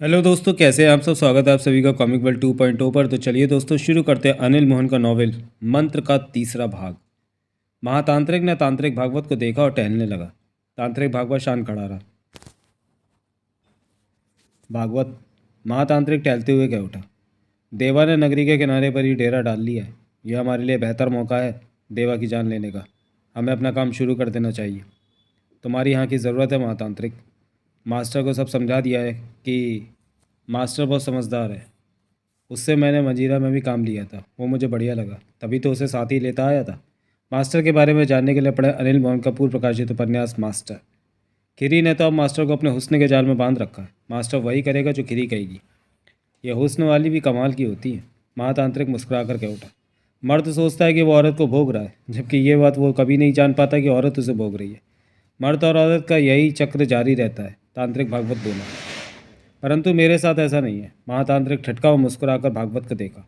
Hello दोस्तों, कैसे हैं आप सब। स्वागत है आप सभी का कॉमिक वर्ल्ड 2.0 पर। तो चलिए दोस्तों, शुरू करते हैं अनिल मोहन का नॉवेल मंत्र का तीसरा भाग। महातांत्रिक ने तांत्रिक भागवत को देखा और टहलने लगा। तांत्रिक भागवत शांत खड़ा रहा। भागवत, महातांत्रिक टहलते हुए कह उठा, देवा ने नगरी के किनारे पर ही डेरा डाल लिया है। यह हमारे लिए बेहतर मौका है देवा की जान लेने का। हमें अपना काम शुरू कर देना चाहिए। तुम्हारी यहाँ की ज़रूरत है महातांत्रिक। मास्टर को सब समझा दिया है कि मास्टर बहुत समझदार है। उससे मैंने मजीरा में भी काम लिया था, वो मुझे बढ़िया लगा, तभी तो उसे साथ ही लेता आया था। मास्टर के बारे में जानने के लिए पढ़े अनिल मोहन कपूर प्रकाशित उपन्यास मास्टर। खिरी ने तो अब मास्टर को अपने हुस्न के जाल में बांध रखा है। मास्टर वही करेगा जो खिरी कहेगी। यह हुस्न वाली भी कमाल की होती है। महातांत्रिक मुस्कुरा कर कह उठा, मर्द सोचता है कि वो औरत को भोग रहा है, जबकि ये बात वो कभी नहीं जान पाता कि औरत उसे भोग रही है। मर्द और औरत का यही चक्र जारी रहता है। तांत्रिक भागवत बोला, परंतु मेरे साथ ऐसा नहीं है। महातांत्रिक ठटका और मुस्कुराकर भागवत को देखा।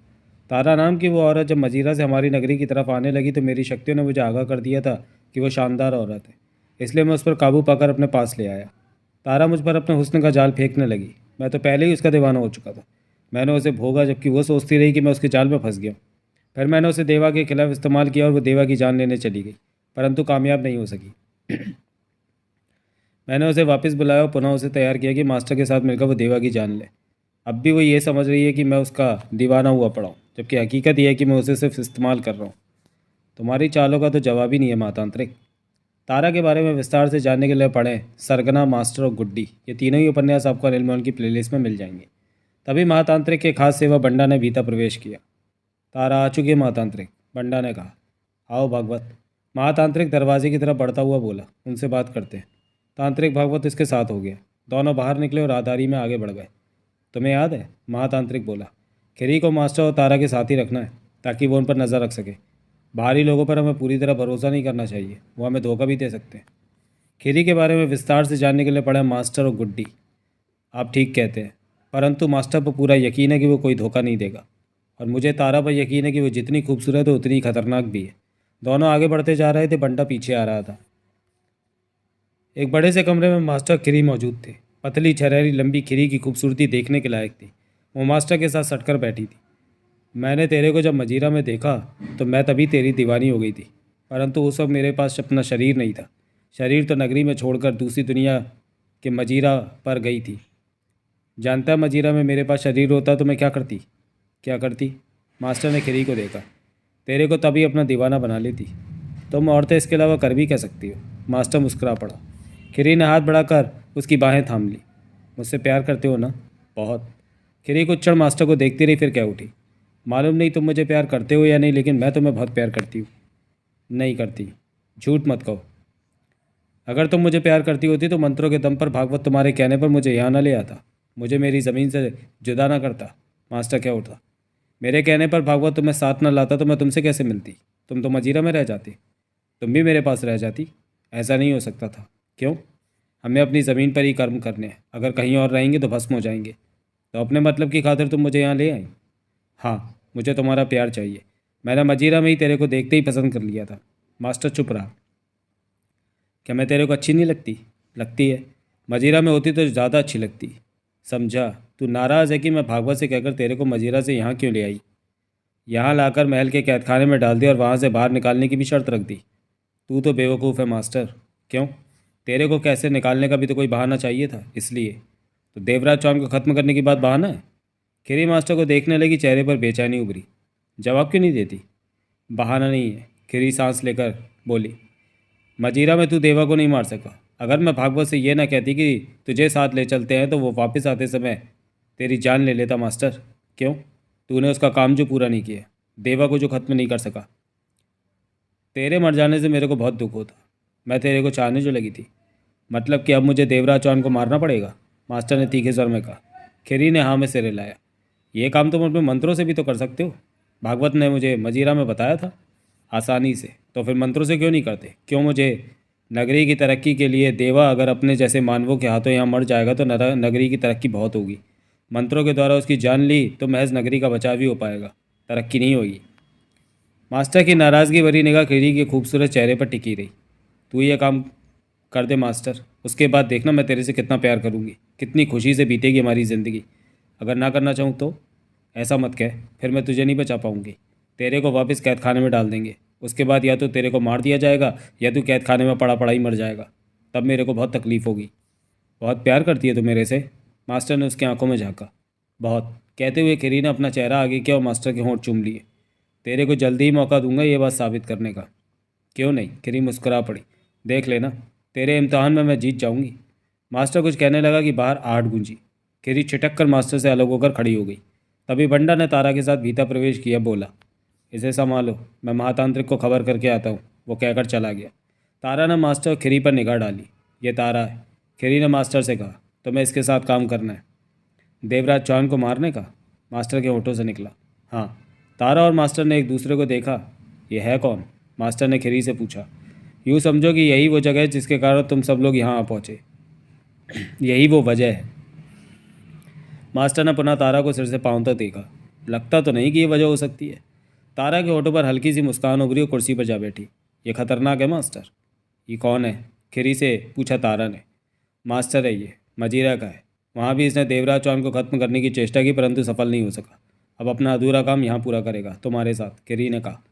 तारा नाम की वो औरत जब मजीरा से हमारी नगरी की तरफ आने लगी तो मेरी शक्तियों ने मुझे आगाह कर दिया था कि वो शानदार औरत है। इसलिए मैं उस पर काबू पाकर अपने पास ले आया। तारा मुझ पर अपने हुस्न का जाल फेंकने लगी। मैं तो पहले ही उसका दीवाना हो चुका था। मैंने उसे भोगा, जबकि वो सोचती रही कि मैं उसके जाल में फंस गया। फिर मैंने उसे देवा के खिलाफ इस्तेमाल किया और वो देवा की जान लेने चली गई, परंतु कामयाब नहीं हो सकी। मैंने उसे वापस बुलाया और पुनः उसे तैयार किया कि मास्टर के साथ मिलकर वो देवा की जान ले। अब भी वो ये समझ रही है कि मैं उसका दीवाना हुआ पड़ा हूँ, जबकि हकीकत यह है कि मैं उसे सिर्फ इस्तेमाल कर रहा हूँ। तुम्हारी चालों का तो जवाब ही नहीं है महातांत्रिक। तारा के बारे में विस्तार से जानने के लिए पढ़ें सरगना, मास्टर और गुड्डी। ये तीनों ही उपन्यास आपको अनिल मोहन की प्लेलिस्ट में मिल जाएंगे। तभी महातांत्रिक के खास सेवा बंडा ने भीतर प्रवेश किया। तारा आ चुकी है महातांत्रिक, बंडा ने कहा। आओ भागवत। महातांत्रिक दरवाजे की तरफ बढ़ता हुआ बोला, उनसे बात करते हैं। तांत्रिक भागवत इसके साथ हो गया। दोनों बाहर निकले और राहदारी में आगे बढ़ गए। तुम्हें याद है, महातांत्रिक बोला, खिरी को मास्टर और तारा के साथ ही रखना है ताकि वो उन पर नज़र रख सके। बाहरी लोगों पर हमें पूरी तरह भरोसा नहीं करना चाहिए, वो हमें धोखा भी दे सकते हैं। खिरी के बारे में विस्तार से जानने के लिए पढ़े मास्टर और गुड्डी। आप ठीक कहते हैं, परंतु मास्टर पर पूरा यकीन है कि वो कोई धोखा नहीं देगा, और मुझे तारा पर यकीन है कि वो जितनी खूबसूरत है उतनी खतरनाक भी है। दोनों आगे बढ़ते जा रहे थे, बंटा पीछे आ रहा था। एक बड़े से कमरे में मास्टर खिरी मौजूद थे। पतली छरहरी लंबी खिरी की खूबसूरती देखने के लायक थी। वो मास्टर के साथ सटकर बैठी थी। मैंने तेरे को जब मजीरा में देखा तो मैं तभी तेरी दीवानी हो गई थी, परंतु उस वक्त मेरे पास अपना शरीर नहीं था। शरीर तो नगरी में छोड़कर दूसरी दुनिया के मजीरा पर गई थी। जानता है, मजीरा में मेरे पास शरीर होता तो मैं क्या करती। क्या करती? मास्टर ने खिरी को देखा। तेरे को तभी अपना दीवाना बना लेती। तुम औरतें इसके अलावा कर भी कह सकती हो। मास्टर मुस्कुरा पड़ा। खिरी ने हाथ बढ़ाकर उसकी बाहें थाम ली। मुझसे प्यार करते हो ना? बहुत। खिरी कुछ क्षण मास्टर को देखती रही, फिर कह उठी, मालूम नहीं तुम मुझे प्यार करते हो या नहीं, लेकिन मैं तुम्हें बहुत प्यार करती हूँ। नहीं करती। झूठ मत कहो। अगर तुम मुझे प्यार करती होती तो मंत्रों के दम पर भागवत तुम्हारे कहने पर मुझे यहाँ न ले आता, मुझे मेरी ज़मीन से जुदा ना करता। मास्टर क्या उठा। मेरे कहने पर भागवत तुम्हें साथ न लाता तो मैं तुमसे कैसे मिलती? तुम तो मजीरा में रह जाती। तुम भी मेरे पास रह जाती। ऐसा नहीं हो सकता था। क्यों? हमें अपनी ज़मीन पर ही कर्म करने हैं। अगर कहीं और रहेंगे तो भस्म हो जाएंगे। तो अपने मतलब की खातिर तुम मुझे यहाँ ले आई? हाँ, मुझे तुम्हारा प्यार चाहिए। मैंने मजीरा में ही तेरे को देखते ही पसंद कर लिया था। मास्टर चुप रहा। क्या मैं तेरे को अच्छी नहीं लगती? लगती है। मजीरा में होती तो ज़्यादा अच्छी लगती। समझा? तू नाराज़ है कि मैं भागवत से कहकर तेरे को मजीरा से यहाँ क्यों ले आई? यहाँ लाकर महल के कैदखाने में डाल दिया और वहाँ से बाहर निकालने की भी शर्त रख दी। तू तो बेवकूफ़ है मास्टर। क्यों? तेरे को कैसे निकालने का भी तो कोई बहाना चाहिए था, इसलिए। तो देवराज चौहान को ख़त्म करने की बात बहाना है? खिरी मास्टर को देखने लगी, चेहरे पर बेचैनी उभरी। जवाब क्यों नहीं देती? बहाना नहीं है। खिरी सांस लेकर बोली, मजीरा में तू देवा को नहीं मार सका। अगर मैं भागवत से ये ना कहती कि तुझे साथ ले चलते हैं तो वो वापस आते समय तेरी जान ले लेता मास्टर। क्यों? तूने उसका काम जो पूरा नहीं किया, देवा को जो ख़त्म नहीं कर सका। तेरे मर जाने से मेरे को बहुत दुख होता। मैं तेरे को चाहने जो लगी थी। मतलब कि अब मुझे देवराज चौहान को मारना पड़ेगा? मास्टर ने तीखे स्वर में कहा। खिरी ने हाँ में सिर हिलाया। ये काम तुम अपने मंत्रों से भी तो कर सकते हो। भागवत ने मुझे मजीरा में बताया था। आसानी से। तो फिर मंत्रों से क्यों नहीं करते? क्यों? मुझे नगरी की तरक्की के लिए देवा अगर अपने जैसे मानवों के हाथों यहाँ मर जाएगा तो नगरी की तरक्की बहुत होगी। मंत्रों के द्वारा उसकी जान ली तो महज नगरी का बचाव ही हो पाएगा, तरक्की नहीं होगी। मास्टर की नाराज़गी भरी निगाह खिरी के खूबसूरत चेहरे पर टिकी रही। तू ये काम कर दे मास्टर, उसके बाद देखना मैं तेरे से कितना प्यार करूँगी, कितनी खुशी से बीतेगी हमारी ज़िंदगी। अगर ना करना चाहूँ तो? ऐसा मत कह, फिर मैं तुझे नहीं बचा पाऊँगी। तेरे को वापस कैद खाने में डाल देंगे। उसके बाद या तो तेरे को मार दिया जाएगा या तू कैद खाने में पड़ा पड़ा ही मर जाएगा। तब मेरे को बहुत तकलीफ़ होगी। बहुत प्यार करती है तू मेरे से? मास्टर ने उसकी आंखों में झांका। बहुत, कहते हुए खिरी ने अपना चेहरा आगे किया और मास्टर के होंठ चूम लिए। तेरे को जल्दी ही मौका दूंगा ये बात साबित करने का। क्यों नहीं? खिरी मुस्कुरा पड़ी। देख लेना, तेरे इम्तहान में मैं जीत जाऊंगी। मास्टर कुछ कहने लगा कि बाहर आहट गूंजी। खिरी छिटक कर मास्टर से अलग होकर खड़ी हो गई। तभी बंडा ने तारा के साथ भीतर प्रवेश किया। बोला, इसे संभालो, मैं महातांत्रिक को खबर करके आता हूँ। वो कहकर चला गया। तारा ने मास्टर और खिरी पर निगाह डाली। ये तारा है। खिरी ने मास्टर से कहा, तुम्हें इसके साथ काम करना है। देवराज चौहान को मारने का? मास्टर के होठों से निकला। हाँ। तारा और मास्टर ने एक दूसरे को देखा। ये है कौन? मास्टर ने खिरी से पूछा। यूँ समझो कि यही वो जगह है जिसके कारण तुम सब लोग यहाँ आ पहुँचे। यही वो वजह है। मास्टर ने पुनः तारा को सिर से पांव तक देखा। लगता तो नहीं कि ये वजह हो सकती है। तारा के होठों पर हल्की सी मुस्कान उभरी और कुर्सी पर जा बैठी। ये खतरनाक है मास्टर। ये कौन है? खिरी से पूछा तारा ने। मास्टर है ये, मजीरा का है। वहाँ भी इसने देवराज चौहान को खत्म करने की चेष्टा की परंतु सफल नहीं हो सका। अब अपना अधूरा काम यहाँ पूरा करेगा तुम्हारे साथ, खिरी ने कहा।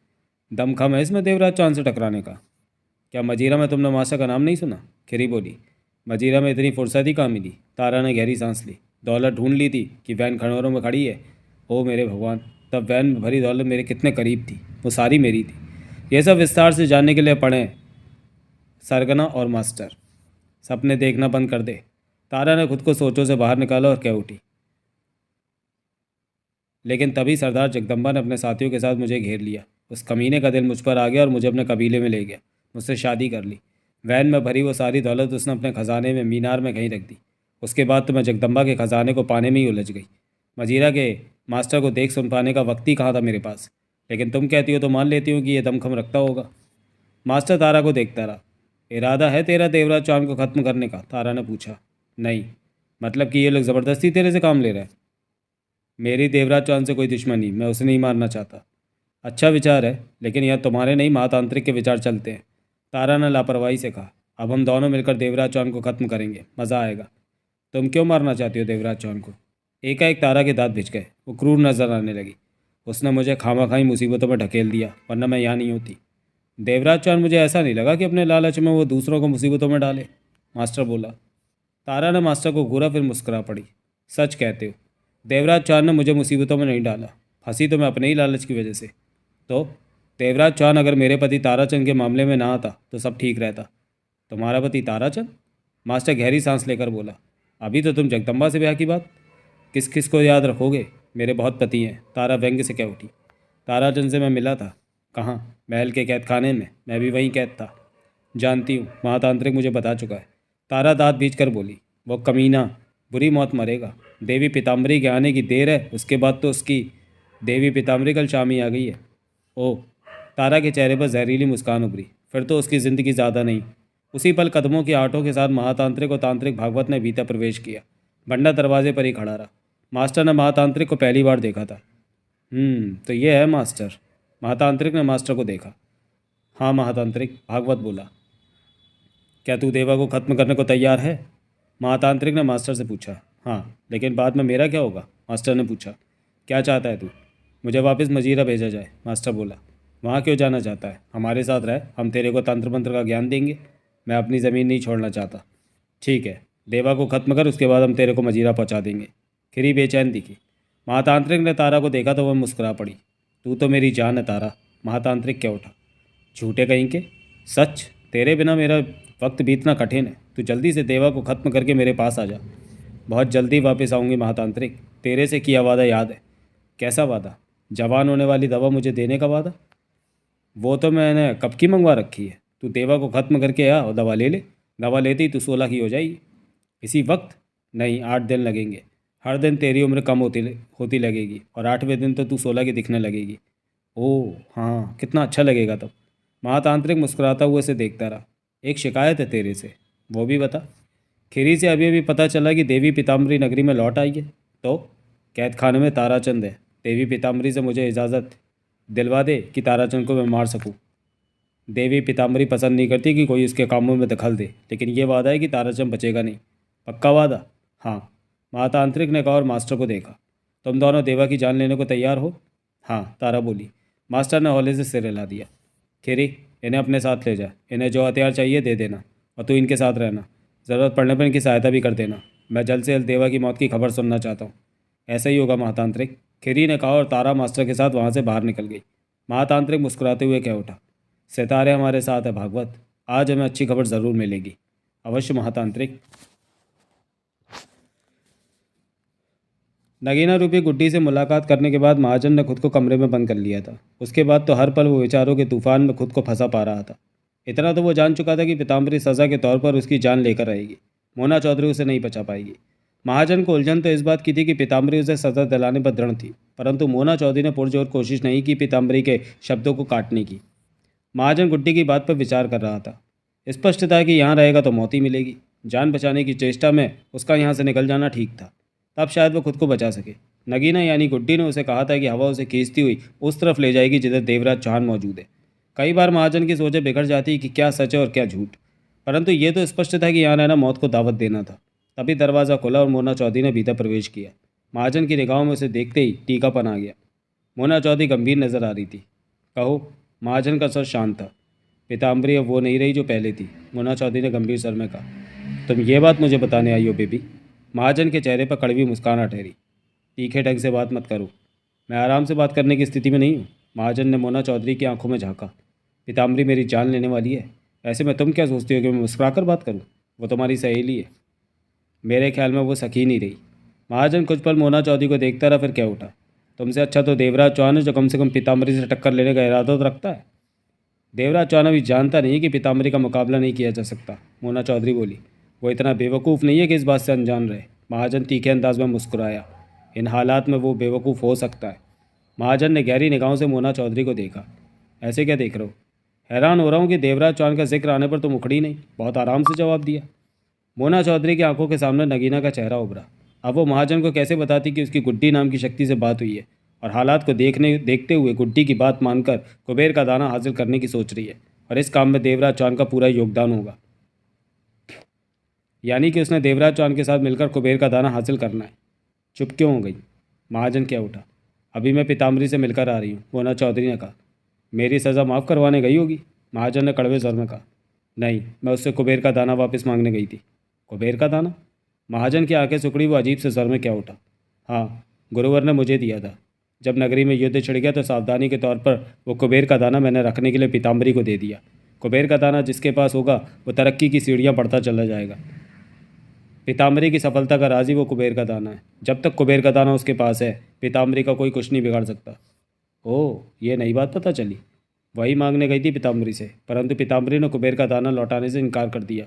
दमखम है इसमें देवराज चौहान से टकराने का। क्या मजीरा में तुमने मास्टर का नाम नहीं सुना? खिरी बोली। मजीरा में इतनी फुर्सत ही कहाँ मिली? तारा ने गहरी सांस ली। दौलत ढूंढ ली थी कि वैन खंडोरों में खड़ी है। ओ मेरे भगवान, तब वैन में भरी दौलत मेरे कितने करीब थी। वो सारी मेरी थी। यह सब विस्तार से जानने के लिए पढ़ें सरगना और मास्टर। सपने देखना बंद कर दे। तारा ने खुद को सोचों से बाहर निकाला और कह उठी। लेकिन तभी सरदार जगदम्बा ने अपने साथियों के साथ मुझे घेर लिया। उस कमीने का दिल मुझ पर आ गया और मुझे अपने कबीले में ले गया। मुझसे शादी कर ली। वैन में भरी वो सारी दौलत उसने अपने खजाने में मीनार में कहीं रख दी। उसके बाद तो मैं जगदम्बा के खजाने को पाने में ही उलझ गई। मजीरा के मास्टर को देख सुन पाने का वक्त ही कहाँ था मेरे पास। लेकिन तुम कहती हो तो मान लेती हूँ कि यह दमखम रखता होगा। मास्टर तारा को देखता रहा। इरादा है तेरा देवराज चौहान को ख़त्म करने का? तारा ने पूछा। नहीं। मतलब कि ये लोग ज़बरदस्ती तेरे से काम ले रहे हैं? मेरी देवराज चौहान से कोई दुश्मनी, मैं उसे नहीं मारना चाहता। अच्छा विचार है, लेकिन यह तुम्हारे नहीं महातांत्रिक के विचार चलते हैं। तारा ने लापरवाही से कहा। अब हम दोनों मिलकर देवराज चौहान को ख़त्म करेंगे, मज़ा आएगा। तुम क्यों मारना चाहती हो देवराज चौहान को? एकाएक तारा के दांत भिज गए। वो क्रूर नजर आने लगी। उसने मुझे खामाखाई मुसीबतों में ढकेल दिया, वरना मैं यहाँ नहीं होती। देवराज चौहान, मुझे ऐसा नहीं लगा कि अपने लालच में वो दूसरों को मुसीबतों में डाले, मास्टर बोला। तारा ने मास्टर को घूरा, फिर मुस्कुरा पड़ी। सच कहते हो, देवराज चौहान ने मुझे मुसीबतों में नहीं डाला। फंसी तो मैं अपने ही लालच की वजह से। तो देवराज चौहान अगर मेरे पति ताराचंद के मामले में ना आता तो सब ठीक रहता। तुम्हारा पति ताराचंद? मास्टर गहरी सांस लेकर बोला। अभी तो तुम जगदम्बा से ब्याह की बात किस किस को याद रखोगे? मेरे बहुत पति हैं, तारा व्यंग्य से कह उठी। ताराचंद से मैं मिला था। कहाँ? महल के कैद खाने में, मैं भी वहीं कैद था। जानती हूँ, महातांत्रिक मुझे बता चुका है। तारा दांत भींच कर बोली। वो कमीना बुरी मौत मरेगा। देवी पीताम्बरी के आने की देर है, उसके बाद तो उसकी। देवी पीताम्बरी कल शाम ही आ गई है। ओह। तारा के चेहरे पर जहरीली मुस्कान उभरी। फिर तो उसकी ज़िंदगी ज़्यादा नहीं। उसी पल कदमों की आटों के साथ महातांत्रिक और तांत्रिक भागवत ने भीतर प्रवेश किया। बंडा दरवाजे पर ही खड़ा रहा। मास्टर ने महातांत्रिक को पहली बार देखा था। तो ये है मास्टर। महातांत्रिक ने मास्टर को देखा। हाँ महातांत्रिक, भागवत बोला। क्या तू देवा को ख़त्म करने को तैयार है? महातांत्रिक ने मास्टर से पूछा। हाँ, लेकिन बाद में मेरा क्या होगा? मास्टर ने पूछा। क्या चाहता है तू? मुझे वापस मजीरा भेजा जाए, मास्टर बोला। वहाँ क्यों जाना चाहता है? हमारे साथ रह, हम तेरे को तंत्र मंत्र का ज्ञान देंगे। मैं अपनी ज़मीन नहीं छोड़ना चाहता। ठीक है, देवा को ख़त्म कर, उसके बाद हम तेरे को मजीरा पहुँचा देंगे। खिरी बेचैन दिखी। महातांत्रिक ने तारा को देखा तो वह मुस्कुरा पड़ी। तू तो मेरी जान है तारा। महातांत्रिक क्या उठा। झूठे कहीं के। सच, तेरे बिना मेरा वक्त बीतना कठिन है। तू जल्दी से देवा को ख़त्म करके मेरे पास आ जा। बहुत जल्दी वापस आऊँगी महातांत्रिक। तेरे से किया वादा याद है? कैसा वादा? जवान होने वाली दवा मुझे देने का वादा? वो तो मैंने कब की मंगवा रखी है। तू देवा को ख़त्म करके आ और दवा ले ले। दवा लेते ही तू 16 की हो जाएगी। इसी वक्त? नहीं, 8 दिन लगेंगे। हर दिन तेरी उम्र कम होती लगेगी और 8वें दिन तो तू 16 की दिखने लगेगी। ओह हाँ, कितना अच्छा लगेगा तब। महातांत्रिक मुस्कुराता हुआ से देखता रहा। एक शिकायत है तेरे से। वो भी बता। खिरी से अभी अभी पता चला कि देवी पीताम्बरी नगरी में लौट आई है। तो कैद खाने में ताराचंद है। देवी पीताम्बरी से मुझे इजाज़त दिलवा दे कि ताराचंद को मैं मार सकूं। देवी पीताम्बरी पसंद नहीं करती कि कोई उसके कामों में दखल दे, लेकिन ये वादा है कि ताराचंद बचेगा नहीं। पक्का वादा? हाँ। महातांत्रिक ने कहा और मास्टर को देखा। तुम दोनों देवा की जान लेने को तैयार हो? हाँ, तारा बोली। मास्टर ने हौले से सिर हिला दिया। खिरी, इन्हें अपने साथ ले जा। इन्हें जो हथियार चाहिए दे देना, और तू इनके साथ रहना। ज़रूरत पड़ने पर इनकी सहायता भी कर देना। मैं जल्द से जल्द देवा की मौत की खबर सुनना चाहता हूँ। ऐसा ही होगा महातांत्रिक, खिरी ने कहा और तारा मास्टर के साथ वहाँ से बाहर निकल गई। महातांत्रिक मुस्कुराते हुए कह उठा, सितारे हमारे साथ है भागवत, आज हमें अच्छी खबर ज़रूर मिलेगी। अवश्य महातांत्रिक। नगीना रूपी गुड्डी से मुलाकात करने के बाद महाजन ने खुद को कमरे में बंद कर लिया था। उसके बाद तो हर पल वो विचारों के तूफान में खुद को फंसा पा रहा था। इतना तो वो जान चुका था कि पीताम्बरी सज़ा के तौर पर उसकी जान लेकर आएगी। मोना चौधरी उसे नहीं बचा पाएगी। महाजन को उलझन तो इस बात की थी कि पीताम्बरी उसे सज़ा दिलाने पर दृढ़ थी, परंतु मोना चौधरी ने पुरजोर कोशिश नहीं की पीताम्बरी के शब्दों को काटने की। महाजन गुड्डी की बात पर विचार कर रहा था। स्पष्ट था कि यहाँ रहेगा तो मौत ही मिलेगी। जान बचाने की चेष्टा में उसका यहाँ से निकल जाना ठीक था, तब शायद वो खुद को बचा सके। नगीना यानी गुड्डी ने उसे कहा था कि हवा उसे खींचती हुई उस तरफ ले जाएगी जिधर देवराज चौहान मौजूद है। कई बार महाजन की सोचें बिगड़ जाती कि क्या सच है और क्या झूठ, परंतु ये तो स्पष्ट था कि यहाँ रहना मौत को दावत देना था। तभी दरवाज़ा खुला और मोना चौधरी ने भीतर प्रवेश किया। महाजन की निगाहों में उसे देखते ही टीकापन आ गया। मोना चौधरी गंभीर नजर आ रही थी। कहो। महाजन का सर शांत था। पीताम्बरी अब वो नहीं रही जो पहले थी, मोना चौधरी ने गंभीर स्वर में कहा। तुम ये बात मुझे बताने आई हो बेबी? महाजन के चेहरे पर कड़वी मुस्कान आ ठहरी। तीखे ढंग से बात मत करो, मैं आराम से बात करने की स्थिति में नहीं हूँ। महाजन ने मोना चौधरी की आंखों में झांका। पीताम्बरी मेरी जान लेने वाली है, ऐसे में तुम क्या सोचती हो कि मैं मुस्कुराकर बात करूँ? वो तुम्हारी सहेली है। मेरे ख्याल में वो सखी नहीं रही। महाजन कुछ पल मोना चौधरी को देखता रहा, फिर क्या उठा। तुमसे अच्छा तो देवराज चौहान है, जो कम से कम पीताम्बरी से टक्कर लेने का इरादा तो रखता है। देवराज चौहान अभी जानता नहीं कि पीताम्बरी का मुकाबला नहीं किया जा सकता, मोना चौधरी बोली। वो इतना बेवकूफ़ नहीं है कि इस बात से अनजान रहे। महाजन तीखे अंदाज में मुस्कुराया। इन हालात में वो बेवकूफ़ हो सकता है। महाजन ने गहरी निगाहों से मोना चौधरी को देखा। ऐसे क्या देख रहे हो? हैरान हो रहा हूँ कि देवराज चौहान का जिक्र आने पर तुम उखड़ी नहीं, बहुत आराम से जवाब दिया। मोना चौधरी की आंखों के सामने नगीना का चेहरा उभरा। अब वो महाजन को कैसे बताती कि उसकी गुड्डी नाम की शक्ति से बात हुई है, और हालात को देखते हुए गुड्डी की बात मानकर कुबेर का दाना हासिल करने की सोच रही है, और इस काम में देवराज चौहान का पूरा योगदान होगा। यानी कि उसने देवराज चौहान के साथ मिलकर कुबेर का दाना हासिल करना है। चुप क्यों हो गई? महाजन क्या उठा। अभी मैं पीताम्बरी से मिलकर आ रही हूँ, मोना चौधरी ने कहा। मेरी सज़ा माफ़ करवाने गई होगी? महाजन ने कड़वे स्वर में कहा। नहीं, मैं उससे कुबेर का दाना वापस मांगने गई थी। कुबेर का दाना? महाजन की आंखें सुकड़ी, वो अजीब से स्वर में क्या उठा। हाँ, गुरुवर ने मुझे दिया था। जब नगरी में युद्ध छिड़ गया तो सावधानी के तौर पर वो कुबेर का दाना मैंने रखने के लिए पीताम्बरी को दे दिया। कुबेर का दाना जिसके पास होगा वो तरक्की की सीढ़ियाँ बढ़ता चला जाएगा। पीताम्बरी की सफलता का राज ही वो कुबेर का दाना है। जब तक कुबेर का दाना उसके पास है, पीताम्बरी का कोई कुछ नहीं बिगाड़ सकता। ओह, ये नई बात पता चली। वही मांगने गई थी पीताम्बरी से, परंतु पीताम्बरी ने कुबेर का दाना लौटाने से इनकार कर दिया।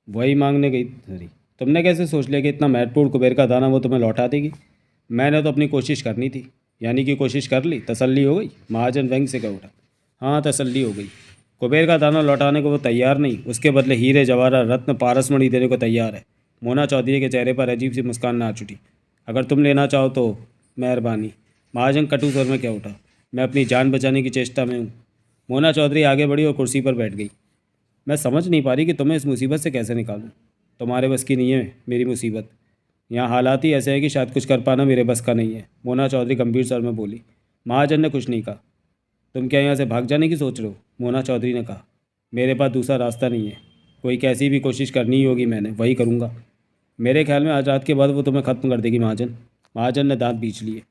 वही मांगने गई सॉरी तुमने कैसे सोच लिया कि इतना महत्वपूर्ण कुबेर का दाना वो तुम्हें लौटा देगी? मैंने तो अपनी कोशिश करनी थी। यानी कि कोशिश कर ली, तसल्ली हो गई? महाजन व्यंग से कह उठा। हाँ, तसल्ली हो गई। कुबेर का दाना लौटाने को वो तैयार नहीं, उसके बदले हीरे जवाहरात रत्न पारसमणि देने को तैयार है। मोना चौधरी के चेहरे पर अजीब सी मुस्कान नाच उठी। अगर तुम लेना चाहो तो मेहरबानी। महाजन कटु स्वर में क्या उठा। मैं अपनी जान बचाने की चेष्टा में हूँ। मोना चौधरी आगे बढ़ी और कुर्सी पर बैठ गई। मैं समझ नहीं पा रही कि तुम्हें इस मुसीबत से कैसे निकालूं। तुम्हारे बस की नहीं है मेरी मुसीबत। यहाँ हालात ही ऐसे हैं कि शायद कुछ कर पाना मेरे बस का नहीं है, मोना चौधरी गंभीर स्वर में बोली। महाजन ने कुछ नहीं कहा। तुम क्या यहाँ से भाग जाने की सोच रहे हो? मोना चौधरी ने कहा। मेरे पास दूसरा रास्ता नहीं है। कोई कैसी भी कोशिश करनी ही होगी, मैंने वही करूँगा। मेरे ख्याल में आज रात के बाद वो तुम्हें ख़त्म कर देगी महाजन। महाजन ने दांत बींच लिए।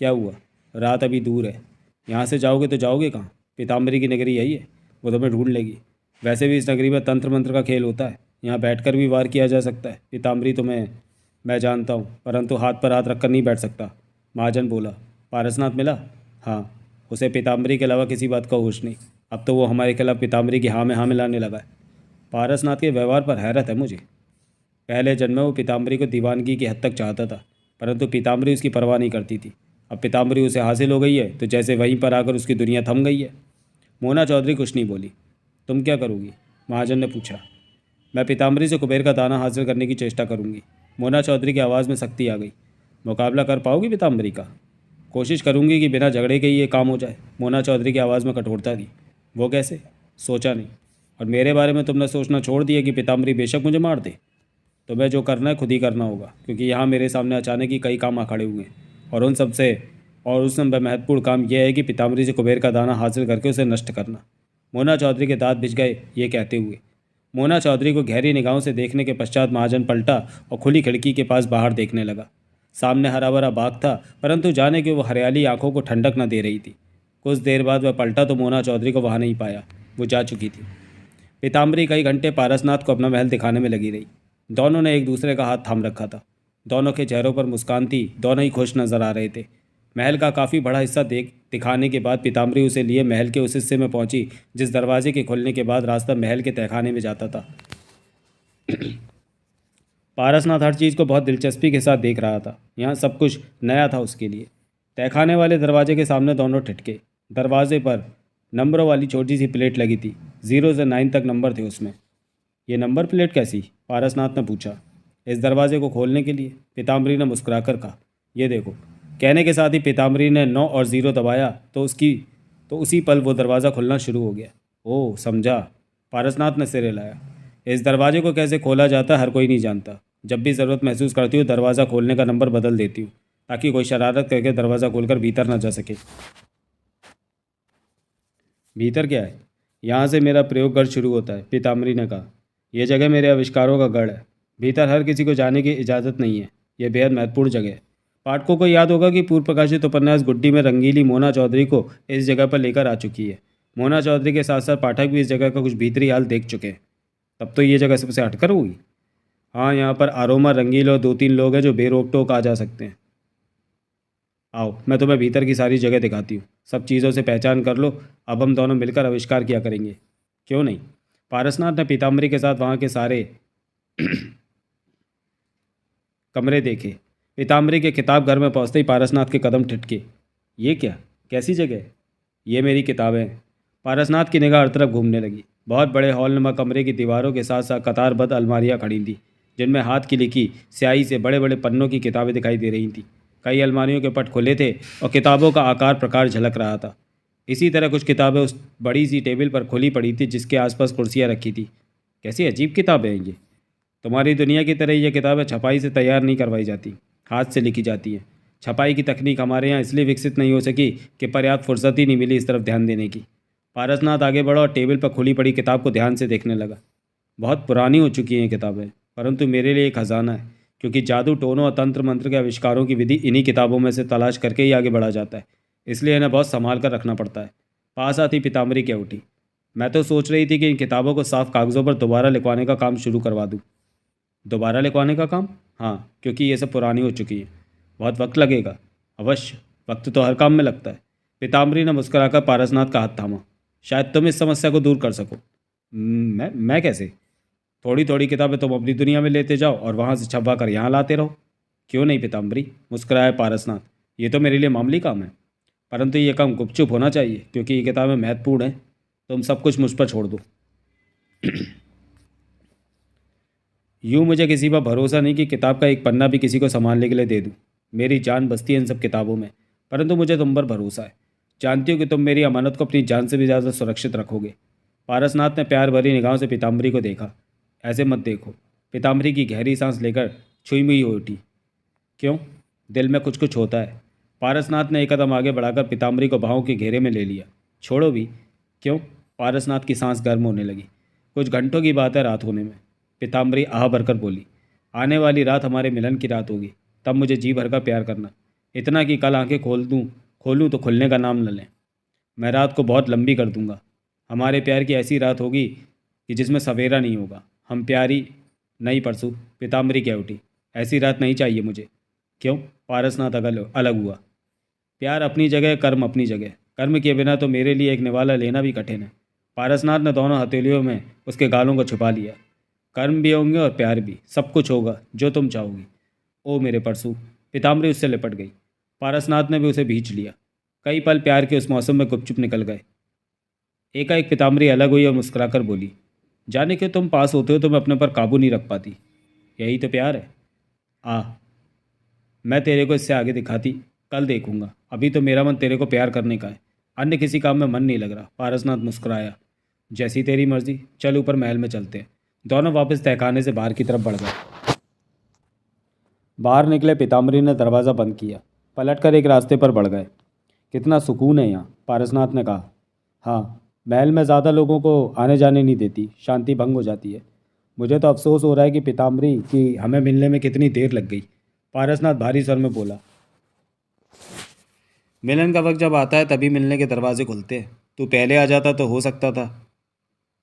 क्या हुआ? रात अभी दूर है। यहाँ से जाओगे तो जाओगे कहाँ? पीताम्बरी की नगरी यही है, वो तुम्हें ढूंढ लेगी। वैसे भी इस नगरी में तंत्र मंत्र का खेल होता है, यहाँ बैठकर भी वार किया जा सकता है। पीताम्बरी तुम्हें मैं जानता हूँ, परंतु हाथ पर हाथ रखकर नहीं बैठ सकता। महाजन बोला। पारसनाथ मिला? हाँ, उसे पीताम्बरी के अलावा किसी बात का होश नहीं। अब तो वो हमारे खिलाफ पीताम्बरी की हाँ में हाँ मिलाने लगा है। पारसनाथ के व्यवहार पर हैरत है मुझे। पहले जन्म में वो पीताम्बरी को दीवानगी की हद तक चाहता था, परंतु पीताम्बरी उसकी परवाह नहीं करती थी। अब पीताम्बरी उसे हासिल हो गई है तो जैसे वहीं पर आकर उसकी दुनिया थम गई है। मोना चौधरी कुछ नहीं बोली। तुम क्या करोगी? महाजन ने पूछा। मैं पीताम्बरी से कुबेर का दाना हासिल करने की चेष्टा करूंगी। मोना चौधरी की आवाज़ में सख्ती आ गई। मुकाबला कर पाओगी पीताम्बरी का? कोशिश करूंगी कि बिना झगड़े के ही ये काम हो जाए। मोना चौधरी की आवाज़ में कठोरता थी। वो कैसे? सोचा नहीं। और मेरे बारे में तुमने सोचना छोड़ दिया कि पीताम्बरी बेशक मुझे मार दे। तुम्हें जो करना है खुद ही करना होगा, क्योंकि यहाँ मेरे सामने अचानक ही कई काम आ खड़े हुए हैं और उस सबसे महत्वपूर्ण काम यह है कि पीताम्बरी से कुबेर का दाना हासिल करके उसे नष्ट करना। मोना चौधरी के दांत भिज गए ये कहते हुए। मोना चौधरी को गहरी निगाहों से देखने के पश्चात महाजन पलटा और खुली खिड़की के पास बाहर देखने लगा। सामने हरा भरा बाग था, परंतु जाने कि वो हरियाली आंखों को ठंडक न दे रही थी। कुछ देर बाद वह पलटा तो मोना चौधरी को वहाँ नहीं पाया। वो जा चुकी थी। पीताम्बरी कई घंटे पारसनाथ को अपना महल दिखाने में लगी रही। दोनों ने एक दूसरे का हाथ थाम रखा था। दोनों के चेहरों पर मुस्कान थी। दोनों ही खुश नजर आ रहे थे। महल का काफ़ी बड़ा हिस्सा दिखाने के बाद पीताम्बरी उसे लिए महल के उस हिस्से में पहुंची जिस दरवाजे के खुलने के बाद रास्ता महल के तहखाने में जाता था। पारसनाथ हर चीज़ को बहुत दिलचस्पी के साथ देख रहा था। यहाँ सब कुछ नया था उसके लिए। तहखाने वाले दरवाजे के सामने दोनों ठिठके। दरवाजे पर नंबरों वाली छोटी सी प्लेट लगी थी। 0 से 9 तक नंबर थे उसमें। ये नंबर प्लेट कैसी? पारसनाथ ने पूछा। इस दरवाजे को खोलने के लिए, पीताम्बरी ने मुस्कुराकर कहा। ये देखो। कहने के साथ ही पीताम्बरी ने 9 और 0 दबाया तो उसी पल वो दरवाज़ा खुलना शुरू हो गया। ओह, समझा। पारसनाथ ने सिर हिलाया। इस दरवाजे को कैसे खोला जाता है हर कोई नहीं जानता। जब भी ज़रूरत महसूस करती हूँ दरवाज़ा खोलने का नंबर बदल देती हूँ ताकि कोई शरारत करके दरवाज़ा खोलकर भीतर न जा सके। भीतर क्या है? यहाँ से मेरा प्रयोग गढ़ शुरू होता है, पीताम्बरी ने कहा। यह जगह मेरे आविष्कारों का गढ़ है। भीतर हर किसी को जाने की इजाज़त नहीं है। यह बेहद महत्वपूर्ण जगह है। पाठकों को याद होगा कि पूर्व प्रकाशित उपन्यास गुड्डी में रंगीली मोना चौधरी को इस जगह पर लेकर आ चुकी है। मोना चौधरी के साथ साथ पाठक भी इस जगह का कुछ भीतरी हाल देख चुके हैं। तब तो ये जगह सबसे हटकर होगी। हाँ, यहाँ पर आरोमा, रंगील और 2-3 लोग हैं जो बेरोक टोक आ जा सकते हैं। आओ, मैं तुम्हें भीतर की सारी जगह दिखाती हूँ। सब चीज़ों से पहचान कर लो। अब हम दोनों मिलकर आविष्कार किया करेंगे। क्यों नहीं? पारसनाथ ने पीताम्बरी के साथ वहाँ के सारे कमरे देखे। पीताम्बरी के किताब घर में पहुँचते ही पारसनाथ के कदम ठिठके। ये क्या? कैसी जगह है? ये मेरी किताबें हैं। पारसनाथ की निगाह हर तरफ घूमने लगी। बहुत बड़े हॉलनुमा कमरे की दीवारों के साथ साथ कतारबद्ध अलमारियाँ खड़ी थीं जिनमें हाथ की लिखी स्याही से बड़े बड़े पन्नों की किताबें दिखाई दे रही थीं। कई अलमारियों के पट खुले थे और किताबों का आकार प्रकार झलक रहा था। इसी तरह कुछ किताबें उस बड़ी सी टेबल पर खुली पड़ी थी जिसके आसपास कुर्सियाँ रखी थी। कैसी अजीब किताबें हैं ये। तुम्हारी दुनिया की तरह ये किताबें छपाई से तैयार नहीं करवाई जाती, हाथ से लिखी जाती हैं। छपाई की तकनीक हमारे यहाँ इसलिए विकसित नहीं हो सकी कि पर्याप्त फुर्सत ही नहीं मिली इस तरफ ध्यान देने की। पारसनाथ आगे बढ़ा और टेबल पर खुली पड़ी किताब को ध्यान से देखने लगा। बहुत पुरानी हो चुकी हैं किताबें, परंतु मेरे लिए एक खजाना है, क्योंकि जादू, टोनों और तंत्र मंत्र के आविष्कारों की विधि इन्हीं किताबों में से तलाश करके ही आगे बढ़ा जाता है। इसलिए इन्हें बहुत संभाल कर रखना पड़ता है। पास आती पीताम्बरी क्या उठी। मैं तो सोच रही थी कि इन किताबों को साफ कागज़ों पर दोबारा लिखवाने का काम शुरू करवा दूँ। दोबारा लिखवाने का काम? हाँ, क्योंकि ये सब पुरानी हो चुकी है। बहुत वक्त लगेगा। अवश्य, वक्त तो हर काम में लगता है। पीताम्बरी ने मुस्कुराकर पारसनाथ का हाथ थामा। शायद तुम इस समस्या को दूर कर सको। मैं कैसे? थोड़ी थोड़ी किताबें तुम अपनी दुनिया में लेते जाओ और वहाँ से छपवा कर यहाँ लाते रहो। क्यों नहीं पीताम्बरी, मुस्कुराया पारसनाथ। ये तो मेरे लिए मामूली काम है, परंतु ये काम गुपचुप होना चाहिए क्योंकि ये किताबें महत्वपूर्ण हैं। तुम सब कुछ मुझ पर छोड़ दो। यूँ मुझे किसी पर भरोसा नहीं कि किताब का एक पन्ना भी किसी को संभालने के लिए दे दूँ। मेरी जान बसती है इन सब किताबों में, परंतु मुझे तुम पर भरोसा है। जानती हूँ कि तुम मेरी अमानत को अपनी जान से भी ज़्यादा सुरक्षित रखोगे। पारसनाथ ने प्यार भरी निगाहों से पीताम्बरी को देखा। ऐसे मत देखो। पीताम्बरी की गहरी सांस लेकर छुई मुई हो उठी। क्यों? दिल में कुछ कुछ होता है। पारसनाथ ने एक कदम आगे बढ़ाकर पीताम्बरी को बाहों के घेरे में ले लिया। छोड़ो भी। क्यों? पारसनाथ की सांस गर्म होने लगी। कुछ घंटों की बात है रात होने में। पीताम्बरी आह भरकर बोली। आने वाली रात हमारे मिलन की रात होगी। तब मुझे जी भर कर प्यार करना। इतना कि कल आंखें खोलूँ तो खुलने का नाम न लें। मैं रात को बहुत लंबी कर दूंगा। हमारे प्यार की ऐसी रात होगी कि जिसमें सवेरा नहीं होगा। हम प्यारी नहीं परसू। पीताम्बरी कह उठी। ऐसी रात नहीं चाहिए मुझे। क्यों? पारसनाथ अलग हुआ। प्यार अपनी जगह, कर्म अपनी जगह। कर्म के बिना तो मेरे लिए एक निवाला लेना भी कठिन है। पारसनाथ ने दोनों हथेलियों में उसके गालों को छुपा लिया। कर्म भी होंगे और प्यार भी। सब कुछ होगा जो तुम चाहोगी। ओ मेरे परसू। पीताम्बरी उससे लिपट गई। पारसनाथ ने भी उसे भींच लिया। कई पल प्यार के उस मौसम में गुपचुप निकल गए। एकाएक पीताम्बरी अलग हुई और मुस्कुराकर बोली। जाने के तुम पास होते हो तो मैं अपने पर काबू नहीं रख पाती। यही तो प्यार है। मैं तेरे को इससे आगे दिखाती कल देखूंगा। अभी तो मेरा मन तेरे को प्यार करने का है, अन्य किसी काम में मन नहीं लग रहा। पारसनाथ मुस्कुराया। जैसी तेरी मर्जी, चल ऊपर महल में चलते हैं। दोनों वापस तहखाने से बाहर की तरफ बढ़ गए। बाहर निकले, पीताम्बरी ने दरवाज़ा बंद किया। पलटकर एक रास्ते पर बढ़ गए। कितना सुकून है यहाँ, पारसनाथ ने कहा। हाँ, महल में ज़्यादा लोगों को आने जाने नहीं देती, शांति भंग हो जाती है। मुझे तो अफसोस हो रहा है कि पीताम्बरी कि हमें मिलने में कितनी देर लग गई, पारसनाथ भारी स्वर में बोला। मिलन का वक्त जब आता है तभी मिलने के दरवाजे खुलते हैं। तू पहले आ जाता तो हो सकता था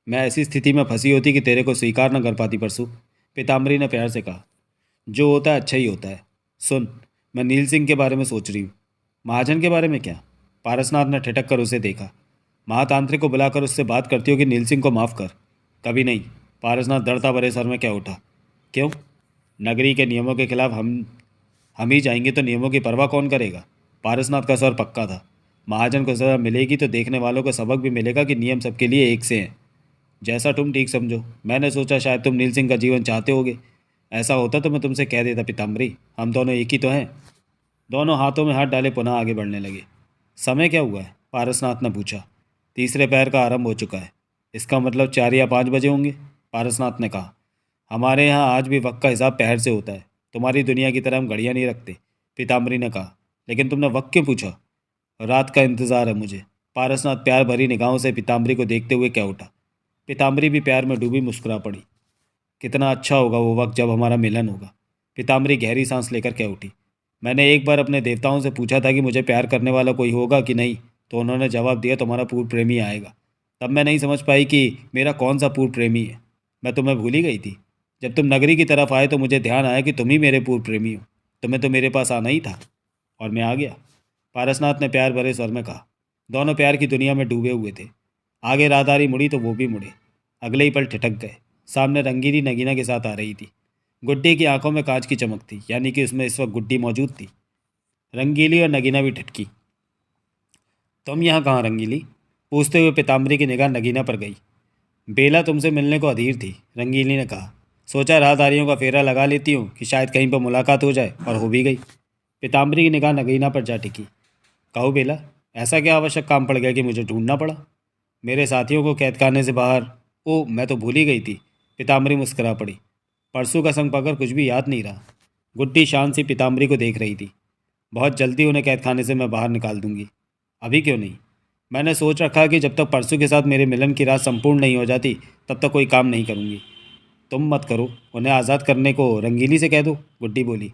मैं ऐसी स्थिति में फंसी होती कि तेरे को स्वीकार न कर पाती परसू। पीताम्बरी ने प्यार से कहा। जो होता है अच्छा ही होता है। सुन, मैं नील सिंह के बारे में सोच रही हूँ। महाजन के बारे में क्या? पारसनाथ ने ठिठक कर उसे देखा। महातांत्रिक को बुलाकर उससे बात करती हो कि नील सिंह को माफ़ कर। कभी नहीं। पारसनाथ डरता भरे स्वर में क्या उठा। क्यों? नगरी के नियमों के खिलाफ हम ही जाएंगे तो नियमों की परवाह कौन करेगा? पारसनाथ का स्वर पक्का था। महाजन को सज़ा मिलेगी तो देखने वालों को सबक भी मिलेगा कि नियम सबके लिए एक से हैं। जैसा तुम ठीक समझो। मैंने सोचा शायद तुम नील सिंह का जीवन चाहते होगे। ऐसा होता तो मैं तुमसे कह देता पीताम्बरी, हम दोनों एक ही तो हैं। दोनों हाथों में हाथ डाले पुनः आगे बढ़ने लगे। समय क्या हुआ है? पारसनाथ ने पूछा। तीसरे पैर का आरंभ हो चुका है। इसका मतलब 4 या 5 बजे होंगे, पारसनाथ ने कहा। हमारे यहाँ आज भी वक्त का हिसाब पहर से होता है। तुम्हारी दुनिया की तरह हम घड़ियाँ नहीं रखते, पीताम्बरी ने कहा। लेकिन तुमने वक्त क्यों पूछा? रात का इंतज़ार है मुझे। पारसनाथ प्यार भरी निगाहों से पीताम्बरी को देखते हुए क्या उठा। पीताम्बरी भी प्यार में डूबी मुस्कुरा पड़ी। कितना अच्छा होगा वो वक्त जब हमारा मिलन होगा। पीताम्बरी गहरी सांस लेकर क्या उठी। मैंने एक बार अपने देवताओं से पूछा था कि मुझे प्यार करने वाला कोई होगा कि नहीं, तो उन्होंने जवाब दिया तुम्हारा पूर्व प्रेमी आएगा। तब मैं नहीं समझ पाई कि मेरा कौन सा पूर्व प्रेमी है। मैं तुम्हें भूल ही गई थी। जब तुम नगरी की तरफ आए तो मुझे ध्यान आया कि तुम ही मेरे पूर्व प्रेमी हो। तुम्हें तो मेरे पास आना ही था और मैं आ गया, पारसनाथ ने प्यार भरे स्वर में कहा। दोनों प्यार की दुनिया में डूबे हुए थे। आगे राहदारी मुड़ी तो वो भी मुड़े। अगले ही पल ठिठक गए। सामने रंगीली नगीना के साथ आ रही थी। गुड्डी की आंखों में कांच की चमक थी, यानी कि उसमें इस वक्त गुड्डी मौजूद थी। रंगीली और नगीना भी ठटकी। तुम यहाँ कहाँ रंगीली? पूछते हुए पीताम्बरी की निगाह नगीना पर गई। बेला तुमसे मिलने को अधीर थी, रंगीली ने कहा। सोचा राहदारियों का फेरा लगा लेती हूँ कि शायद कहीं पर मुलाकात हो जाए, और हो भी गई। पीताम्बरी की निगाह नगीना पर जा टिकी। कहो बेला, ऐसा क्या आवश्यक काम पड़ गया कि मुझे ढूंढना पड़ा? मेरे साथियों को कैद खाने से बाहर। ओह, मैं तो भूल ही गई थी। पीताम्बरी मुस्करा पड़ी। परसों का संग पकड़ कुछ भी याद नहीं रहा। गुड्डी शांत सी पीताम्बरी को देख रही थी। बहुत जल्दी उन्हें कैद खाने से मैं बाहर निकाल दूंगी। अभी क्यों नहीं? मैंने सोच रखा कि जब तक परसों के साथ मेरे मिलन की रात संपूर्ण नहीं हो जाती तब तक कोई काम नहीं करूंगी। तुम मत करो, उन्हें आज़ाद करने को रंगीली से कह दो, गुड्डी बोली।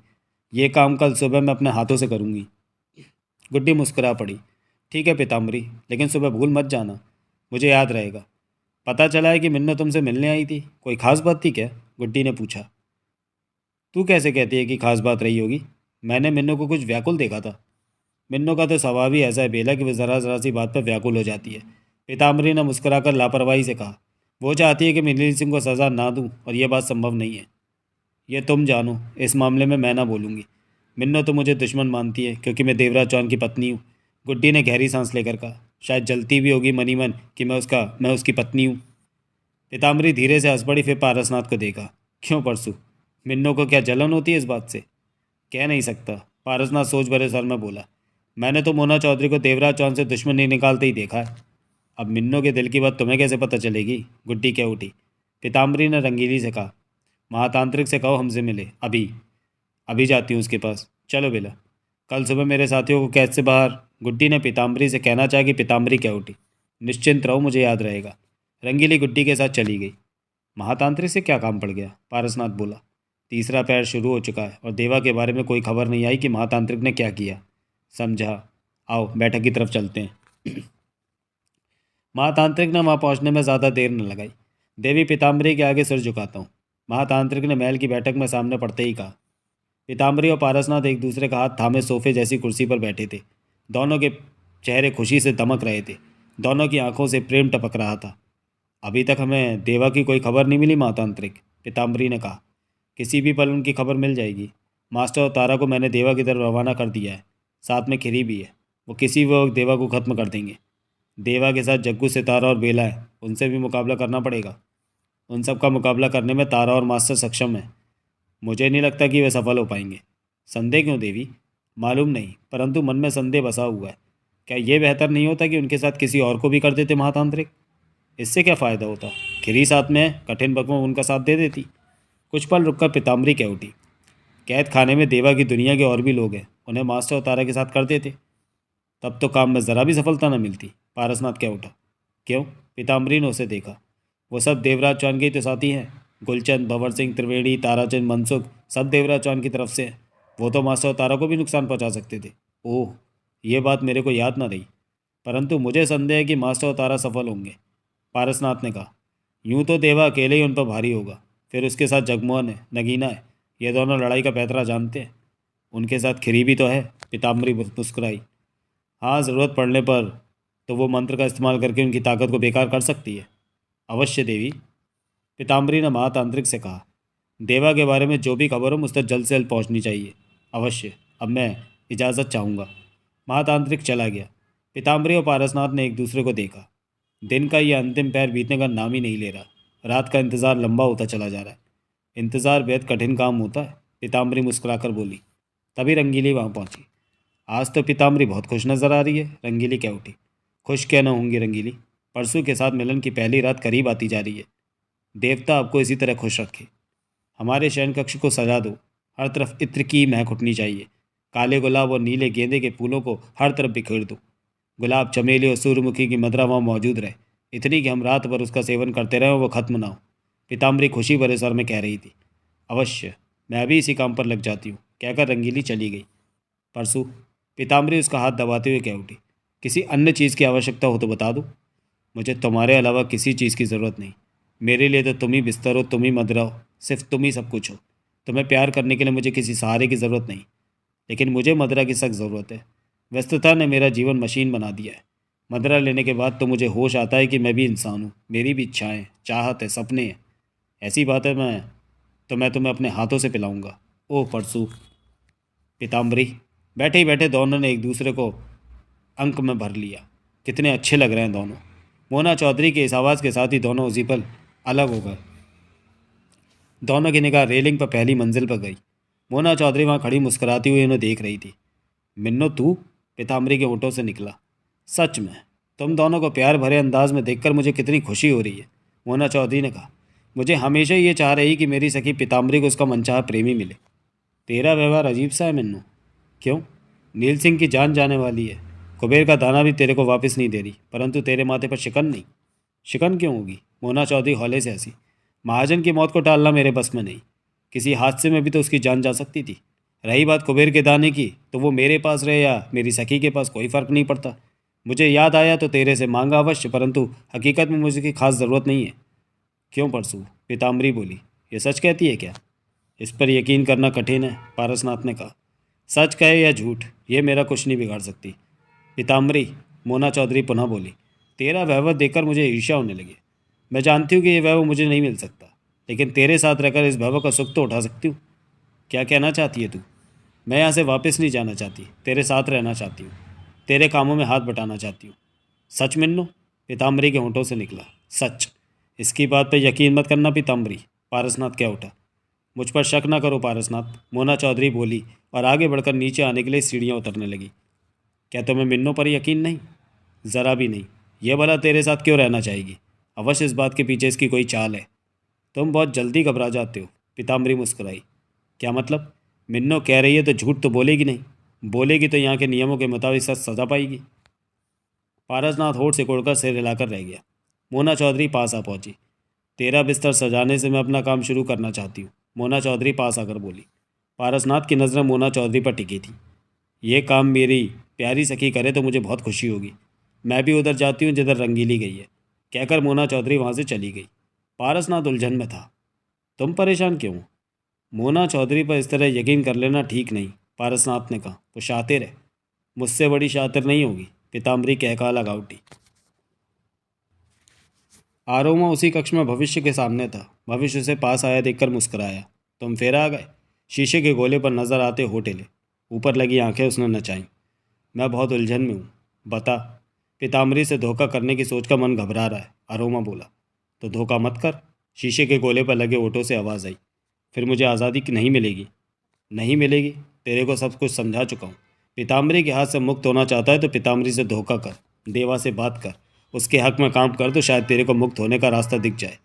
ये काम कल सुबह मैं अपने हाथों से करूंगी। गुड्डी मुस्कुरा पड़ी। ठीक है पीताम्बरी, लेकिन सुबह भूल मत जाना, मुझे याद रहेगा। पता चला है कि मिन्नो तुमसे मिलने आई थी, कोई खास बात थी क्या? गुड्डी ने पूछा। तू कैसे कहती है कि खास बात रही होगी? मैंने मिन्नो को कुछ व्याकुल देखा था। मिन्नो का तो स्वभाव ही ऐसा है बेला कि वह ज़रा ज़रा सी बात पर व्याकुल हो जाती है, पीताम्बरी ने मुस्कुराकर लापरवाही से कहा। वो चाहती है कि मैं नील सिंह को सज़ा ना दूं, और यह बात संभव नहीं है। ये तुम जानो, इस मामले में मैं ना बोलूँगी। मिन्नो तो मुझे दुश्मन मानती है क्योंकि मैं देवराज चौहान की पत्नी हूँ। गुड्डी ने गहरी सांस लेकर कहा। शायद जलती भी होगी मनी मन कि मैं उसकी पत्नी हूँ। पीताम्बरी धीरे से हंस पड़ी, फिर पारसनाथ को देखा। क्यों परसू, मिन्नो को क्या जलन होती है इस बात से? कह नहीं सकता, पारसनाथ सोच भरे स्वर में बोला। मैंने तो मोना चौधरी को देवराज चौहान से दुश्मनी निकालते ही देखा है। अब मिन्नो के दिल की बात तुम्हें कैसे पता चलेगी? गुड्डी क्या उठी। पीताम्बरी ने रंगीली से कहा। महातांत्रिक से कहो हमसे मिले, अभी अभी जाती हूँ उसके पास। चलो बेला, कल सुबह मेरे साथियों को कैद से बाहर। गुड्डी ने पीताम्बरी से कहना चाहा कि पीताम्बरी क्या उठी। निश्चिंत रहो, मुझे याद रहेगा। रंगीली गुड्डी के साथ चली गई। महातांत्रिक से क्या काम पड़ गया? पारसनाथ बोला। तीसरा पैर शुरू हो चुका है और देवा के बारे में कोई खबर नहीं आई कि महातांत्रिक ने क्या किया। समझा। आओ बैठक की तरफ चलते हैं। महातांत्रिक ने वहाँ पहुँचने में ज़्यादा देर न लगाई। देवी पीताम्बरी के आगे सिर झुकाता हूँ, महातांत्रिक ने महल की बैठक में सामने पड़ते ही कहा। पीताम्बरी और पारसनाथ एक दूसरे का हाथ थामे सोफे जैसी कुर्सी पर बैठे थे। दोनों के चेहरे खुशी से दमक रहे थे। दोनों की आंखों से प्रेम टपक रहा था। अभी तक हमें देवा की कोई खबर नहीं मिली महातांत्रिक, पीताम्बरी ने कहा। किसी भी पल उनकी खबर मिल जाएगी। मास्टर और तारा को मैंने देवा की तरफ रवाना कर दिया है, साथ में खिरी भी है। वो किसी भी वक्त देवा को ख़त्म कर देंगे। देवा के साथ जग्गू, सितारा और बेला है, उनसे भी मुकाबला करना पड़ेगा। उन सब का मुकाबला करने में तारा और मास्टर सक्षम है। मुझे नहीं लगता कि वे सफल हो पाएंगे। संदेह क्यों देवी? मालूम नहीं, परंतु मन में संदेह बसा हुआ है। क्या ये बेहतर नहीं होता कि उनके साथ किसी और को भी कर देते महातांत्रिक? इससे क्या फ़ायदा होता? खिरी साथ में है, कठिन वक्त में उनका साथ दे देती। कुछ पल रुककर पीताम्बरी कह उठी, कैद खाने में देवा की दुनिया के और भी लोग हैं, उन्हें मास्टर और तारा के साथ कर देते, तब तो काम में ज़रा भी सफलता न मिलती। पारसनाथ कह उठा। क्यों? पीताम्बरी ने उसे देखा। वो सब देवराज चौहान के ही तो साथी हैं। गुलचंद, भंवर सिंह त्रिवेणी, ताराचंद, मनसुख, सब देवराज चौहान की तरफ से हैं। वो तो मास्टर और तारा को भी नुकसान पहुंचा सकते थे। ओह, ये बात मेरे को याद ना रही। परंतु मुझे संदेह है कि मास्टर और तारा सफल होंगे, पारसनाथ ने कहा। यूं तो देवा अकेले ही उन पर भारी होगा, फिर उसके साथ जगमोहन है, नगीना है, ये दोनों लड़ाई का पैतरा जानते हैं। उनके साथ खिरी भी तो है। पीताम्बरी मुस्कुराई। हाँ, ज़रूरत पड़ने पर तो वो मंत्र का इस्तेमाल करके उनकी ताकत को बेकार कर सकती है। अवश्य देवी, पीताम्बरी ने महातांत्रिक से कहा। देवा के बारे में जो भी खबर हो मुझ तक जल्द से जल्द पहुंचनी चाहिए। अवश्य। अब मैं इजाज़त चाहूँगा। महातांत्रिक चला गया। पीताम्बरी और पारसनाथ ने एक दूसरे को देखा। दिन का यह अंतिम पैर बीतने का नाम ही नहीं ले रहा। रात का इंतज़ार लंबा होता चला जा रहा है। इंतज़ार बेहद कठिन काम होता है, पीताम्बरी मुस्कुराकर बोली। तभी रंगीली वहाँ पहुँची। आज तो पीताम्बरी बहुत खुश नज़र आ रही है, रंगीली कह उठी। खुश क्या न होंगी रंगीली, परसों के साथ मिलन की पहली रात करीब आती जा रही है। देवता आपको इसी तरह खुश रखे। हमारे शयन कक्ष को सजा दो, हर तरफ इत्र की महक उठनी चाहिए। काले गुलाब और नीले गेंदे के फूलों को हर तरफ बिखेर दो। गुलाब, चमेली और सूर्यमुखी की मदरा वहाँ मौजूद रहे, इतनी कि हम रात भर उसका सेवन करते रहें और वो खत्म ना हो। पीताम्बरी खुशी भरे स्वर में कह रही थी। अवश्य, मैं अभी इसी काम पर लग जाती हूँ, कहकर रंगीली चली गई। परसों, पीताम्बरी उसका हाथ दबाते हुए कह उठी। किसी अन्य चीज़ की आवश्यकता हो तो बता दो। मुझे तुम्हारे अलावा किसी चीज़ की ज़रूरत नहीं। मेरे लिए तो तुम ही बिस्तर हो, तुम ही मदरा हो, सिर्फ तुम ही सब कुछ हो। तुम्हें प्यार करने के लिए मुझे किसी सहारे की ज़रूरत नहीं, लेकिन मुझे मदरा की सख्त ज़रूरत है। व्यस्तता ने मेरा जीवन मशीन बना दिया है। मदरा लेने के बाद तो मुझे होश आता है कि मैं भी इंसान हूँ, मेरी भी इच्छाएं, चाहत है, सपने हैं। ऐसी बात है मैं तुम्हें अपने हाथों से पिलाऊंगा। ओह परसू। पीताम्बरी। बैठे ही बैठे दोनों ने एक दूसरे को अंक में भर लिया। कितने अच्छे लग रहे हैं दोनों। मोना चौधरी के इस आवाज़ के साथ ही दोनों उसी पल अलग हो गए। दोनों की निगाह रेलिंग पर पहली मंजिल पर गई। मोना चौधरी वहाँ खड़ी मुस्कुराती हुई उन्हें देख रही थी। मिन्नो तू? पीताम्बरी के होठों से निकला। सच में तुम दोनों को प्यार भरे अंदाज में देखकर मुझे कितनी खुशी हो रही है, मोना चौधरी ने कहा। मुझे हमेशा ये चाह रही कि मेरी सखी पीताम्बरी को उसका मनचाहा प्रेमी मिले। तेरा व्यवहार अजीब सा है मिन्नो। क्यों? नील सिंह की जान जाने वाली है। कुबेर का दाना भी तेरे को वापस नहीं दे रही, परंतु तेरे माथे पर शिकन नहीं। शिकन क्यों होगी? मोना चौधरी हौले से हंसी। महाजन की मौत को टालना मेरे बस में नहीं। किसी हादसे में भी तो उसकी जान जा सकती थी। रही बात कुबेर के दाने की, तो वो मेरे पास रहे या मेरी सखी के पास कोई फ़र्क नहीं पड़ता। मुझे याद आया तो तेरे से मांगा अवश्य, परंतु हकीकत में मुझे की खास ज़रूरत नहीं है। क्यों परसू? पीताम्बरी बोली। ये सच कहती है क्या? इस पर यकीन करना कठिन है, पारसनाथ ने कहा। सच कहे या झूठ, ये मेरा कुछ नहीं बिगाड़ सकती। पीताम्बरी, मोना चौधरी पुनः बोली। तेरा वैभव देखकर मुझे ईर्ष्या होने लगी। मैं जानती हूँ कि ये वैभव मुझे नहीं मिल सकता, लेकिन तेरे साथ रहकर इस वैभव का सुख तो उठा सकती हूँ। क्या कहना चाहती है तू? मैं यहाँ से वापस नहीं जाना चाहती, तेरे साथ रहना चाहती हूँ, तेरे कामों में हाथ बटाना चाहती हूँ। सच मिन्नो? पीताम्बरी के होंठों से निकला। सच। इसकी बात पर यकीन मत करना पीताम्बरी, पारसनाथ क्या उठा। मुझ पर शक ना करो पारसनाथ, मोना चौधरी बोली और आगे बढ़कर नीचे आने के लिए सीढ़ियाँ उतरने लगी। क्या तुम्हें मिन्नो पर यकीन नहीं? ज़रा भी नहीं। यह भला तेरे साथ क्यों रहना चाहेगी? अवश्य इस बात के पीछे इसकी कोई चाल है। तुम बहुत जल्दी घबरा जाते हो, पीताम्बरी मुस्कुराई। क्या मतलब? मिन्नो कह रही है तो झूठ तो बोलेगी नहीं। बोलेगी तो यहाँ के नियमों के मुताबिक सच सजा पाएगी। पारसनाथ होठ सिकोड़कर सिर हिलाकर रह गया। मोना चौधरी पास आ पहुंची। तेरा बिस्तर सजाने से मैं अपना काम शुरू करना चाहती हूँ, मोना चौधरी पास आकर बोली। पारसनाथ की नज़रें मोना चौधरी पर टिकी थी। ये काम मेरी प्यारी सखी करे तो मुझे बहुत खुशी होगी। मैं भी उधर जाती हूँ जिधर रंगीली गई है, कहकर मोना चौधरी वहाँ से चली गई। पारसनाथ उलझन में था। तुम परेशान क्यों हो? मोना चौधरी पर इस तरह यकीन कर लेना ठीक नहीं, पारसनाथ ने कहा। वो शातिर है, मुझसे बड़ी शातिर नहीं होगी, पीताम्बरी कहका लगा उठी। आरोमा उसी कक्ष में भविष्य के सामने था। भविष्य उसे पास आया देखकर मुस्कुराया। तुम फिर आ गए? शीशे के गोले पर नजर आते होठ हिले। ऊपर लगी आंखें उसने नचाईं। मैं बहुत उलझन में हूँ। बता। पीताम्बरी से धोखा करने की सोच का मन घबरा रहा है, आरोमा बोला। तो धोखा मत कर। शीशे के गोले पर लगे होठों से आवाज़ आई। फिर मुझे आज़ादी की नहीं मिलेगी। नहीं मिलेगी। तेरे को सब कुछ समझा चुका हूँ। पीताम्बरी के हाथ से मुक्त होना चाहता है तो पीताम्बरी से धोखा कर, देवा से बात कर, उसके हक में काम कर, तो शायद तेरे को मुक्त होने का रास्ता दिख जाए।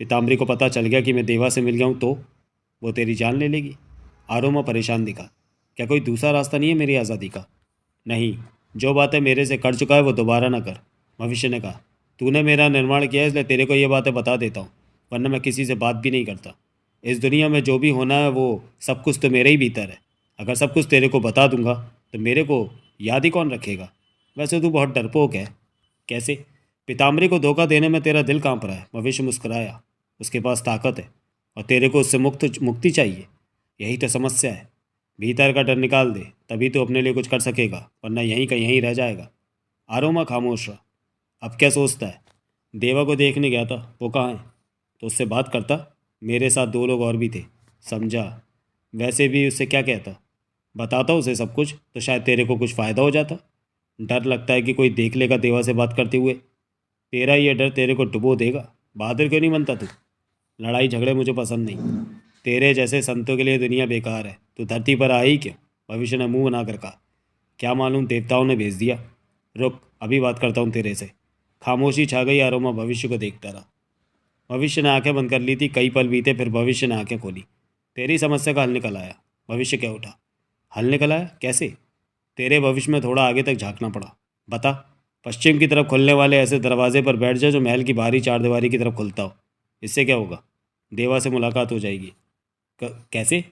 पीताम्बरी को पता चल गया कि मैं देवा से मिल गया हूँ तो वो तेरी जान ले लेगी। आरोमा परेशान दिखा। क्या कोई दूसरा रास्ता नहीं है मेरी आज़ादी का? नहीं, जो बातें मेरे से कर चुका है वो दोबारा ना कर। भविष्य ने कहा, तूने मेरा निर्माण किया है इसलिए तेरे को ये बातें बता देता हूँ, वरना मैं किसी से बात भी नहीं करता। इस दुनिया में जो भी होना है वो सब कुछ तो मेरे ही भीतर है। अगर सब कुछ तेरे को बता दूंगा तो मेरे को याद ही कौन रखेगा? वैसे तू बहुत डरपोक है। कैसे? पीताम्बरी को धोखा देने में तेरा दिल कांप रहा है। भविष्य मुस्कुराया। उसके पास ताकत है और तेरे को उससे मुक्ति चाहिए। यही तो समस्या है। भीतर का डर निकाल दे, तभी तो अपने लिए कुछ कर सकेगा, वरना यहीं का यहीं रह जाएगा। आरोमा खामोश रहा। अब क्या सोचता है? देवा को देखने गया था, वो कहाँ है? तो उससे बात करता। मेरे साथ दो लोग और भी थे। समझा। वैसे भी उससे क्या कहता? बताता उसे सब कुछ तो शायद तेरे को कुछ फ़ायदा हो जाता। डर लगता है कि कोई देख लेगा देवा से बात करते हुए। तेरा ये डर तेरे को डुबो देगा। बहादुर क्यों नहीं बनता तू? लड़ाई झगड़े मुझे पसंद नहीं। तेरे जैसे संतों के लिए दुनिया बेकार है। तू धरती पर आ ही क्यों? भविष्य ने मुंह बनाकर कहा। क्या मालूम, देवताओं ने भेज दिया। रुक, अभी बात करता हूँ तेरे से। खामोशी छा गई। आरोमा भविष्य को देखता रहा। भविष्य ने आंखें बंद कर ली थी। कई पल बीते, फिर भविष्य ने आंखें खोली। तेरी समस्या का हल निकल आया। भविष्य क्या उठा। हल निकल आया? कैसे? तेरे भविष्य में थोड़ा आगे तक झांकना पड़ा। बता। पश्चिम की तरफ खुलने वाले ऐसे दरवाजे पर बैठ जा जो महल की बाहरी चारदीवारी की तरफ खुलता हो। इससे क्या होगा? देवा से मुलाकात हो जाएगी। कैसे?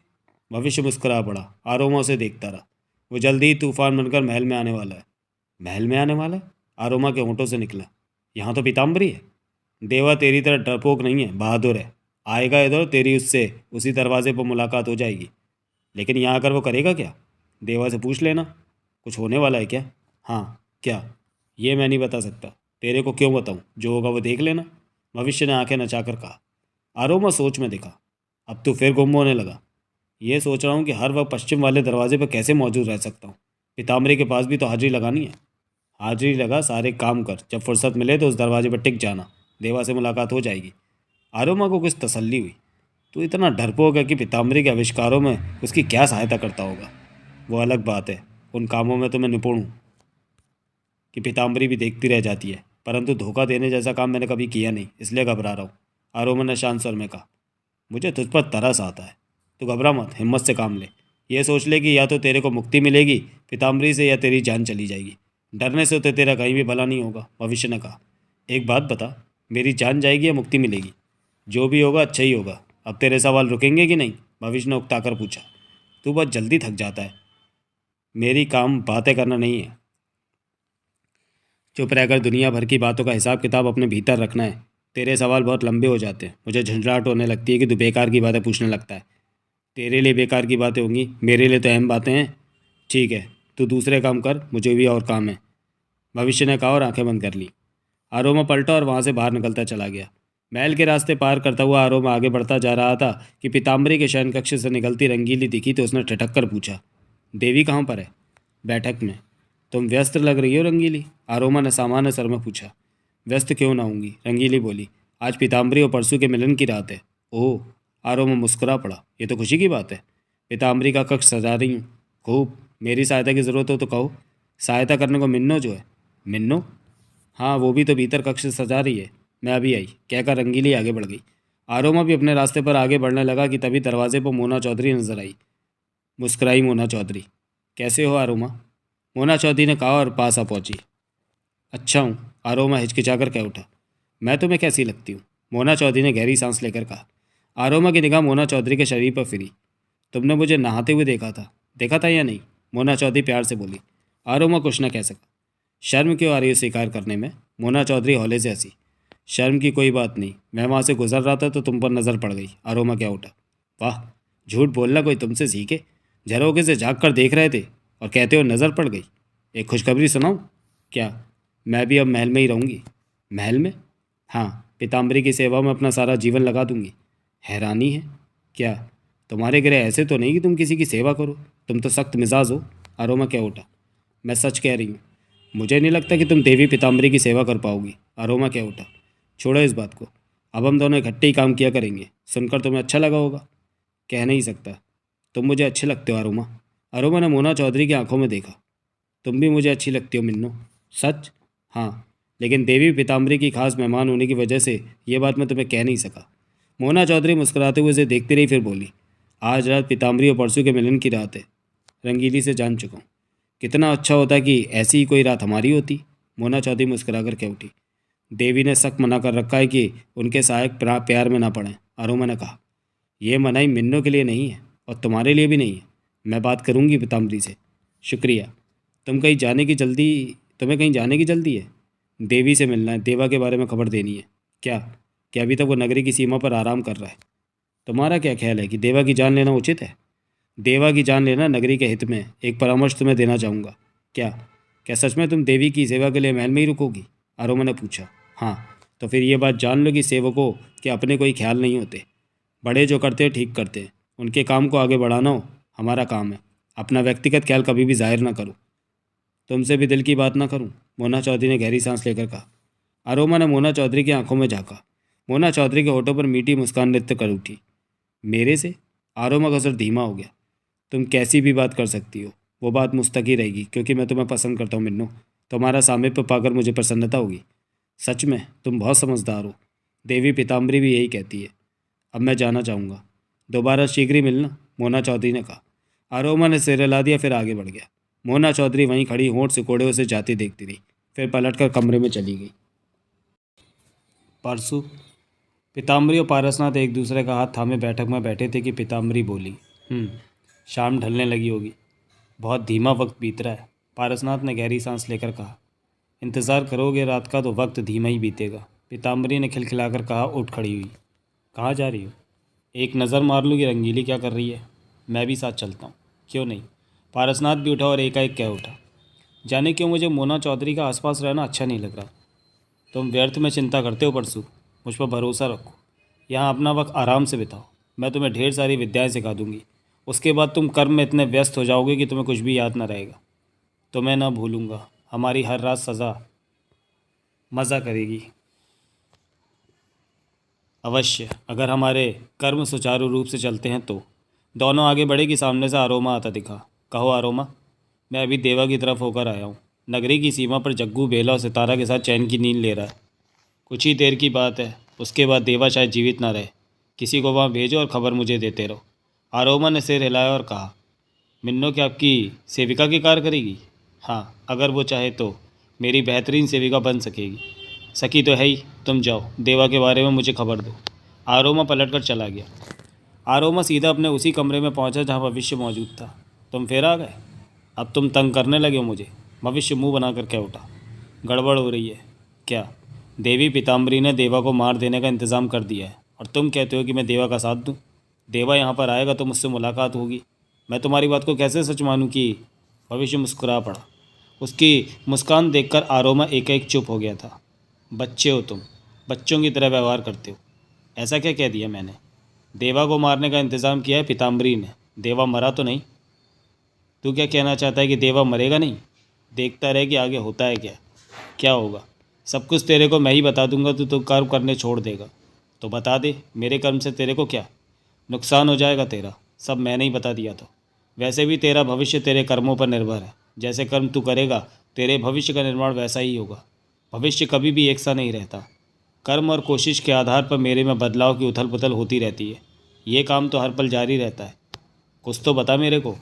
भविष्य मुस्कुरा पड़ा। आरोमा उसे देखता रहा। वो जल्दी ही तूफान बनकर महल में आने वाला है। महल में आने वाला है? आरोमा के होंठों से निकला। यहाँ तो पीताम्बरी है। देवा तेरी तरह डरपोक नहीं है, बहादुर है। आएगा इधर, तेरी उससे उसी दरवाजे पर मुलाकात हो जाएगी। लेकिन यहाँ आकर वो करेगा क्या? देवा से पूछ लेना। कुछ होने वाला है क्या? हाँ। क्या? ये मैं नहीं बता सकता। तेरे को क्यों बताऊँ? जो होगा वो देख लेना। भविष्य ने आंखें नचाकर कहा। आरोमा सोच में दिखा। अब तो फिर गुम होने लगा। ये सोच रहा हूँ कि हर वक्त पश्चिम वाले दरवाजे पर कैसे मौजूद रह सकता हूँ। पीताम्बरी के पास भी तो हाजिरी लगानी है। हाजिरी लगा, सारे काम कर, जब फुर्सत मिले तो उस दरवाजे पर टिक जाना। देवा से मुलाकात हो जाएगी। आरोमा को कुछ तसल्ली हुई। तो इतना डरपोक है कि पीताम्बरी के आविष्कारों में उसकी क्या सहायता करता होगा? वो अलग बात है, उन कामों में तो मैं निपुण हूँ कि पीताम्बरी भी देखती रह जाती है, परंतु धोखा देने जैसा काम मैंने कभी किया नहीं, इसलिए घबरा रहा हूँ। आरोमा ने शांत स्वर में कहा। मुझे तुझ पर तरस आता है। तू घबरा मत, हिम्मत से काम ले। ये सोच ले कि या तो तेरे को मुक्ति मिलेगी पीताम्बरी से, या तेरी जान चली जाएगी। डरने से तो तेरा कहीं भी भला नहीं होगा। भविष्य ने कहा। एक बात बता, मेरी जान जाएगी या मुक्ति मिलेगी? जो भी होगा अच्छा ही होगा। अब तेरे सवाल रुकेंगे कि नहीं? भविष्य ने उकताकर पूछा। तू बहुत जल्दी थक जाता है। मेरी काम बातें करना नहीं है। चुप रहकर दुनिया भर की बातों का हिसाब किताब अपने भीतर रखना है। तेरे सवाल बहुत लंबे हो जाते हैं। मुझे झंझलाहट होने लगती है कि तू बेकार की बातें पूछने लगता है। तेरे लिए बेकार की बातें होंगी, मेरे लिए तो अहम बातें हैं। ठीक है, तू दूसरे काम कर, मुझे भी और काम है। भविष्य ने कहा और आंखें बंद कर ली। आरोमा पलटा और वहाँ से बाहर निकलता चला गया। महल के रास्ते पार करता हुआ आरोमा आगे बढ़ता जा रहा था कि पीताम्बरी के शयन कक्ष से निकलती रंगीली दिखी तो उसने ठिठक कर पूछा। देवी कहाँ पर है? बैठक में। तुम व्यस्त लग रही हो रंगीली, आरोमा ने सामान्य स्वर में पूछा। व्यस्त क्यों ना होंगी, रंगीली बोली। आज पीताम्बरी और परसों के मिलन की रात है। ओह, आरोमा मुस्कुरा पड़ा। ये तो खुशी की बात है। पीताम्बरी का कक्ष सजा रही हूँ। खूब। मेरी सहायता की ज़रूरत हो तो कहो। सहायता करने को मिन्नो जो है। मिन्नो? हाँ, वो भी तो भीतर कक्ष सजा रही है। मैं अभी आई, कहकर रंगीली आगे बढ़ गई। आरोमा भी अपने रास्ते पर आगे बढ़ने लगा कि तभी दरवाजे पर मोना चौधरी नजर आई। मुस्कुराई मोना चौधरी। कैसे हो आरोमा? मोना चौधरी ने कहा और पास आ पहुंची। अच्छा हूँ, आरोमा हिचकिचाकर कह उठा। मैं तुम्हें कैसी लगती हूँ? मोना चौधरी ने गहरी सांस लेकर कहा। आरोमा की निगाह मोना चौधरी के शरीर पर फिरी। तुमने मुझे नहाते हुए देखा था या नहीं? मोना चौधरी प्यार से बोली। आरोमा कुछ न कह सका। शर्म क्यों आ रही है स्वीकार करने में? मोना चौधरी हौले से हंसी। शर्म की कोई बात नहीं, मैं वहाँ से गुजर रहा था तो तुम पर नज़र पड़ गई। आरोमा क्या उठा। वाह, झूठ बोलना कोई तुमसे सीखे। झरोखे से झाँक कर देख रहे थे और कहते हो नज़र पड़ गई। एक खुशखबरी सुनाऊं? क्या? मैं भी अब महल में ही रहूँगी। महल में? हाँ, पीताम्बरी की सेवा में अपना सारा जीवन लगा दूंगी। हैरानी है। क्या? तुम्हारे ग्रह ऐसे तो नहीं कि तुम किसी की सेवा करो। तुम तो सख्त मिजाज हो। आरोमा क्या उठा। मैं सच कह रही हूँ। मुझे नहीं लगता कि तुम देवी पीताम्बरी की सेवा कर पाओगी। आरोमा क्या उठा। छोड़ो इस बात को। अब हम दोनों इकट्ठे ही काम किया करेंगे। सुनकर तुम्हें अच्छा लगा होगा। कह नहीं सकता। तुम मुझे अच्छे लगते हो आरोमा। आरोमा ने मोना चौधरी की आंखों में देखा। तुम भी मुझे अच्छी लगती हो मिन्नो। सच? हाँ, लेकिन देवी पीताम्बरी की खास मेहमान होने की वजह से ये बात मैं तुम्हें कह नहीं सका। मोना चौधरी मुस्कुराते हुए उसे देखती रही, फिर बोली, आज रात पीताम्बरी और परसों के मिलन की रात है। रंगीली से जान चुका हूँ। कितना अच्छा होता कि ऐसी ही कोई रात हमारी होती। मोना चौधरी मुस्कुरा कर कह उठी। देवी ने सख्त मना कर रखा है कि उनके सहायक प्यार में ना पड़ें। आरोमा ने कहा, यह मनाही मिन्नो के लिए नहीं है और तुम्हारे लिए भी नहीं है। मैं बात करूंगी पीताम्बरी से। शुक्रिया। तुम्हें कहीं जाने की जल्दी है? देवी से मिलना है, देवा के बारे में खबर देनी है। क्या? क्या अभी तक वो नगरी की सीमा पर आराम कर रहा है? तुम्हारा क्या ख्याल है कि देवा की जान लेना उचित है? देवा की जान लेना नगरी के हित में है। एक परामर्श तुम्हें देना चाहूँगा। क्या? क्या सच में तुम देवी की सेवा के लिए महल में ही रुकोगी? आरोमा ने पूछा। हाँ, तो फिर ये बात जान लो कि सेवकों के अपने कोई ख्याल नहीं होते। बड़े जो करते हैं ठीक करते हैं। उनके काम को आगे बढ़ाना हो हमारा काम है। अपना व्यक्तिगत ख्याल कभी भी जाहिर ना करो। तुमसे भी दिल की बात ना करूं, मोना चौधरी ने गहरी सांस लेकर कहा। आरोमा ने मोना चौधरी की आंखों में झांका। मोना चौधरी के होठों पर मीठी मुस्कान नृत्य कर उठी। मेरे से? आरोमा का सर धीमा हो गया। तुम कैसी भी बात कर सकती हो, वो बात मुझ तक ही रहेगी, क्योंकि मैं तुम्हें पसंद करता हूँ मिन्नो। तुम्हारा सामीप्य पाकर मुझे प्रसन्नता होगी। सच में तुम बहुत समझदार हो। देवी पीताम्बरी भी यही कहती है। अब मैं जाना चाहूँगा। दोबारा शीघ्र ही मिलना, मोना चौधरी ने कहा। आरोमा ने सिर हिला दिया, फिर आगे बढ़ गया। मोना चौधरी वहीं खड़ी होंठ सिकोड़े उसे जाती देखती रही, फिर पलटकर कमरे में चली गई। परसों पीताम्बरी और पारसनाथ एक दूसरे का हाथ थामे बैठक में बैठे थे कि पीताम्बरी बोली, शाम ढलने लगी होगी। बहुत धीमा वक्त बीत रहा है। पारसनाथ ने गहरी सांस लेकर कहा। इंतज़ार करोगे रात का तो वक्त धीमा ही बीतेगा। पीताम्बरी ने खिलखिलाकर कहा, उठ खड़ी हुई। कहाँ जा रही हो? एक नज़र मार लूँ कि रंगीली क्या कर रही है। मैं भी साथ चलता हूँ। क्यों नहीं? पारसनाथ भी उठा और एकाएक कह उठा। जाने क्यों मुझे मोना चौधरी का आसपास रहना अच्छा नहीं लग रहा। तुम व्यर्थ में चिंता करते हो परसू। मुझ पर भरोसा रखो। यहाँ अपना वक्त आराम से बिताओ। मैं तुम्हें ढेर सारी विद्याएं सिखा दूंगी। उसके बाद तुम कर्म में इतने व्यस्त हो जाओगे कि तुम्हें कुछ भी याद न रहेगा। तुम्हें न भूलूंगा। हमारी हर रात मज़ा करेगी। अवश्य, अगर हमारे कर्म सुचारू रूप से चलते हैं तो। दोनों आगे बढ़े कि सामने से आरोमा आता दिखा। कहो आरोमा, मैं अभी देवा की तरफ होकर आया हूँ। नगरी की सीमा पर जग्गू, बेला और सितारा के साथ चैन की नींद ले रहा है। कुछ ही देर की बात है, उसके बाद देवा शायद जीवित ना रहे। किसी को वहाँ भेजो और खबर मुझे देते रहो। आरोमा ने सिर हिलाया और कहा, मिन्नो क्या आपकी सेविका की कार करेगी? हाँ, अगर वो चाहे तो मेरी बेहतरीन सेविका बन सकेगी। सखी तो है ही। तुम जाओ, देवा के बारे में मुझे खबर दो। आरोमा पलटकर चला गया। आरोमा सीधा अपने उसी कमरे में पहुंचा जहां भविष्य मौजूद था। तुम फिर आ गए? अब तुम तंग करने लगे हो मुझे। भविष्य मुंह बनाकर कह उठा। गड़बड़ हो रही है। क्या? देवी पीताम्बरी ने देवा को मार देने का इंतज़ाम कर दिया है और तुम कहते हो कि मैं देवा का साथ दूं? देवा यहाँ पर आएगा तो मुझसे मुलाकात होगी। मैं तुम्हारी बात को कैसे सच मानूं कि? भविष्य मुस्कुरा पड़ा। उसकी मुस्कान देखकर आरोमा एकाएक चुप हो गया था। बच्चे हो तुम, बच्चों की तरह व्यवहार करते हो। ऐसा क्या कह दिया मैंने? देवा को मारने का इंतज़ाम किया है पीताम्बरी ने। देवा मरा तो नहीं? तू क्या कहना चाहता है कि देवा मरेगा नहीं? देखता रहे कि आगे होता है क्या। क्या होगा? सब कुछ तेरे को मैं ही बता दूंगा तो कर्म करने छोड़ देगा। तो बता दे, मेरे कर्म से तेरे को क्या नुकसान हो जाएगा? तेरा सब मैंने ही बता दिया था। वैसे भी तेरा भविष्य तेरे कर्मों पर निर्भर है। जैसे कर्म तू करेगा, तेरे भविष्य का निर्माण वैसा ही होगा। भविष्य कभी भी एक सा नहीं रहता। कर्म और कोशिश के आधार पर मेरे में बदलाव की उथल पुथल होती रहती है। ये काम तो हर पल जारी रहता है। कुछ तो बता मेरे को।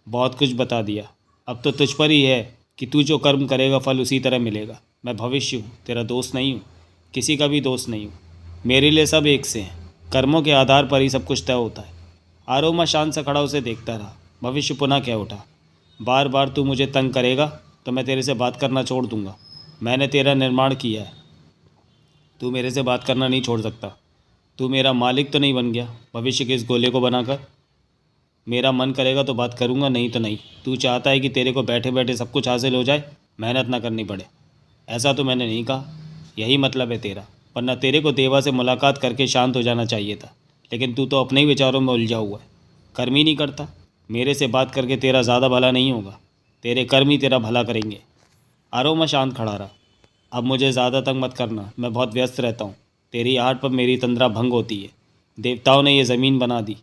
बहुत कुछ बता दिया। अब तो तुझ पर ही है कि तू जो कर्म करेगा फल उसी तरह मिलेगा। मैं भविष्य हूँ, तेरा दोस्त नहीं हूँ। किसी का भी दोस्त नहीं हूँ। मेरे लिए सब एक से हैं। कर्मों के आधार पर ही सब कुछ तय होता है। आरोमा शांत सा खड़ा उसे देखता रहा। भविष्य पुनः कह उठा। बार बार तू मुझे तंग करेगा तो मैं तेरे से बात करना छोड़ दूंगा। मैंने तेरा निर्माण किया है। तू मेरे से बात करना नहीं छोड़ सकता। तू मेरा मालिक तो नहीं बन गया भविष्य के इस गोले को बनाकर। मेरा मन करेगा तो बात करूंगा, नहीं तो नहीं। तू चाहता है कि तेरे को बैठे बैठे सब कुछ हासिल हो जाए, मेहनत ना करनी पड़े। ऐसा तो मैंने नहीं कहा। यही मतलब है तेरा। वरना तेरे को देवा से मुलाकात करके शांत हो जाना चाहिए था। लेकिन तू तो अपने ही विचारों में उलझा हुआ है। कर्म ही नहीं करता। मेरे से बात करके तेरा ज़्यादा भला नहीं होगा। तेरे कर्म ही तेरा भला करेंगे। आरोमा शांत खड़ा रहा। अब मुझे ज़्यादा तंग मत करना, मैं बहुत व्यस्त रहता हूँ। तेरी आहट पर मेरी तंद्रा भंग होती है। देवताओं ने ये ज़मीन बना दी,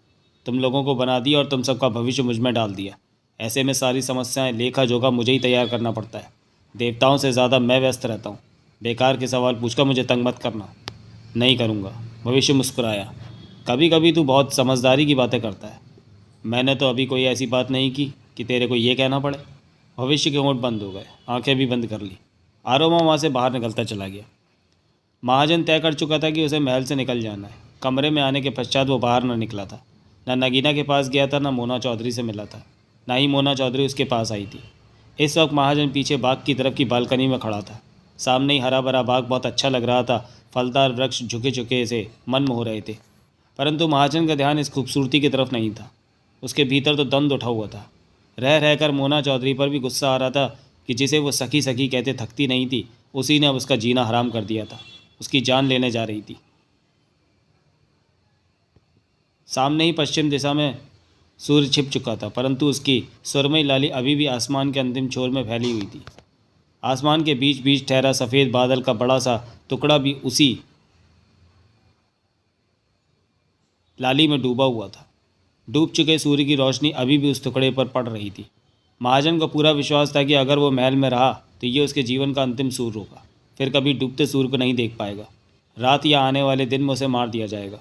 तुम लोगों को बना दिया और तुम सबका भविष्य मुझ में डाल दिया। ऐसे में सारी समस्याएं लेखा जोखा मुझे ही तैयार करना पड़ता है। देवताओं से ज़्यादा मैं व्यस्त रहता हूँ। बेकार के सवाल पूछकर मुझे तंग मत करना। नहीं करूँगा। भविष्य मुस्कुराया। कभी कभी तू बहुत समझदारी की बातें करता है। मैंने तो अभी कोई ऐसी बात नहीं की कि तेरे को ये कहना पड़े। भविष्य के होंठ बंद हो गए, आंखें भी बंद कर ली। आरोमा वहाँ से बाहर निकलता चला गया। महाजन तय कर चुका था कि उसे महल से निकल जाना है। कमरे में आने के पश्चात वो बाहर न निकला था। न नगीना के पास गया था, न मोना चौधरी से मिला था, न ही मोना चौधरी उसके पास आई थी। इस वक्त महाजन पीछे बाग की तरफ की बालकनी में खड़ा था। सामने ही हरा भरा बाग बहुत अच्छा लग रहा था। फलदार वृक्ष झुके झुके से मन मोह रहे थे, परंतु महाजन का ध्यान इस खूबसूरती की तरफ नहीं था। उसके भीतर तो दंड उठा हुआ था। रह रहकर मोना चौधरी पर भी गुस्सा आ रहा था कि जिसे वो सखी सखी कहते थकती नहीं थी, उसी ने अब उसका जीना हराम कर दिया था। उसकी जान लेने जा रही थी। सामने ही पश्चिम दिशा में सूर्य छिप चुका था, परंतु उसकी सुरमई लाली अभी भी आसमान के अंतिम छोर में फैली हुई थी। आसमान के बीच बीच ठहरा सफ़ेद बादल का बड़ा सा टुकड़ा भी उसी लाली में डूबा हुआ था। डूब चुके सूर्य की रोशनी अभी भी उस टुकड़े पर पड़ रही थी। महाजन को पूरा विश्वास था कि अगर वो महल में रहा तो ये उसके जीवन का अंतिम सूर्य होगा। फिर कभी डूबते सूर्य को नहीं देख पाएगा। रात या आने वाले दिन में उसे मार दिया जाएगा।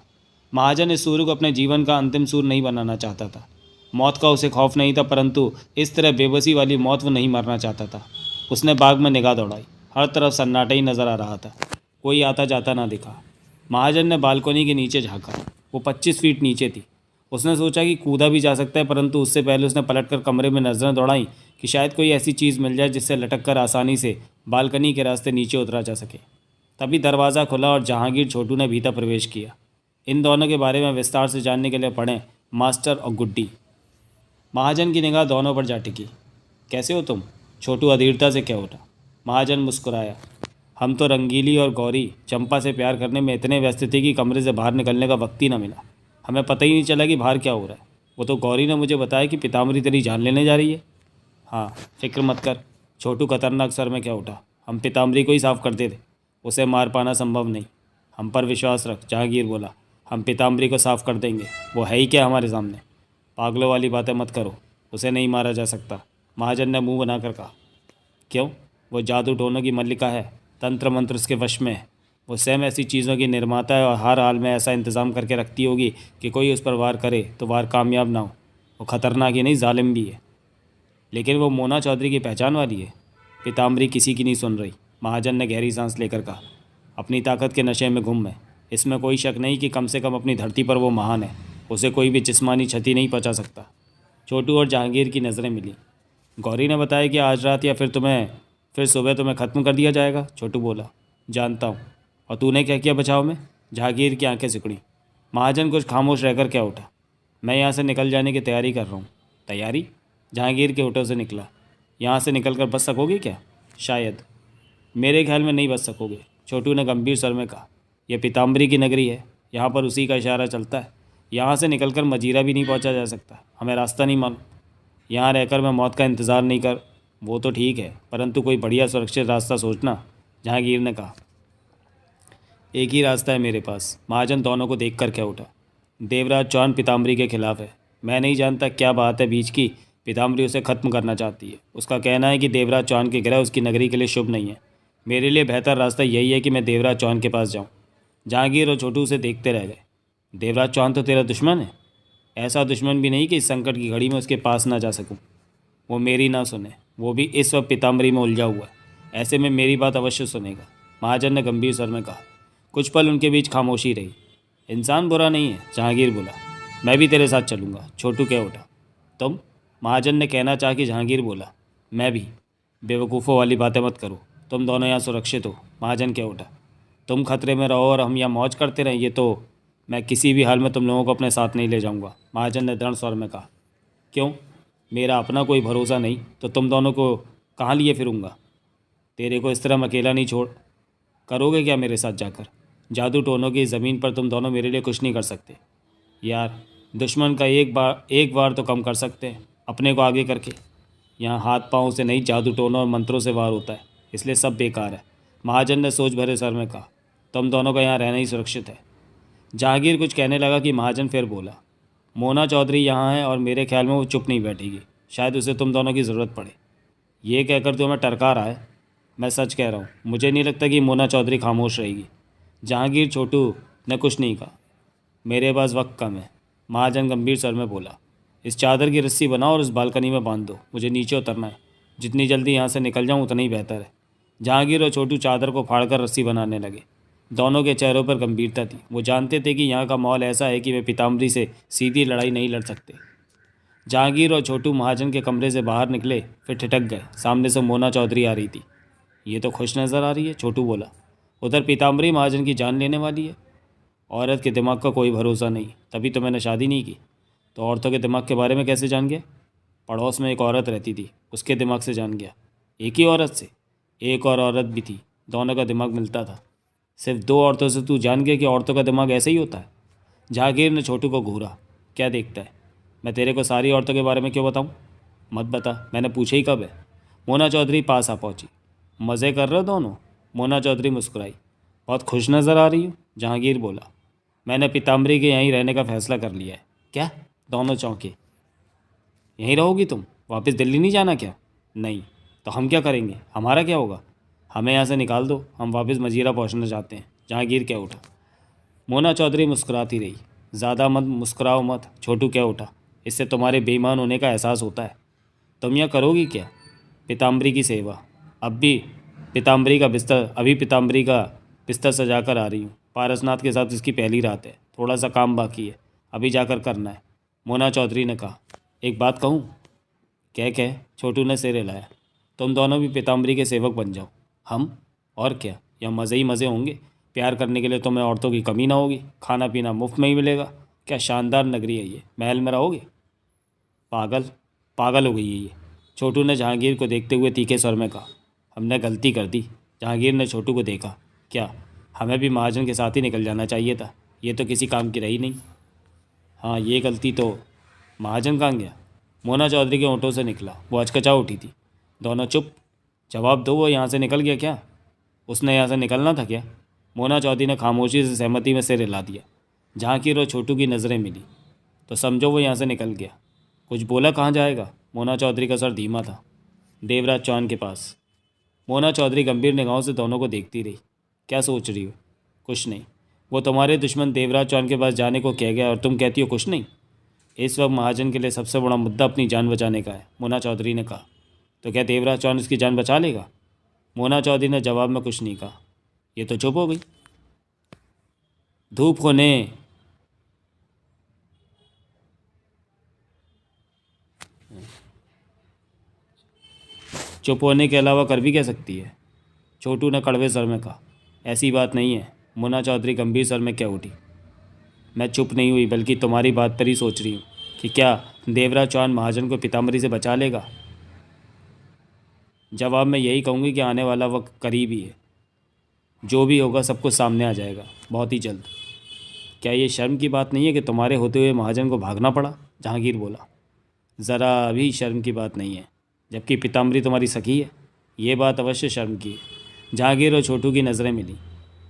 महाजन इस सूर्य को अपने जीवन का अंतिम सूर्य नहीं बनाना चाहता था। मौत का उसे खौफ नहीं था, परंतु इस तरह बेबसी वाली मौत वो नहीं मरना चाहता था। उसने बाग में निगाह दौड़ाई। हर तरफ सन्नाटा ही नजर आ रहा था। कोई आता जाता ना दिखा। महाजन ने बालकनी के नीचे झांका। वो 25 फीट नीचे थी। उसने सोचा कि कूदा भी जा सकता है, परंतु उससे पहले उसने पलटकर कमरे में नजरें दौड़ाईं कि शायद कोई ऐसी चीज़ मिल जाए जिससे लटक कर आसानी से बालकनी के रास्ते नीचे उतरा जा सके। तभी दरवाज़ा खुला और जहांगीर छोटू ने भीतर प्रवेश किया। इन दोनों के बारे में विस्तार से जानने के लिए पढ़ें मास्टर और गुड्डी। महाजन की निगाह दोनों पर जा टिकी। कैसे हो तुम? छोटू अधीरता से कह उठा। महाजन मुस्कुराया। हम तो रंगीली और गौरी चंपा से प्यार करने में इतने व्यस्त थे कि कमरे से बाहर निकलने का वक्त ही ना मिला। हमें पता ही नहीं चला कि बाहर क्या हो रहा है। वो तो गौरी ने मुझे बताया कि पिताम्बरी तेरी जान लेने जा रही है। हाँ, फिक्र मत कर। छोटू खतरनाक स्वर में क्या उठा। हम पिताम्बरी को ही साफ करते थे। उसे मार पाना संभव नहीं। हम पर विश्वास रख, जहांगीर बोला। हम पिताम्बरी को साफ कर देंगे। वो है ही क्या हमारे सामने। पागलों वाली बातें मत करो। उसे नहीं मारा जा सकता, महाजन ने मुंह बनाकर कहा। क्यों? वो जादू टोनों की मल्लिका है। तंत्र मंत्र उसके वश में है। वो स्वयं ऐसी चीज़ों की निर्माता है और हर हाल में ऐसा इंतज़ाम करके रखती होगी कि कोई उस पर वार करे तो वार कामयाब ना हो। वो खतरनाक ही नहीं, जालिम भी है। लेकिन वो मोना चौधरी की पहचान वाली है। पिताम्बरी किसी की नहीं सुन रही, महाजन ने गहरी सांस लेकर कहा। अपनी ताकत के नशे में गुम है। इसमें कोई शक नहीं कि कम से कम अपनी धरती पर वो महान है। उसे कोई भी जिस्मानी क्षति नहीं पहुंचा सकता। छोटू और जहांगीर की नज़रें मिली। गौरी ने बताया कि आज रात या फिर सुबह तुम्हें ख़त्म कर दिया जाएगा। छोटू बोला। जानता हूँ। और तूने क्या किया बचाव में? जहांगीर की आंखें सिकुड़ी। महाजन कुछ खामोश रहकर क्या उठा। मैं यहाँ से निकल जाने की तैयारी कर रहा हूँ। तैयारी? जहांगीर के होठों से निकला। यहाँ से निकल कर बच सकोगे क्या? शायद। मेरे ख्याल में नहीं बच सकोगे, छोटू ने गंभीर स्वर में कहा। यह पिताम्बरी की नगरी है। यहाँ पर उसी का इशारा चलता है। यहाँ से निकलकर मजीरा भी नहीं पहुँचा जा सकता। हमें रास्ता नहीं मालूम। यहाँ रहकर मैं मौत का इंतज़ार नहीं कर। वो तो ठीक है, परंतु कोई बढ़िया सुरक्षित रास्ता सोचना, जहांगीर ने कहा। एक ही रास्ता है मेरे पास। महाजन दोनों को देख कर क्या उठा। देवराज चौहान पिताम्बरी के खिलाफ है। मैं नहीं जानता क्या बात है बीच की। पिताम्बरी उसे ख़त्म करना चाहती है। उसका कहना है कि देवराज चौहान की गिरह उसकी नगरी के लिए शुभ नहीं है। मेरे लिए बेहतर रास्ता यही है कि मैं देवराज चौहान के पास जाऊँ। जहांगीर और छोटू उसे देखते रह गए। देवराज चौहान तो तेरा दुश्मन है। ऐसा दुश्मन भी नहीं कि इस संकट की घड़ी में उसके पास ना जा सकूं। वो मेरी ना सुने। वो भी इस वक्त पिताम्बरी में उलझा हुआ है। ऐसे में मेरी बात अवश्य सुनेगा, महाजन ने गंभीर स्वर में कहा। कुछ पल उनके बीच खामोशी रही। इंसान बुरा नहीं है, जहांगीर बोला। मैं भी तेरे साथ चलूँगा, छोटू कह उठा। तुम? महाजन ने कहना चाहा कि जहांगीर बोला। मैं भी। बेवकूफ़ों वाली बातें मत करो। तुम दोनों यहाँ सुरक्षित हो, महाजन कह उठा। तुम खतरे में रहो और हम यहाँ मौज करते रहें, ये तो मैं किसी भी हाल में तुम लोगों को अपने साथ नहीं ले जाऊँगा, महाजन ने दृढ़ स्वर में कहा। क्यों? मेरा अपना कोई भरोसा नहीं तो तुम दोनों को कहाँ लिए फिरूँगा? तेरे को इस तरह मैं अकेला नहीं छोड़। करोगे क्या मेरे साथ जाकर? जादू टोनों की ज़मीन पर तुम दोनों मेरे लिए कुछ नहीं कर सकते यार। दुश्मन का एक बार तो कम कर सकते हैं, अपने को आगे करके। यहाँ हाथ पाँव से नहीं, जादू टोनों और मंत्रों से वार होता है, इसलिए सब बेकार है, महाजन ने सोच भरे सर में कहा। तुम दोनों का यहाँ रहना ही सुरक्षित है। जहांगीर कुछ कहने लगा कि महाजन फिर बोला। मोना चौधरी यहाँ है और मेरे ख्याल में वो चुप नहीं बैठेगी, शायद उसे तुम दोनों की ज़रूरत पड़े। ये कहकर तो मैं टरका रहा है, मैं सच कह रहा हूँ, मुझे नहीं लगता कि मोना चौधरी खामोश रहेगी। जहांगीर छोटू ने कुछ नहीं कहा। मेरे पास वक्त कम है, महाजन गंभीर स्वर में बोला। इस चादर की रस्सी बनाओ और उस बालकनी में बांध दो, मुझे नीचे उतरना है। जितनी जल्दी यहाँ से निकल जाऊँ उतना ही बेहतर है। जहांगीर और छोटू चादर को फाड़कर रस्सी बनाने लगे। दोनों के चेहरों पर गंभीरता थी। वो जानते थे कि यहाँ का माहौल ऐसा है कि वे पीताम्बरी से सीधी लड़ाई नहीं लड़ सकते। जहांगीर और छोटू महाजन के कमरे से बाहर निकले, फिर ठिठक गए। सामने से मोना चौधरी आ रही थी। ये तो खुश नज़र आ रही है, छोटू बोला। उधर पीताम्बरी महाजन की जान लेने वाली है। औरत के दिमाग का कोई भरोसा नहीं, तभी तो मैंने शादी नहीं की। तो औरतों के दिमाग के बारे में कैसे जान गया? पड़ोस में एक औरत रहती थी, उसके दिमाग से जान गया। एक ही औरत से? एक और औरत भी थी, दोनों का दिमाग मिलता था। सिर्फ दो औरतों से तू जान गया कि औरतों का दिमाग ऐसे ही होता है? जहांगीर ने छोटू को घूरा। क्या देखता है? मैं तेरे को सारी औरतों के बारे में क्यों बताऊं? मत बता, मैंने पूछा ही कब है? मोना चौधरी पास आ पहुंची। मज़े कर रहे हो दोनों? मोना चौधरी मुस्कुराई। बहुत खुश नज़र आ रही हो, जहांगीर बोला। मैंने पीताम्बरी के यहीं रहने का फ़ैसला कर लिया है। क्या? दोनों चौंके। यहीं रहोगी तुम? वापस दिल्ली नहीं जाना क्या? नहीं। तो हम क्या करेंगे? हमारा क्या होगा? हमें यहाँ से निकाल दो, हम वापस मजीरा पहुँचना चाहते हैं। जहांगीर क्या उठा। मोना चौधरी मुस्कुराती रही। ज़्यादा मत मुस्कुराओ मत, छोटू क्या उठा। इससे तुम्हारे बेईमान होने का एहसास होता है। तुम यहाँ करोगी क्या? पीताम्बरी की सेवा। अभी पीताम्बरी का बिस्तर सजा कर आ रही हूँ। पारसनाथ के साथ इसकी पहली रात है, थोड़ा सा काम बाकी है, अभी जाकर करना है। मोना चौधरी ने कहा। एक बात कहूँ? कह छोटू ने सिर हिलाया। तुम दोनों भी पीताम्बरी के सेवक बन जाओ। हम? और क्या, या मज़े ही मज़े होंगे। प्यार करने के लिए तुम्हें औरतों की कमी ना होगी, खाना पीना मुफ्त में ही मिलेगा। क्या शानदार नगरी है ये, महल में रहोगे? पागल पागल हो गई है ये, छोटू ने जहांगीर को देखते हुए तीखे स्वर में कहा। हमने गलती कर दी। जहांगीर ने छोटू को देखा। क्या? हमें भी महाजन के साथ ही निकल जाना चाहिए था, ये तो किसी काम की रही नहीं। हाँ, ये गलती तो। महाजन कहाँ गया? मोना चौधरी के होंठों से निकला। वो हचकचा उठी थी। दोनों चुप। जवाब दो, वो यहाँ से निकल गया क्या? उसने यहाँ से निकलना था क्या? मोना चौधरी ने खामोशी से सहमति में सिर हिला दिया। जहांगीर और छोटू की नज़रें मिली। तो समझो वो यहाँ से निकल गया। कुछ बोला? कहाँ जाएगा? मोना चौधरी का सर धीमा था। देवराज चौहान के पास। मोना चौधरी गंभीर निगाहों से दोनों को देखती रही। क्या सोच रही हो? कुछ नहीं। वो तुम्हारे दुश्मन देवराज चौहान के पास जाने को कह गया और तुम कहती हो कुछ नहीं। इस वक्त महाजन के लिए सबसे बड़ा मुद्दा अपनी जान बचाने का है, मोना चौधरी ने कहा। तो क्या देवराज चौहान उसकी जान बचा लेगा? मोना चौधरी ने जवाब में कुछ नहीं कहा। ये तो चुप हो गई। धूप होने चुप होने के अलावा कर भी क्या सकती है? छोटू ने कड़वे स्वर में कहा। ऐसी बात नहीं है। मोना चौधरी गंभीर स्वर में क्या उठी। मैं चुप नहीं हुई, बल्कि तुम्हारी बात पर ही सोच रही हूँ कि क्या देवराज चौहान महाजन को पीताम्बरी से बचा लेगा। जवाब में यही कहूँगी कि आने वाला वक्त करीब ही है। जो भी होगा सब कुछ सामने आ जाएगा बहुत ही जल्द। क्या ये शर्म की बात नहीं है कि तुम्हारे होते हुए महाजन को भागना पड़ा? जहांगीर बोला। ज़रा भी शर्म की बात नहीं है, जबकि पीताम्बरी तुम्हारी सखी है। ये बात अवश्य शर्म की है। जहांगीर और छोटू की नज़रें मिली।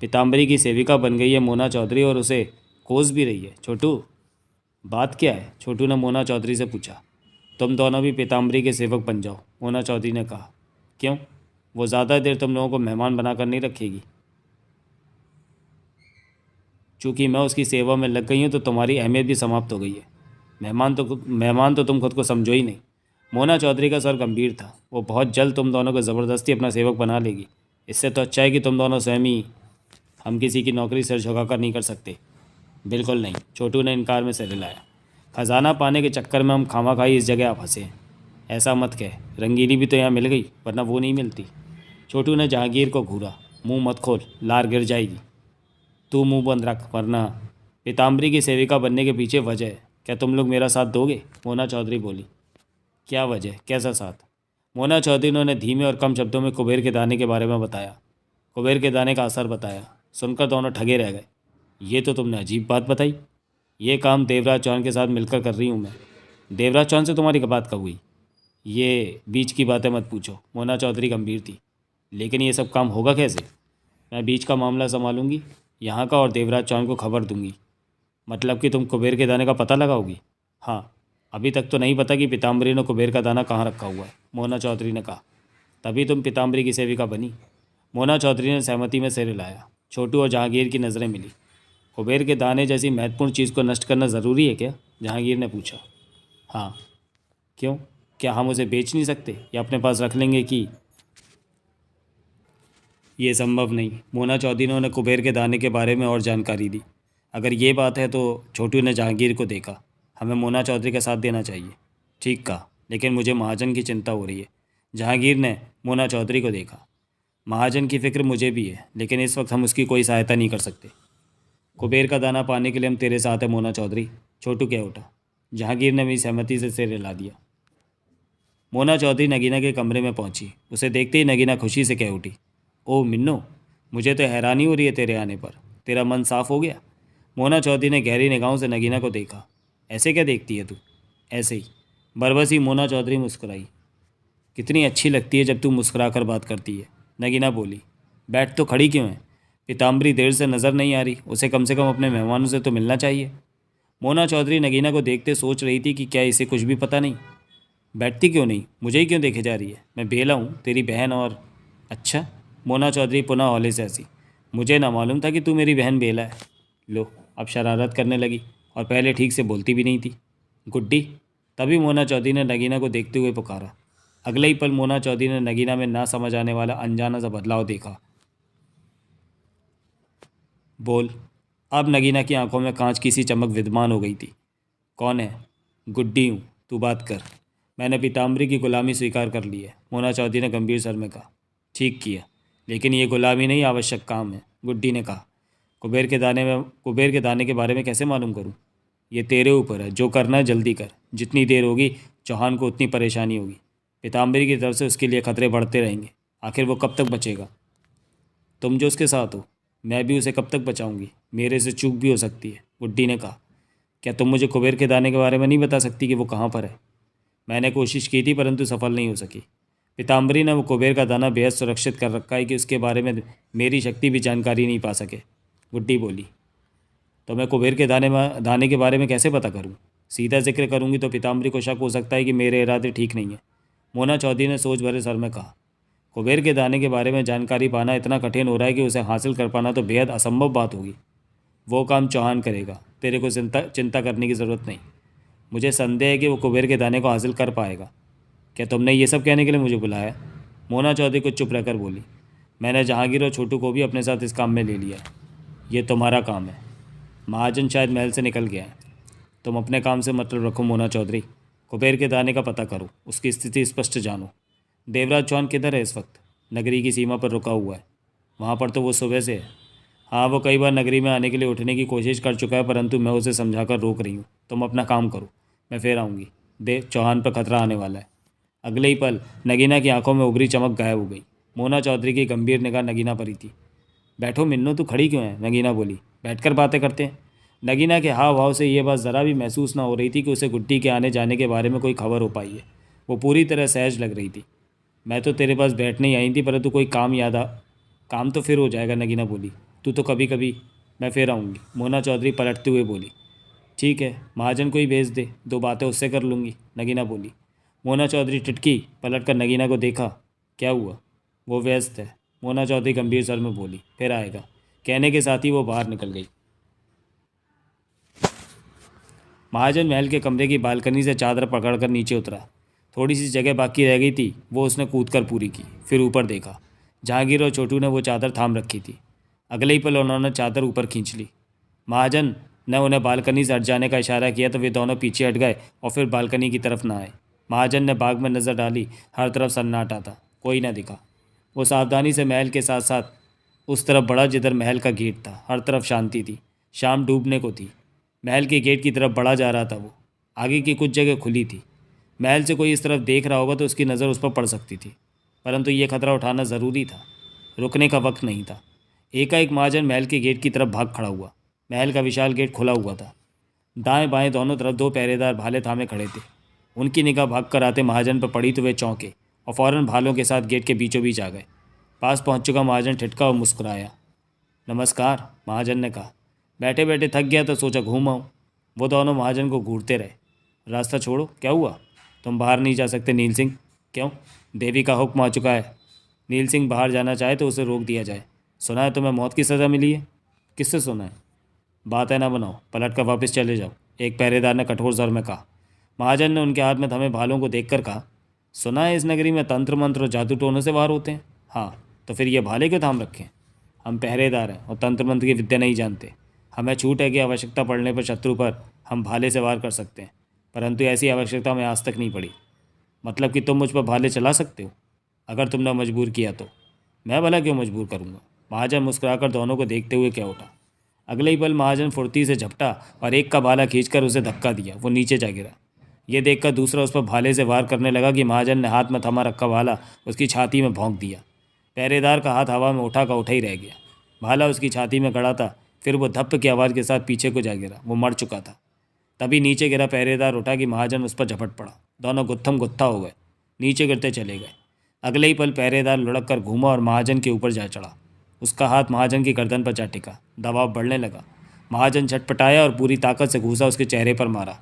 पीताम्बरी की सेविका बन गई है मोना चौधरी और उसे कोस भी रही है। छोटू, बात क्या है? छोटू ने मोना चौधरी से पूछा। तुम दोनों भी पीताम्बरी के सेवक बन जाओ, मोना चौधरी ने कहा। क्यों? वो ज़्यादा देर तुम लोगों को मेहमान बनाकर नहीं रखेगी। चूँकि मैं उसकी सेवा में लग गई हूँ तो तुम्हारी अहमियत भी समाप्त हो गई है। मेहमान तो तुम खुद को समझो ही नहीं। मोना चौधरी का स्वर गंभीर था। वो बहुत जल्द तुम दोनों को ज़बरदस्ती अपना सेवक बना लेगी। इससे तो अच्छा है कि तुम दोनों स्वयं ही। हम किसी की नौकरी सिर झुकाकर नहीं कर सकते। बिल्कुल नहीं, छोटू ने इनकार में सिर हिलाया। खजाना पाने के चक्कर में हम खामाखाई इस जगह आ फंसे हैं। ऐसा मत कह, रंगीली भी तो यहाँ मिल गई, वरना वो नहीं मिलती। छोटू ने जहांगीर को घूरा। मुंह मत खोल, लार गिर जाएगी। तू मुंह बंद रख, वरना। पीताम्बरी की सेविका बनने के पीछे वजह है। क्या तुम लोग मेरा साथ दोगे? मोना चौधरी बोली। क्या वजह? कैसा साथ? मोना चौधरी ने धीमे और कम शब्दों में कुबेर के दाने के बारे में बताया। कुबेर के दाने का असर बताया। सुनकर दोनों ठगे रह गए। ये तो तुमने अजीब बात बताई। ये काम देवराज चौहान के साथ मिलकर कर रही हूँ मैं। देवराज चौहान से तुम्हारी बात कब हुई? ये बीच की बातें मत पूछो, मोना चौधरी गंभीर थी। लेकिन ये सब काम होगा कैसे? मैं बीच का मामला संभालूंगी, यहाँ का, और देवराज चौहान को खबर दूंगी। मतलब कि तुम कुबेर के दाने का पता लगाओगी? हाँ, अभी तक तो नहीं पता कि पीताम्बरी ने कुबेर का दाना कहाँ रखा हुआ है, मोना चौधरी ने कहा। तभी तुम पीताम्बरी की सेविका बनी। मोना चौधरी ने सहमति में सिर हिलाया। छोटू और जहांगीर की नज़रें मिली। कुबेर के दाने जैसी महत्वपूर्ण चीज़ को नष्ट करना ज़रूरी है क्या? जहांगीर ने पूछा। हाँ। क्यों? क्या हम उसे बेच नहीं सकते या अपने पास रख लेंगे कि? ये संभव नहीं। मोना चौधरी ने उन्हें कुबेर के दाने के बारे में और जानकारी दी। अगर ये बात है तो छोटू ने जहांगीर को देखा। हमें मोना चौधरी का साथ देना चाहिए। ठीक कहा, लेकिन मुझे महाजन की चिंता हो रही है। जहांगीर ने मोना चौधरी को देखा। महाजन की फिक्र मुझे भी है, लेकिन इस वक्त हम उसकी कोई सहायता नहीं कर सकते। कुबेर का दाना पाने के लिए हम तेरे साथ हैं मोना चौधरी, छोटू कह उठा। जहांगीर ने भी सहमति से सिर हिला दिया। मोना चौधरी नगीना के कमरे में पहुंची। उसे देखते ही नगीना खुशी से कह उठी, ओह मिन्नो, मुझे तो हैरानी हो रही है तेरे आने पर। तेरा मन साफ हो गया? मोना चौधरी ने गहरी निगाहों से नगीना को देखा। ऐसे क्या देखती है तू? ऐसे ही। बरबसी मोना चौधरी मुस्कुराई। कितनी अच्छी लगती है जब तू मुस्कुरा कर बात करती है, नगीना बोली। बैठ तो खड़ी क्यों है? पीताम्बरी देर से नज़र नहीं आ रही, उसे कम से कम अपने मेहमानों से तो मिलना चाहिए। मोना चौधरी नगीना को देखते सोच रही थी कि क्या इसे कुछ भी पता नहीं। बैठती क्यों नहीं? मुझे ही क्यों देखे जा रही है? मैं बेला हूँ, तेरी बहन। और अच्छा। मोना चौधरी पुनः हौले से हंसी। मुझे ना मालूम था कि तू मेरी बहन बेला है। लो, अब शरारत करने लगी, और पहले ठीक से बोलती भी नहीं थी। गुड्डी। तभी मोना चौधरी ने नगीना को देखते हुए पुकारा। अगले ही पल मोना चौधरी ने नगीना में ना समझ आने वाला अनजाना सा बदलाव देखा। बोल। अब नगीना की आंखों में कांच की सी चमक विद्यमान हो गई थी। कौन है? गुड्डी हूँ, तू बात कर। मैंने पीताम्बरी की गुलामी स्वीकार कर ली है, मोना चौधरी ने गंभीर स्वर में कहा। ठीक किया, लेकिन ये गुलामी नहीं, आवश्यक काम है, गुड्डी ने कहा। कुबेर के दाने के बारे में कैसे मालूम करूँ? ये तेरे ऊपर है, जो करना है जल्दी कर। जितनी देर होगी चौहान को उतनी परेशानी होगी। पीताम्बरी की तरफ से उसके लिए खतरे बढ़ते रहेंगे। आखिर वो कब तक बचेगा? तुम जो उसके साथ हो, मैं भी उसे कब तक बचाऊंगी? मेरे से चूक भी हो सकती है, गुड्डी ने कहा। क्या तुम मुझे कुबेर के दाने के बारे में नहीं बता सकती कि वो कहाँ पर है? मैंने कोशिश की थी, परंतु सफल नहीं हो सकी। पीताम्बरी ने वो कुबेर का दाना बेहद सुरक्षित कर रखा है कि उसके बारे में मेरी शक्ति भी जानकारी नहीं पा सके, गुड्डी बोली। तो मैं कुबेर के दाने के बारे में कैसे पता करूं? सीधा जिक्र करूंगी तो पीताम्बरी को शक हो सकता है कि मेरे इरादे ठीक नहीं है, मोना चौधरी ने सोच भरे स्वर में कहा। कुबेर के दाने के बारे में जानकारी पाना इतना कठिन हो रहा है कि उसे हासिल कर पाना तो बेहद असंभव बात होगी। वो काम चौहान करेगा, तेरे को चिंता चिंता करने की ज़रूरत नहीं। मुझे संदेह है कि वो कुबेर के दाने को हासिल कर पाएगा। क्या तुमने ये सब कहने के लिए मुझे बुलाया? मोना चौधरी को चुप रहकर बोली। मैंने जहांगीर और छोटू को भी अपने साथ इस काम में ले लिया। ये तुम्हारा काम है। महाजन शायद महल से निकल गया है। तुम अपने काम से मतलब रखो मोना चौधरी। कुबेर के दाने का पता करो, उसकी स्थिति स्पष्ट जानो। देवराज चौहान किधर है इस वक्त? नगरी की सीमा पर रुका हुआ है। वहाँ पर तो वो सुबह से है। हाँ, वो कई बार नगरी में आने के लिए उठने की कोशिश कर चुका है, परंतु मैं उसे समझाकर रोक रही हूँ। तुम अपना काम करो, मैं फिर आऊँगी। देव चौहान पर खतरा आने वाला है। अगले ही पल नगीना की आंखों में उभरी चमक गायब हो गई। मोना चौधरी की गंभीर निगाह नगीना पर ही थी। बैठो मिन्नो, तू खड़ी क्यों है? नगीना बोली। बैठकर बातें करते हैं। नगीना के हाव भाव से ये बात ज़रा भी महसूस ना हो रही थी कि उसे गुड्डी के आने जाने के बारे में कोई खबर हो पाई है। वो पूरी तरह सहज लग रही थी। मैं तो तेरे पास बैठने ही आई थी, परंतु कोई काम तो फिर हो जाएगा, नगीना बोली। तू तो कभी कभी। मैं फिर आऊँगी, मोना चौधरी पलटते हुए बोली। ठीक है, महाजन को ही भेज दे, दो बातें उससे कर लूँगी, नगीना बोली। मोना चौधरी टिटकी। पलट कर नगीना को देखा। क्या हुआ? वो व्यस्त है, मोना चौधरी गंभीर स्वर में बोली। फिर आएगा, कहने के साथ ही वो बाहर निकल गई। महाजन महल के कमरे की बालकनी से चादर पकड़कर नीचे उतरा। थोड़ी सी जगह बाकी रह गई थी, वो उसने कूदकर पूरी की। फिर ऊपर देखा। जहांगीर और छोटू ने वो चादर थाम रखी थी। अगले ही पल उन्होंने चादर ऊपर खींच ली। महाजन ने उन्हें बालकनी से हट जाने का इशारा किया तो वे दोनों पीछे हट गए और फिर बालकनी की तरफ न आए। महाजन ने बाग में नज़र डाली। हर तरफ सन्नाटा था, कोई न दिखा। वो सावधानी से महल के साथ साथ उस तरफ बढ़ा जिधर महल का गेट था। हर तरफ शांति थी। शाम डूबने को थी। महल के गेट की तरफ बढ़ा जा रहा था वो। आगे की कुछ जगह खुली थी। महल से कोई इस तरफ देख रहा होगा तो उसकी नज़र उस पर पड़ सकती थी, परंतु ये खतरा उठाना ज़रूरी था। रुकने का वक्त नहीं था। एकाएक महाजन महल के गेट की तरफ भाग खड़ा हुआ। महल का विशाल गेट खुला हुआ था। दाएं बाएं दोनों तरफ दो पहरेदार भाले थामे खड़े थे। उनकी निगाह भाग कर आते महाजन पर पड़ी तो वे चौंके और फौरन भालों के साथ गेट के बीचों बीच आ गए। पास पहुंच चुका महाजन ठिठका और मुस्कुराया। नमस्कार, महाजन ने कहा। बैठे बैठे थक गया तो सोचा घूम आऊँ। वो दोनों महाजन को घूरते रहे। रास्ता छोड़ो, क्या हुआ? तुम बाहर नहीं जा सकते नील सिंह। क्यों? देवी का हुक्म आ चुका है। नील सिंह बाहर जाना चाहे तो उसे रोक दिया जाए। सुना है तुम्हें मौत की सज़ा मिली है? किससे सुना है? बात है ना बनाओ, पलट कर वापस चले जाओ, एक पहरेदार ने कठोर स्वर में कहा। महाजन ने उनके हाथ में थमे भालों को देखकर कहा, सुना है इस नगरी में तंत्र मंत्र और जादू टोनों से वार होते हैं। हाँ, तो फिर ये भाले क्यों थाम रखे हैं? हम पहरेदार हैं और तंत्र मंत्र की विद्या नहीं जानते। हमें छूट है कि आवश्यकता पड़ने पर शत्रु पर हम भाले से वार कर सकते हैं, परंतु ऐसी आवश्यकता हमें आज तक नहीं पड़ी। मतलब कि तुम मुझ पर भाले चला सकते हो, अगर तुमने मजबूर किया तो। मैं भला क्यों मजबूर करूँगा? महाजन मुस्कुराकर दोनों को देखते हुए कह उठा। अगले ही पल महाजन फुर्ती से झपटा और एक का भाला खींचकर उसे धक्का दिया। वो नीचे जा गिरा। ये देखकर दूसरा उस पर भाले से वार करने लगा कि महाजन ने हाथ में थमा रखा भाला उसकी छाती में भोंक दिया। पहरेदार का हाथ हवा में उठा का उठा ही रह गया। भाला उसकी छाती में गड़ा था, फिर वो धप्प की आवाज़ के साथ पीछे को जा गिरा। वो मर चुका था। तभी नीचे गिरा पहरेदार उठा कि महाजन उस पर झपट पड़ा। दोनों गुत्थम गुत्था हो गए, नीचे गिरते चले गए। अगले ही पल पहरेदार लुढ़क कर घूमा और महाजन के ऊपर जा चढ़ा। उसका हाथ महाजन की गर्दन पर जा टिका। दबाव बढ़ने लगा। महाजन छटपटाया और पूरी ताकत से घूसा उसके चेहरे पर मारा।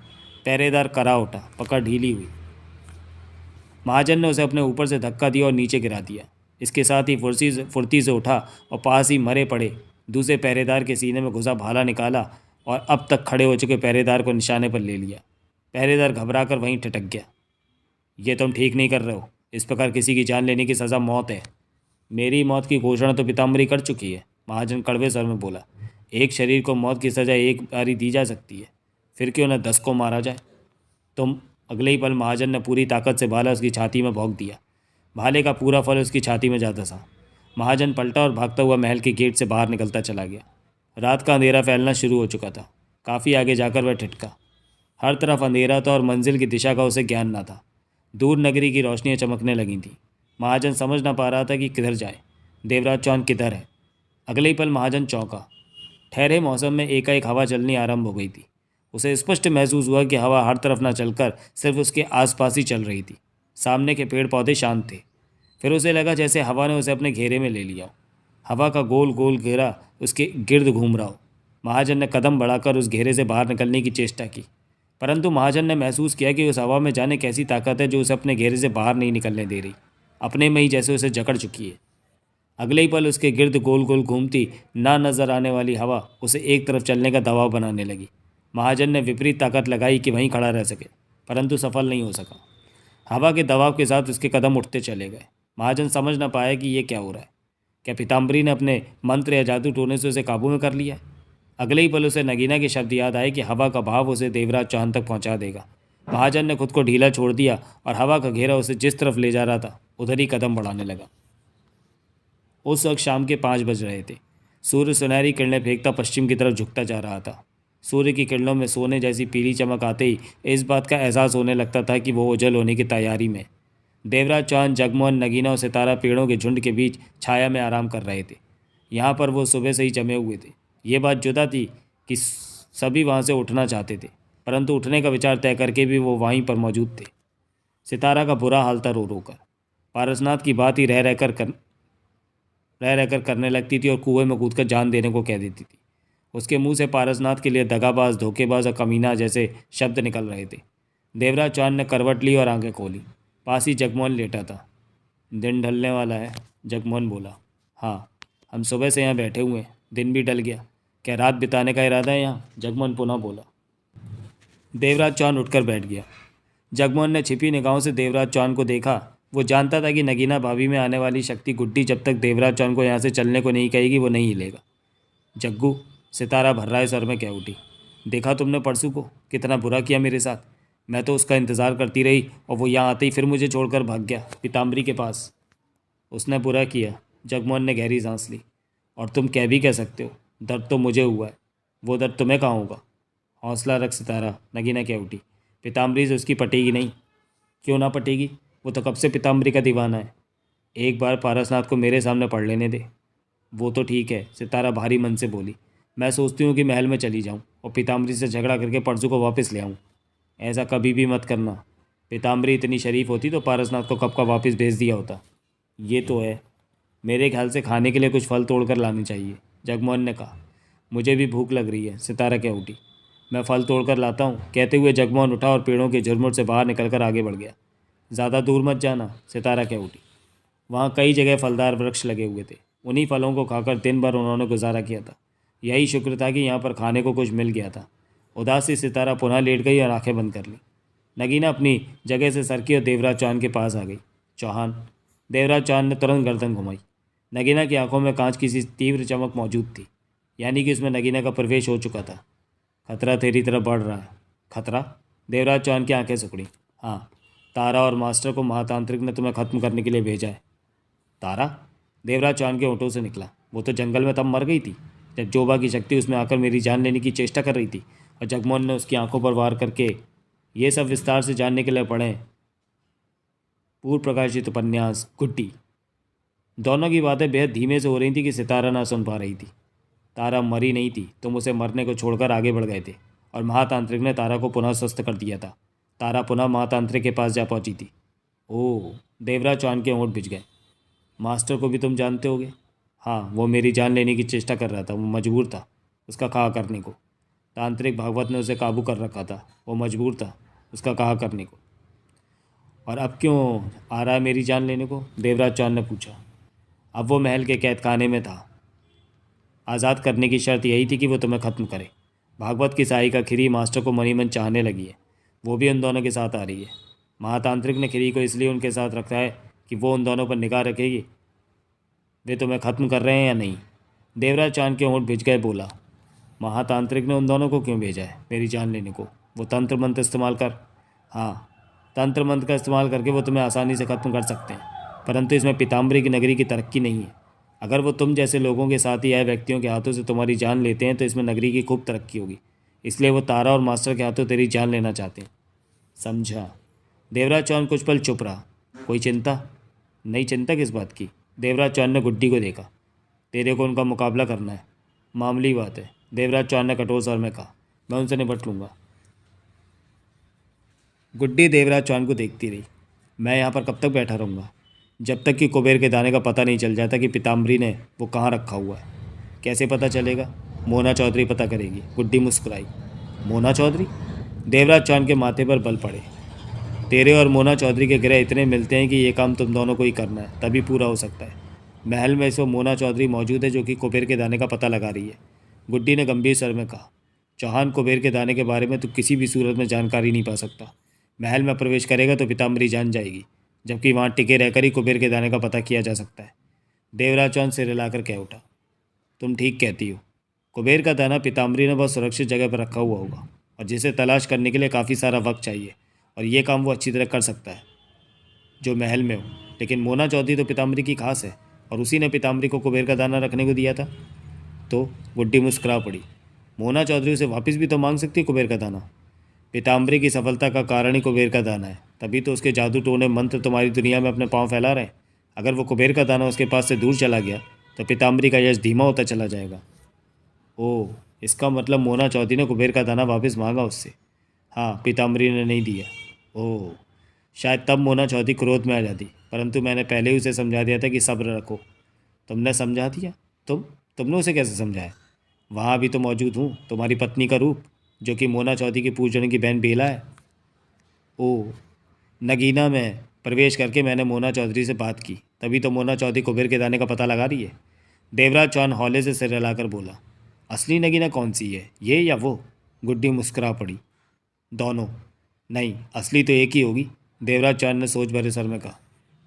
पहरेदार करा उठा, पकड़ ढीली हुई। महाजन ने उसे अपने ऊपर से धक्का दिया और नीचे गिरा दिया। इसके साथ ही फुर्ती से उठा और पास ही मरे पड़े दूसरे पहरेदार के सीने में घुसा भाला निकाला और अब तक खड़े हो चुके पहरेदार को निशाने पर ले लिया। पहरेदार घबराकर वहीं ठिठक गया। ये तुम ठीक नहीं कर रहे हो। इस प्रकार किसी की जान लेने की सज़ा मौत है। मेरी मौत की घोषणा तो पीताम्बरी कर चुकी है, महाजन कड़वे स्वर में बोला। एक शरीर को मौत की सज़ा एक बारी दी जा सकती है, फिर क्यों न 10 को मारा जाए। तुम। अगले ही पल महाजन ने पूरी ताकत से भाला उसकी छाती में भोंक दिया। भाले का पूरा फल उसकी छाती में जा धंसा। महाजन पलटा और भागता हुआ महल के गेट से बाहर निकलता चला गया। रात का अंधेरा फैलना शुरू हो चुका था। काफ़ी आगे जाकर वह ठिठका। हर तरफ अंधेरा था और मंजिल की दिशा का उसे ज्ञान न था। दूर नगरी की रोशनियाँ चमकने लगी थीं। महाजन समझ ना पा रहा था कि किधर जाए। देवराज चौहान किधर है? अगले ही पल महाजन चौंका। ठहरे मौसम में एकाएक हवा चलनी आरंभ हो गई थी। उसे स्पष्ट महसूस हुआ कि हवा हर तरफ न चलकर सिर्फ उसके आसपास ही चल रही थी। सामने के पेड़ पौधे शांत थे। फिर उसे लगा जैसे हवा ने उसे अपने घेरे में ले लिया हो। हवा का गोल गोल घेरा उसके गिर्द घूम रहा हो। महाजन ने कदम बढ़ाकर उस घेरे से बाहर निकलने की चेष्टा की, परंतु महाजन ने महसूस किया कि उस हवा में जाने कैसी ताकत है जो उसे अपने घेरे से बाहर नहीं निकलने दे रही, अपने में ही जैसे उसे जकड़ चुकी है। अगले ही पल उसके गिर्द गोल गोल घूमती ना नजर आने वाली हवा उसे एक तरफ चलने का दबाव बनाने लगी। महाजन ने विपरीत ताकत लगाई कि वहीं खड़ा रह सके, परंतु सफल नहीं हो सका। हवा के दबाव के साथ उसके कदम उठते चले गए। महाजन समझ न पाया कि ये क्या हो रहा है। क्या पीताम्बरी ने अपने मंत्र या जादू टोने से उसे काबू में कर लिया है? अगले ही पल उसे नगीना के शब्द याद आए कि हवा का भाव उसे देवराज चौहान तक पहुंचा देगा। महाजन ने खुद को ढीला छोड़ दिया और हवा का घेरा उसे जिस तरफ ले जा रहा था उधर ही कदम बढ़ाने लगा। उस वक्त शाम के 5 बज रहे थे। सूर्य सुनहरी किरणें फेंकता पश्चिम की तरफ झुकता जा रहा था। सूर्य की किरणों में सोने जैसी पीली चमक आते ही इस बात का एहसास होने लगता था कि वो ओझल होने की तैयारी में। देवराज चौहान, जगमोहन, नगीना और सितारा पेड़ों के झुंड के बीच छाया में आराम कर रहे थे। यहाँ पर वो सुबह से ही जमे हुए थे। ये बात जुदा थी कि सभी वहाँ से उठना चाहते थे, परंतु उठने का विचार तय करके भी वो वहीं पर मौजूद थे। सितारा का बुरा हाल था रो रो कर। पारसनाथ की बात ही रह रहकर करने लगती थी और कुएं में कूदकर जान देने को कह देती थी। उसके मुंह से पारसनाथ के लिए दगाबाज, धोखेबाज और कमीना जैसे शब्द निकल रहे थे। देवराज चौहान ने करवट ली और आंखें खोली। पास ही जगमोहन लेटा था। दिन ढलने वाला है, जगमोहन बोला। हाँ, हम सुबह से यहाँ बैठे हुए हैं, दिन भी ढल गया। क्या रात बिताने का इरादा है यहाँ? जगमोहन पुनः बोला। देवराज चौहान उठकर बैठ गया। जगमोहन ने छिपी निगाहों से देवराज चौहान को देखा। वो जानता था कि नगीना भाभी में आने वाली शक्ति गुड्डी जब तक देवराज चौहान को यहाँ से चलने को नहीं कहेगी वो नहीं हिलेगा। जग्गू, सितारा भर्राए स्वर में कह उठी। देखा तुमने परसों को कितना बुरा किया मेरे साथ। मैं तो उसका इंतज़ार करती रही और वो यहाँ आते ही फिर मुझे छोड़कर भाग गया पीताम्बरी के पास। उसने बुरा किया। जगमोहन ने गहरी सांस ली। और तुम कह भी कह सकते हो, दर्द तो मुझे हुआ है, वो दर्द तुम्हें कहाँ होगा। हौसला रख सितारा, नगीना कह उठी। पीताम्बरी से उसकी पटेगी नहीं। क्यों ना पटेगी? वो तो कब से पीताम्बरी का दीवाना है। एक बार पारसनाथ को मेरे सामने पढ़ लेने दे। वो तो ठीक है, सितारा भारी मन से बोली। मैं सोचती हूँ कि महल में चली जाऊँ और पीताम्बरी से झगड़ा करके परसों को वापस ले आऊँ। ऐसा कभी भी मत करना। पीताम्बरी इतनी शरीफ होती तो पारसनाथ को कब का वापस भेज दिया होता। ये तो है, मेरे ख्याल से खाने के लिए कुछ फल तोड़ कर लाने चाहिए, जगमोहन ने कहा। मुझे भी भूख लग रही है, सितारा कह उठी। मैं फल तोड़कर लाता हूँ, कहते हुए जगमोहन उठा और पेड़ों के झुरमुट से बाहर निकलकर आगे बढ़ गया। ज़्यादा दूर मत जाना, सितारा कह उठी। वहाँ कई जगह फलदार वृक्ष लगे हुए थे। उन्हीं फलों को खाकर दिन भर उन्होंने गुजारा किया था। यही शुक्र था कि यहाँ पर खाने को कुछ मिल गया था। उदासी सितारा पुनः लेट गई और आंखें बंद कर ली। नगीना अपनी जगह से सरकी और देवराज चौहान के पास आ गई। चौहान। देवराज चौहान ने तुरंत गर्दन घुमाई। नगीना की आंखों में कांच की सी तीव्र चमक मौजूद थी, यानी कि उसमें नगीना का प्रवेश हो चुका था। खतरा तेरी तरफ बढ़ रहा है। खतरा? देवराज चौहान की आंखें सिकुड़ी। हाँ, तारा और मास्टर को महातांत्रिक ने तुम्हें खत्म करने के लिए भेजा है। तारा? देवराज चौहान के होठों से निकला। वो तो जंगल में तब मर गई थी जब जोबा की शक्ति उसमें आकर मेरी जान लेने की चेष्टा कर रही थी, और जगमोहन ने उसकी आंखों पर वार करके। ये सब विस्तार से जानने के लिए पढ़ें पूर्व प्रकाशित उपन्यास गुड्डी। दोनों की बातें बेहद धीमे से हो रही थी कि सितारा ना सुन पा रही थी। तारा मरी नहीं थी, तुम उसे मरने को छोड़कर आगे बढ़ गए थे, और महातांत्रिक ने तारा को पुनः स्वस्थ कर दिया था। तारा पुनः महातांत्रिक के पास जा पहुंची थी। ओह! देवराज चौहान के होंठ भिज गए। मास्टर को भी तुम जानते होगे? हाँ, वो मेरी जान लेने की चेष्टा कर रहा था, वो मजबूर था उसका कहा करने को। तांत्रिक भागवत ने उसे काबू कर रखा था, वो मजबूर था उसका कहा करने को। और अब क्यों आ रहा है मेरी जान लेने को? देवराज चौहान ने पूछा। अब वो महल के कैद खाने में था। आज़ाद करने की शर्त यही थी कि वो तुम्हें ख़त्म करे। भागवत की सहायिका खिरी मास्टर को मनी मन चाहने लगी है, वो भी उन दोनों के साथ आ रही है। महातांत्रिक ने खिरी को इसलिए उनके साथ रखा है कि वो उन दोनों पर निगाह रखेगी वे तुम्हें ख़त्म कर रहे हैं या नहीं। देवराज चांद के होंठ भिज गए। बोला, महातांत्रिक ने उन दोनों को क्यों भेजा है मेरी जान लेने को? वो तंत्र मंत्र इस्तेमाल कर। हाँ, तंत्र मंत्र का इस्तेमाल करके वो तुम्हें आसानी से ख़त्म कर सकते हैं, परंतु इसमें पीताम्बरी की नगरी की तरक्की नहीं है। अगर वो तुम जैसे लोगों के साथ ही आए व्यक्तियों के हाथों से तुम्हारी जान लेते हैं तो इसमें नगरी की खूब तरक्की होगी। इसलिए वो तारा और मास्टर के हाथों तेरी जान लेना चाहते हैं। समझा। देवराज चौहान कुछ पल चुप रहा। कोई चिंता? नहीं। चिंता किस बात की? देवराज चौहान ने गुड्डी को देखा। तेरे को उनका मुकाबला करना है, मामूली बात है, देवराज चौहान ने कठोर स्वर में कहा। मैं उनसे निपट लूँगा। गुड्डी देवराज चौहान को देखती रही। मैं यहाँ पर कब तक बैठा रहूँगा? जब तक कि कुबेर के दाने का पता नहीं चल जाता कि पीताम्बरी ने वो कहाँ रखा हुआ है। कैसे पता चलेगा? मोना चौधरी पता करेगी। गुड्डी मुस्कुराई। मोना चौधरी? देवराज चौहान के माथे पर बल पड़े। तेरे और मोना चौधरी के ग्रह इतने मिलते हैं कि ये काम तुम दोनों को ही करना है, तभी पूरा हो सकता है। महल में इस वक्त मोना चौधरी मौजूद है जो कि कुबेर के दाने का पता लगा रही है। गुड्डी ने गंभीर स्वर में कहा। चौहान, कुबेर के दाने के बारे में तो किसी भी सूरत में जानकारी नहीं पा सकता। महल में प्रवेश करेगा तो पीताम्बरी जान जाएगी, जबकि वहाँ टिके रहकर ही कुबेर के दाने का पता किया जा सकता है। देवराज चौहान सिर हिलाकर कह उठा। तुम ठीक कहती हो। कुबेर का दाना पीताम्बरी ने बहुत सुरक्षित जगह पर रखा हुआ होगा, और जिसे तलाश करने के लिए काफ़ी सारा वक्त चाहिए, और ये काम वो अच्छी तरह कर सकता है जो महल में हो। लेकिन मोना चौधरी तो पीताम्बरी की खास है, और उसी ने पीताम्बरी को कुबेर का दाना रखने को दिया था। तो गुड्डी मुस्कुरा पड़ी। मोना चौधरी उसे वापस भी तो मांग सकती है कुबेर का दाना। पीताम्बरी की सफलता का कारण ही कुबेर का दाना है, तभी तो उसके जादू टोने मंत्र तुम्हारी दुनिया में अपने पाँव फैला रहे हैं। अगर वो कुबेर का दाना उसके पास से दूर चला गया तो पीताम्बरी का यश धीमा होता चला जाएगा। ओह, इसका मतलब मोना चौधरी ने कुबेर का दाना वापस मांगा उससे? हाँ, पीताम्बरी ने नहीं दिया। ओह, शायद तब मोना चौधरी क्रोध में आ जाती, परंतु मैंने पहले ही उसे समझा दिया था कि सब्र रखो। तुमने समझा दिया? तुमने उसे कैसे समझाया? वहाँ भी तो मौजूद हूँ, तुम्हारी पत्नी का रूप, जो कि मोना चौधरी की पूजने की बहन बेला है। ओह, नगीना में प्रवेश करके मैंने मोना चौधरी से बात की, तभी तो मोना चौधरी कुबेर के दाने का पता लगा रही है। देवराज चौहान हौले से सिर हिलाकर बोला। असली नगीना कौन सी है, ये या वो? गुड्डी मुस्कुरा पड़ी। दोनों। नहीं, असली तो एक ही होगी, देवराज चौहान ने सोच भरे स्वर में कहा।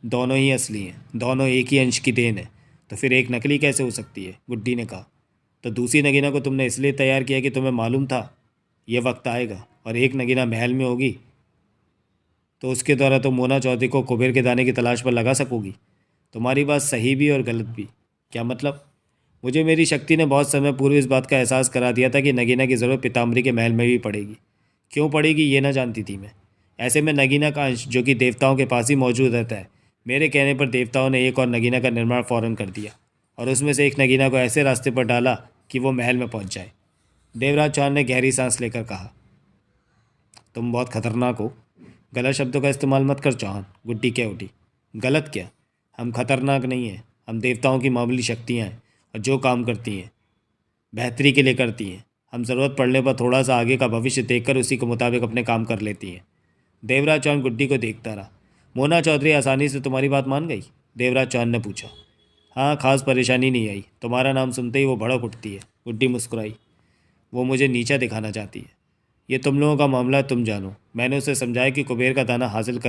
दोनों ही असली हैं, दोनों एक ही अंश की देन है, तो फिर एक नकली कैसे हो सकती है? गुड्डी ने कहा। तो दूसरी नगीना को तुमने इसलिए तैयार किया कि तुम्हें मालूम था ये वक्त आएगा, और एक नगीना महल में होगी तो उसके द्वारा तो मोना चौधरी को कुबेर के दाने की तलाश पर लगा सकोगी। तुम्हारी बात सही भी और गलत भी। क्या मतलब? मुझे मेरी शक्ति ने बहुत समय पूर्व इस बात का एहसास करा दिया था कि नगीना की ज़रूरत पीताम्बरी के महल में भी पड़ेगी। क्यों पड़ेगी ये ना जानती थी मैं। ऐसे में नगीना का अंश जो कि देवताओं के पास ही मौजूद रहता है, मेरे कहने पर देवताओं ने एक और नगीना का निर्माण फ़ौरन कर दिया, और उसमें से एक नगीना को ऐसे रास्ते पर डाला कि वो महल में पहुंच जाए। देवराज चौहान ने गहरी सांस लेकर कहा। तुम बहुत खतरनाक हो। गलत शब्दों का इस्तेमाल मत कर चौहान। गुड्डी कह उठी। गलत क्या? हम खतरनाक नहीं हैं, हम देवताओं की मामूली शक्तियाँ हैं, और जो काम करती हैं बेहतरी के लिए करती हैं। हम ज़रूरत पड़ने पर थोड़ा सा आगे का भविष्य देखकर उसी के मुताबिक अपने काम कर लेती हैं। देवराज चौहान गुड्डी को देखता रहा। मोना चौधरी आसानी से तुम्हारी बात मान गई? देवराज चौहान ने पूछा। हाँ, खास परेशानी नहीं आई। तुम्हारा नाम सुनते ही वो भड़क उठती है। गुड्डी मुस्कुराई। वो मुझे नीचा दिखाना चाहती है। ये तुम लोगों का मामला, तुम जानो। मैंने उसे समझाया कि कुबेर का दाना हासिल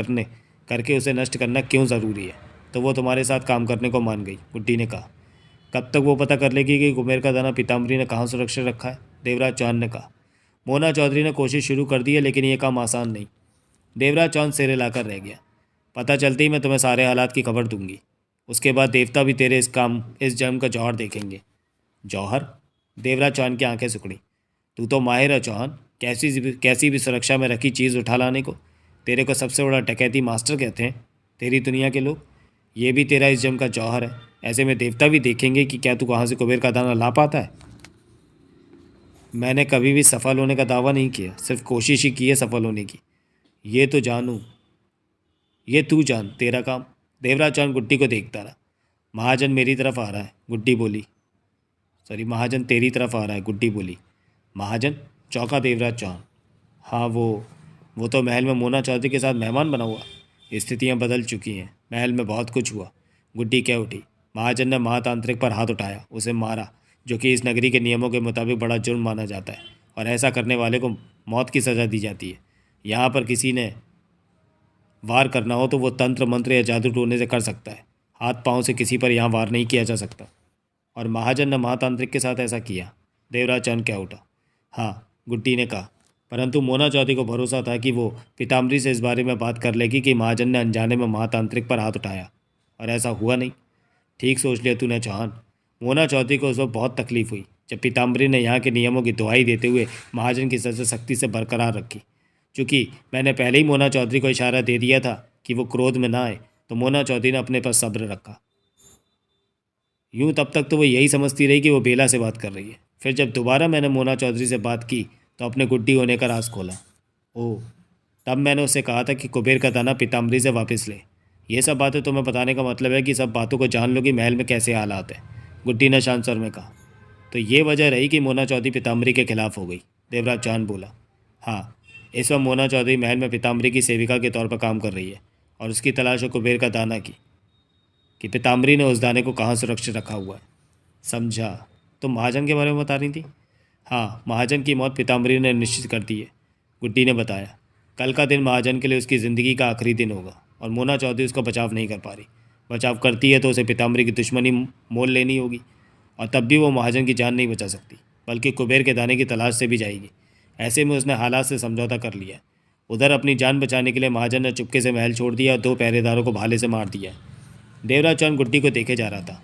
करके उसे नष्ट करना क्यों ज़रूरी है, तो वो तुम्हारे साथ काम करने को मान गई। गुड्डी ने कहा। कब तक वो पता कर लेगी कि कुबेर का दाना पीताम्बरी ने कहाँ सुरक्षित रखा है? देवराज चौहान ने कहा। मोना चौधरी ने कोशिश शुरू कर दी है, लेकिन ये काम आसान नहीं। देवराज चौहान सिरे लाकर रह गया। पता चलते ही मैं तुम्हें सारे हालात की खबर दूंगी। उसके बाद देवता भी तेरे इस जन्म का जौहर देखेंगे। जौहर? देवराज चौहान की आंखें सिकुड़ी। तू तो माहिर है चौहान, कैसी भी सुरक्षा में रखी चीज़ उठा लाने को। तेरे को सबसे बड़ा डकैती मास्टर कहते हैं तेरी दुनिया के लोग। ये भी तेरा इस जन्म का जौहर है। ऐसे में देवता भी देखेंगे कि क्या तू कहाँ से कुबेर का दाना ला पाता है। मैंने कभी भी सफल होने का दावा नहीं किया, सिर्फ कोशिश ही की है सफल होने की। ये तो जानूँ, ये तू जान, तेरा काम। देवराज चौहान गुड्डी को देखता रहा। महाजन मेरी तरफ आ रहा है, गुड्डी बोली। महाजन तेरी तरफ आ रहा है, गुड्डी बोली। महाजन? चौंका देवराज चौहान। हाँ, वो तो महल में मोना चौधरी के साथ मेहमान बना हुआ। स्थितियाँ बदल चुकी हैं, महल में बहुत कुछ हुआ। गुड्डी कह उठी। महाजन ने महातांत्रिक पर हाथ उठाया, उसे मारा, जो कि इस नगरी के नियमों के मुताबिक बड़ा जुर्म माना जाता है, और ऐसा करने वाले को मौत की सज़ा दी जाती है। यहाँ पर किसी ने वार करना हो तो वो तंत्र मंत्र या जादू टोने से कर सकता है। हाथ पांव से किसी पर यहाँ वार नहीं किया जा सकता। और महाजन ने महातांत्रिक के साथ ऐसा किया। देवराज चौहान कह उठा। हाँ, गुड्डी ने कहा। परंतु मोना चौधरी को भरोसा था कि वो पीताम्बरी से इस बारे में बात कर लेगी कि महाजन ने अनजाने में महातांत्रिक पर हाथ उठाया, और ऐसा हुआ नहीं। ठीक सोच लिया तूने चौहान। मोना चौधरी को उस वक्त बहुत तकलीफ हुई जब पीताम्बरी ने यहाँ के नियमों की दुहाई देते हुए महाजन की सज़ा सख्ती से बरकरार रखी। चूँकि मैंने पहले ही मोना चौधरी को इशारा दे दिया था कि वो क्रोध में ना आए, तो मोना चौधरी ने अपने पर सब्र रखा। यूँ तब तक तो वो यही समझती रही कि वो बेला से बात कर रही है। फिर जब दोबारा मैंने मोना चौधरी से बात की तो अपने गुड्डी होने का राज खोला। ओह, तब मैंने उससे कहा था कि कुबेर का दाना पीताम्बरी से वापस ले। ये सब बातें तुम्हें बताने का मतलब है कि सब बातों को जान लो कि महल में कैसे हालात है, गुड्डी ने शांत स्वर में कहा। तो ये वजह रही कि मोना चौधरी पीताम्बरी के खिलाफ हो गई, देवराज चौहान बोला। हाँ, इस वक्त मोना चौधरी महल में पीताम्बरी की सेविका के तौर पर काम कर रही है, और उसकी तलाश है कुबेर का दाना की, कि पीताम्बरी ने उस दाने को कहाँ सुरक्षित रखा हुआ है। समझा। तुम महाजन के बारे में बता रही थी? हाँ, महाजन की मौत पीताम्बरी ने निश्चित कर दी है, गुड्डी ने बताया। कल का दिन महाजन के लिए उसकी ज़िंदगी का आखिरी दिन होगा, और मोना चौधरी उसका बचाव नहीं कर पा रही। बचाव करती है तो उसे पीताम्बरी की दुश्मनी मोल लेनी होगी, और तब भी वो महाजन की जान नहीं बचा सकती, बल्कि कुबेर के दाने की तलाश से भी जाएगी। ऐसे में उसने हालात से समझौता कर लिया। उधर अपनी जान बचाने के लिए महाजन ने चुपके से महल छोड़ दिया और 2 पहरेदारों को भाले से मार दिया। देवराज चौहान गुड्डी को देखे जा रहा था।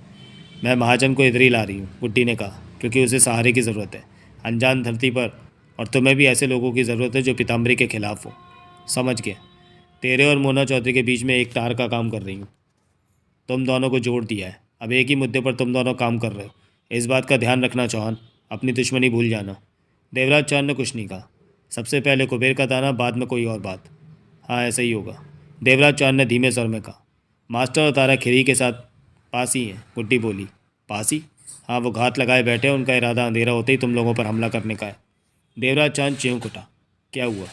मैं महाजन को इधर ही ला रही हूँ, गुड्डी ने कहा, क्योंकि उसे सहारे की ज़रूरत है अनजान धरती पर, और तुम्हें भी ऐसे लोगों की ज़रूरत है जो पीताम्बरी के खिलाफ हो। समझ गया। तेरे और मोना चौधरी के बीच में एक तार का काम कर रही हूँ। तुम दोनों को जोड़ दिया है। अब एक ही मुद्दे पर तुम दोनों काम कर रहे हो। इस बात का ध्यान रखना चौहान, अपनी दुश्मनी भूल जाना। देवराज चौहान ने कुछ नहीं कहा। सबसे पहले कुबेर का दाना, बाद में कोई और बात। हाँ, ऐसा ही होगा, देवराज चौहान ने धीमे स्वर में कहा। मास्टर और तारा खिरी के साथ पास ही हैं, गुड्डी बोली। पास ही? हाँ, वो घात लगाए बैठे, उनका इरादा अंधेरा होते ही तुम लोगों पर हमला करने का है। देवराज चौहान चौंक उठा। क्या हुआ?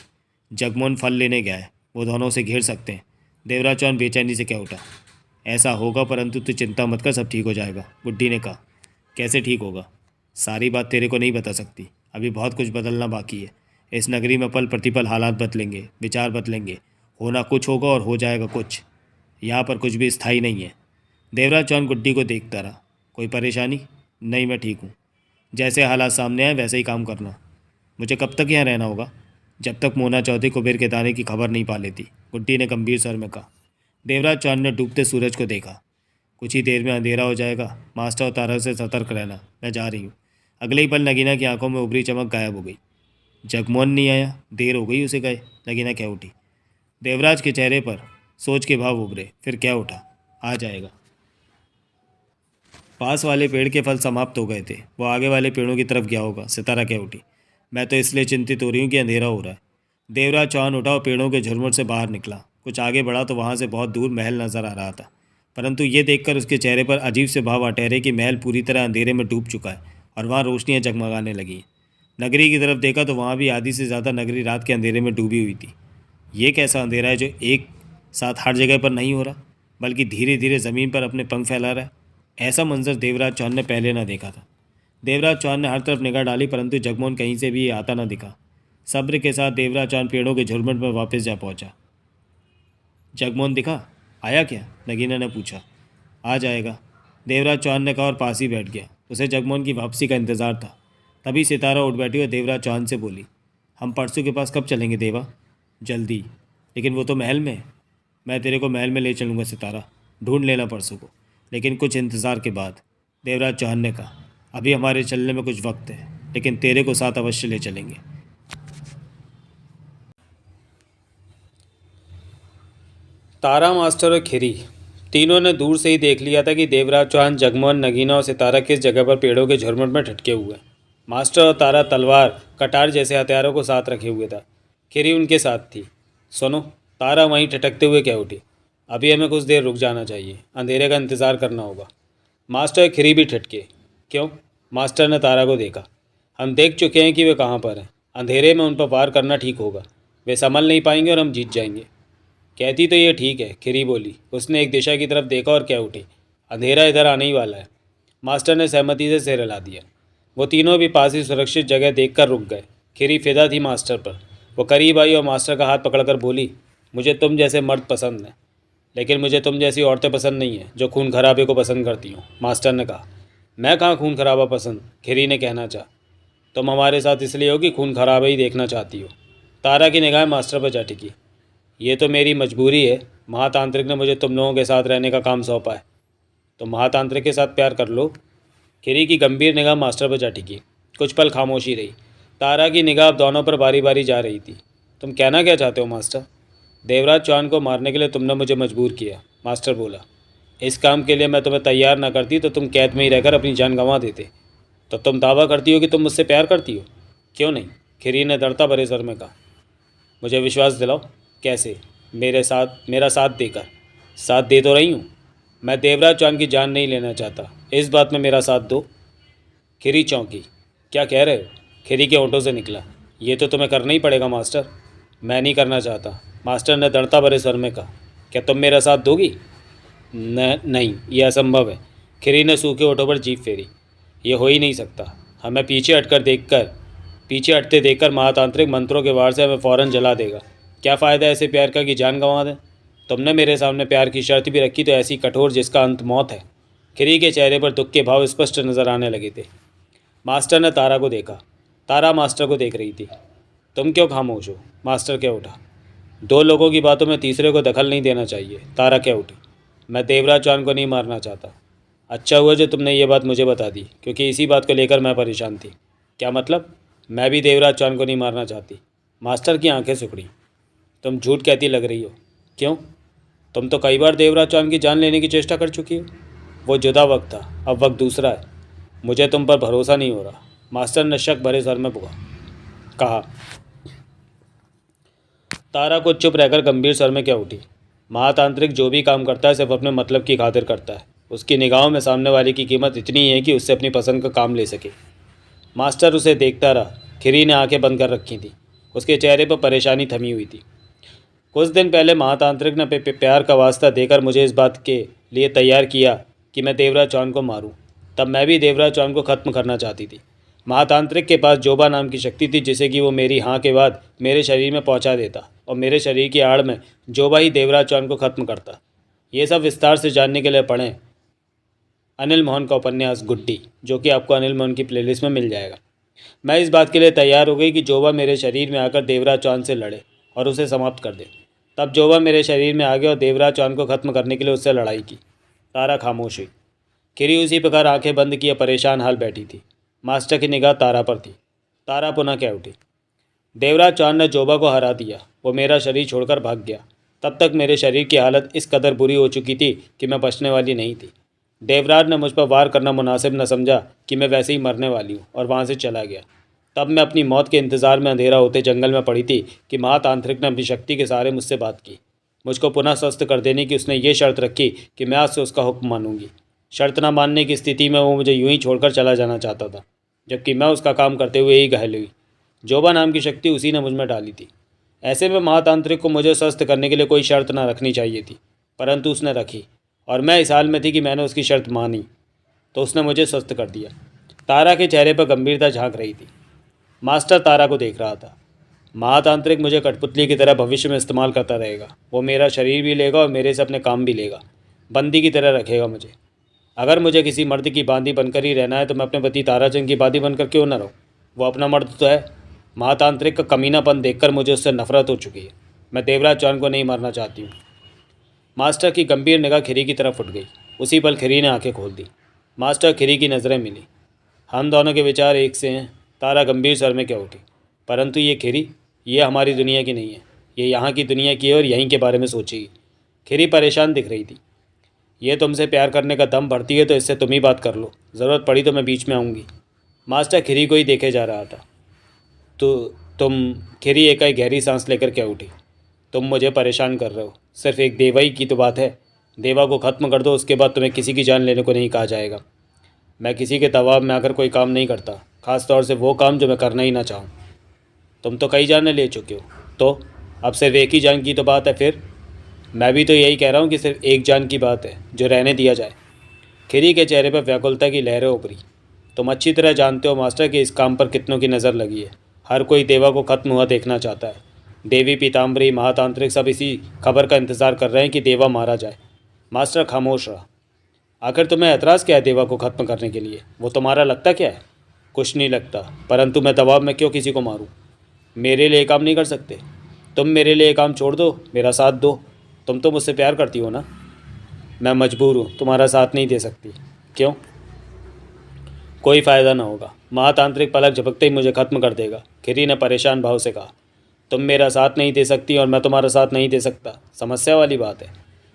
जगमोहन फल लेने गया है, वो दोनों उसे घेर सकते हैं। देवराज चौहान बेचैनी से कह उठा। ऐसा होगा, परंतु तू चिंता मत कर, सब ठीक हो जाएगा, गुड्डी ने कहा। कैसे ठीक होगा? सारी बात तेरे को नहीं बता सकती, अभी बहुत कुछ बदलना बाकी है। इस नगरी में पल प्रतिपल हालात बदलेंगे, विचार बदलेंगे, होना कुछ होगा और हो जाएगा कुछ। यहाँ पर कुछ भी स्थायी नहीं है। देवराज चौहान गुड्डी को देखता रहा। कोई परेशानी? नहीं, मैं ठीक हूँ। जैसे हालात सामने आए वैसे ही काम करना। मुझे कब तक यहाँ रहना होगा? जब तक मोना चौधरी कुबेर के दाने की खबर नहीं पा लेती, गुड्डी ने गंभीर स्वर में कहा। देवराज चौहान ने डूबते सूरज को देखा। कुछ ही देर में अंधेरा हो जाएगा, मास्टर और तारा से सतर्क रहना, मैं जा रही हूँ। अगले ही पल नगीना की आंखों में उभरी चमक गायब हो गई। जगमोहन नहीं आया, देर हो गई उसे गए, नगीना कह उठी। देवराज के चेहरे पर सोच के भाव उभरे, फिर क्या उठा, आ जाएगा। पास वाले पेड़ के फल समाप्त हो गए थे, वो आगे वाले पेड़ों की तरफ गया होगा, सितारा कह उठी। मैं तो इसलिए चिंतित हो रही हूँ कि अंधेरा हो रहा है। देवराज चौहान उठा और पेड़ों के झुरमुट से बाहर निकला। कुछ आगे बढ़ा तो वहाँ से बहुत दूर महल नजर आ रहा था, परंतु ये देखकर उसके चेहरे पर अजीब से भाव आ ठहरे कि महल पूरी तरह अंधेरे में डूब चुका है और वहाँ रोशनियाँ जगमगाने लगी। नगरी की तरफ देखा तो वहाँ भी आधी से ज़्यादा नगरी रात के अंधेरे में डूबी हुई थी। ये कैसा अंधेरा है जो एक साथ हर जगह पर नहीं हो रहा, बल्कि धीरे धीरे ज़मीन पर अपने पंख फैला रहा है। ऐसा मंजर देवराज चौहान ने पहले ना देखा था। देवराज चौहान ने हर तरफ निगाह डाली, परंतु जगमोहन कहीं से भी आता ना दिखा। सब्र के साथ देवराज चौहान पेड़ों के झुरमुट पर वापस जा पहुंचा। जगमोहन दिखा? आया क्या? नगीना ने पूछा। आ जाएगा, देवराज चौहान ने कहा और पास ही बैठ गया। उसे जगमोहन की वापसी का इंतज़ार था। तभी सितारा उठ बैठी और देवराज चौहान से बोली, हम परसों के पास कब चलेंगे देवा? जल्दी, लेकिन वो तो महल में है। मैं तेरे को महल में ले चलूँगा सितारा, ढूंढ लेना परसों को, लेकिन कुछ इंतज़ार के बाद। देवराज चौहान ने कहा, अभी हमारे चलने में कुछ वक्त है, लेकिन तेरे को साथ अवश्य ले चलेंगे। तारा, मास्टर और खिरी तीनों ने दूर से ही देख लिया था कि देवराज चौहान, जगमोहन, नगीना और सितारा किस जगह पर पेड़ों के झुरमुट में ठटके हुए। मास्टर और तारा तलवार, कटार जैसे हथियारों को साथ रखे हुए था। खिरी उनके साथ थी। सुनो, तारा वहीं ठटकते हुए कह उठी, अभी हमें कुछ देर रुक जाना चाहिए, अंधेरे का इंतज़ार करना होगा। मास्टर और खिरी भी ठटके। क्यों? मास्टर ने तारा को देखा। हम देख चुके हैं कि वे कहाँ पर हैं। अंधेरे में उन पर वार करना ठीक होगा। वे संभल नहीं पाएंगे और हम जीत जाएंगे। कहती तो ये ठीक है, खिरी बोली। उसने एक दिशा की तरफ देखा और कह उठी, अंधेरा इधर आने ही वाला है। मास्टर ने सहमति से सिर हिला दिया। वो तीनों भी पास ही सुरक्षित जगह देखकर रुक गए। खिरी फिदा थी मास्टर पर। वो करीब आई और मास्टर का हाथ पकड़कर बोली, मुझे तुम जैसे मर्द पसंद हैं, लेकिन मुझे तुम जैसी औरतें पसंद नहीं हैं जो खून खराबे को पसंद करती हूँ। मास्टर ने कहा। मैं कहाँ खून खराबा पसंद, खिरी ने कहना चाहा। तुम हमारे साथ इसलिए हो कि खून खराबा ही देखना चाहती हो। तारा की निगाह मास्टर पर जा टिकी। ये तो मेरी मजबूरी है, महातांत्रिक ने मुझे तुम लोगों के साथ रहने का काम सौंपा है, तो महातांत्रिक के साथ प्यार कर लो। खिरी की गंभीर निगाह मास्टर पर जा टिकी। कुछ पल खामोशी रही। तारा की निगाह अब दोनों पर बारी बारी जा रही थी। तुम कहना क्या चाहते हो मास्टर? देवराज चौहान को मारने के लिए तुमने मुझे मजबूर किया, मास्टर बोला। इस काम के लिए मैं तुम्हें तैयार न करती तो तुम कैद में ही रहकर अपनी जान गंवा देते। तो तुम दावा करती हो कि तुम मुझसे प्यार करती हो? क्यों नहीं, खिरी ने दृढ़ता भरे स्वर में कहा। मुझे विश्वास दिलाओ। कैसे? मेरा साथ देकर। साथ दे तो रही हूँ। मैं देवराज चौहान की जान नहीं लेना चाहता, इस बात में मेरा साथ दो। खिरी चौंकी। क्या कह रहे हो? खिरी के होंठों से निकला, ये तो तुम्हें करना ही पड़ेगा मास्टर। मैं नहीं करना चाहता, मास्टर ने दृढ़ता भरे स्वर में कहा। क्या तुम मेरा साथ दोगी? नहीं, यह असंभव है। खिरी ने सूखे होठों पर जीभ फेरी। ये हो ही नहीं सकता। हमें पीछे हटते देखकर महातांत्रिक मंत्रों के वार से हमें फ़ौरन जला देगा। क्या फ़ायदा ऐसे प्यार का कि जान गंवा दें? तुमने मेरे सामने प्यार की शर्त भी रखी तो ऐसी कठोर जिसका अंत मौत है। खिरी के चेहरे पर दुख के भाव स्पष्ट नजर आने लगे थे। मास्टर ने तारा को देखा। तारा मास्टर को देख रही थी। तुम क्यों खामोश हो? मास्टर कह उठा। दो लोगों की बातों में तीसरे को दखल नहीं देना चाहिए, तारा कह उठी। मैं देवराज चौहान को नहीं मारना चाहता। अच्छा हुआ जो तुमने ये बात मुझे बता दी, क्योंकि इसी बात को लेकर मैं परेशान थी। क्या मतलब? मैं भी देवराज चौहान को नहीं मारना चाहती। मास्टर की आंखें सिकुड़ी। तुम झूठ कहती लग रही हो। क्यों? तुम तो कई बार देवराज चौहान की जान लेने की चेष्टा कर चुकी हो। वो जुदा वक्त था, अब वक्त दूसरा है। मुझे तुम पर भरोसा नहीं हो रहा, मास्टर ने शक भरे स्वर में कहा। तारा को चुप रहकर गंभीर स्वर में क्या उठी। महातांत्रिक जो भी काम करता है सिर्फ अपने मतलब की खातिर करता है। उसकी निगाहों में सामने वाले की कीमत इतनी है कि उससे अपनी पसंद का काम ले सके। मास्टर उसे देखता रहा। खिरी ने आंखें बंद कर रखी थी। उसके चेहरे पर परेशानी थमी हुई थी। कुछ दिन पहले महातांत्रिक ने प्यार का वास्ता देकर मुझे इस बात के लिए तैयार किया कि मैं देवराज चौहान को मारूं। तब मैं भी देवराज चौहान को ख़त्म करना चाहती थी। महातांत्रिक के पास जोबा नाम की शक्ति थी, जिसे कि वो मेरी हाँ के बाद मेरे शरीर में पहुंचा देता और मेरे शरीर की आड़ में जोबा ही देवराज चौहान को ख़त्म करता। ये सब विस्तार से जानने के लिए पढ़ें अनिल मोहन का उपन्यास गुड्डी, जो कि आपको अनिल मोहन की प्लेलिस्ट में मिल जाएगा। मैं इस बात के लिए तैयार हो गई कि जोबा मेरे शरीर में आकर देवराज चौहान से लड़े और उसे समाप्त कर दे। तब जोबा मेरे शरीर में आ गया और देवराज चौहान को ख़त्म करने के लिए उससे लड़ाई की। तारा खामोश हुई। खिरी उसी प्रकार आंखें बंद किए परेशान हाल बैठी थी। मास्टर की निगाह तारा पर थी। तारा पुनः कह उठी। देवराज चौहान ने जोबा को हरा दिया। वो मेरा शरीर छोड़कर भाग गया। तब तक मेरे शरीर की हालत इस कदर बुरी हो चुकी थी कि मैं बचने वाली नहीं थी। देवराज ने मुझ पर वार करना मुनासिब न समझा कि मैं वैसे ही मरने वाली हूँ और वहाँ से चला गया। तब मैं अपनी मौत के इंतज़ार में अंधेरा होते जंगल में पड़ी थी कि महातांत्रिक ने अपनी शक्ति के सहारे मुझसे बात की। मुझको पुनः स्वस्थ कर देने की उसने ये शर्त रखी कि मैं आज से उसका हुक्म मानूंगी। शर्त न मानने की स्थिति में वो मुझे यूं ही छोड़कर चला जाना चाहता था। जबकि मैं उसका काम करते हुए ही घायल हुई। जोबा नाम की शक्ति उसी ने मुझ में डाली थी। ऐसे में महातांत्रिक को मुझे स्वस्थ करने के लिए कोई शर्त ना रखनी चाहिए थी, परंतु उसने रखी और मैं इस हाल में थी कि मैंने उसकी शर्त मानी तो उसने मुझे स्वस्थ कर दिया। तारा के चेहरे पर गंभीरता झांक रही थी। मास्टर तारा को देख रहा था। महातांत्रिक मुझे कठपुतली की तरह भविष्य में इस्तेमाल करता रहेगा। वो मेरा शरीर भी लेगा और मेरे से अपने काम भी लेगा। बंदी की तरह रखेगा मुझे। अगर मुझे किसी मर्द की बांदी बनकर ही रहना है तो मैं अपने पति ताराचंद की बांदी बनकर क्यों न रहूं? वो अपना मर्द तो है। महातांत्रिक का कमीनापन देखकर मुझे उससे नफरत हो चुकी है। मैं देवराज चौहान को नहीं मारना चाहती हूँ। मास्टर की गंभीर निगाह खिरी की तरफ उठ गई। उसी पल खिरी ने आंखें खोल दी। मास्टर खिरी की नज़रें मिली। हम दोनों के विचार एक से हैं। तारा गंभीर स्वर में क्या उठी। परंतु ये खिरी, ये हमारी दुनिया की नहीं है। ये यहाँ की दुनिया की है और यहीं के बारे में सोचेगी। खिरी परेशान दिख रही थी। ये तुमसे प्यार करने का दम भरती है तो इससे तुम ही बात कर लो। ज़रूरत पड़ी तो मैं बीच में आऊँगी। मास्टर खिरी को ही देखे जा रहा था। तो तुम, खिरी एकाएक गहरी सांस लेकर क्या उठी। तुम मुझे परेशान कर रहे हो। सिर्फ एक देवा ही की तो बात है। देवा को ख़त्म कर दो, उसके बाद तुम्हें किसी की जान लेने को नहीं कहा जाएगा। मैं किसी के दबाव में आकर कोई काम नहीं करता, ख़ास तौर से वो काम जो मैं करना ही ना चाहूँ। तुम तो कई जानें ले चुके हो, तो अब सिर्फ एक ही जान की तो बात है। फिर मैं भी तो यही कह रहा हूँ कि सिर्फ एक जान की बात है जो रहने दिया जाए। खिरी के चेहरे पर व्याकुलता की लहरें उभरी। तुम अच्छी तरह जानते हो मास्टर कि इस काम पर कितनों की नज़र लगी है। हर कोई देवा को ख़त्म हुआ देखना चाहता है। देवी, पीताम्बरी, महातांत्रिक सब इसी खबर का इंतज़ार कर रहे हैं कि देवा मारा जाए। मास्टर खामोश रहा। आखिर तुम्हें ऐतराज़ क्या है देवा को ख़त्म करने के लिए? वो तुम्हारा लगता क्या है? कुछ नहीं लगता, परंतु मैं दबाव में क्यों किसी को मारूं? मेरे लिए काम नहीं कर सकते? तुम मेरे लिए काम छोड़ दो, मेरा साथ दो। तुम तो मुझसे प्यार करती हो ना? मैं मजबूर हूँ, तुम्हारा साथ नहीं दे सकती। क्यों? कोई फ़ायदा ना होगा। महातांत्रिक पलक झपकते ही मुझे ख़त्म कर देगा। खिरी ने परेशान भाव से कहा। तुम मेरा साथ नहीं दे सकती और मैं तुम्हारा साथ नहीं दे सकता। समस्या वाली बात है।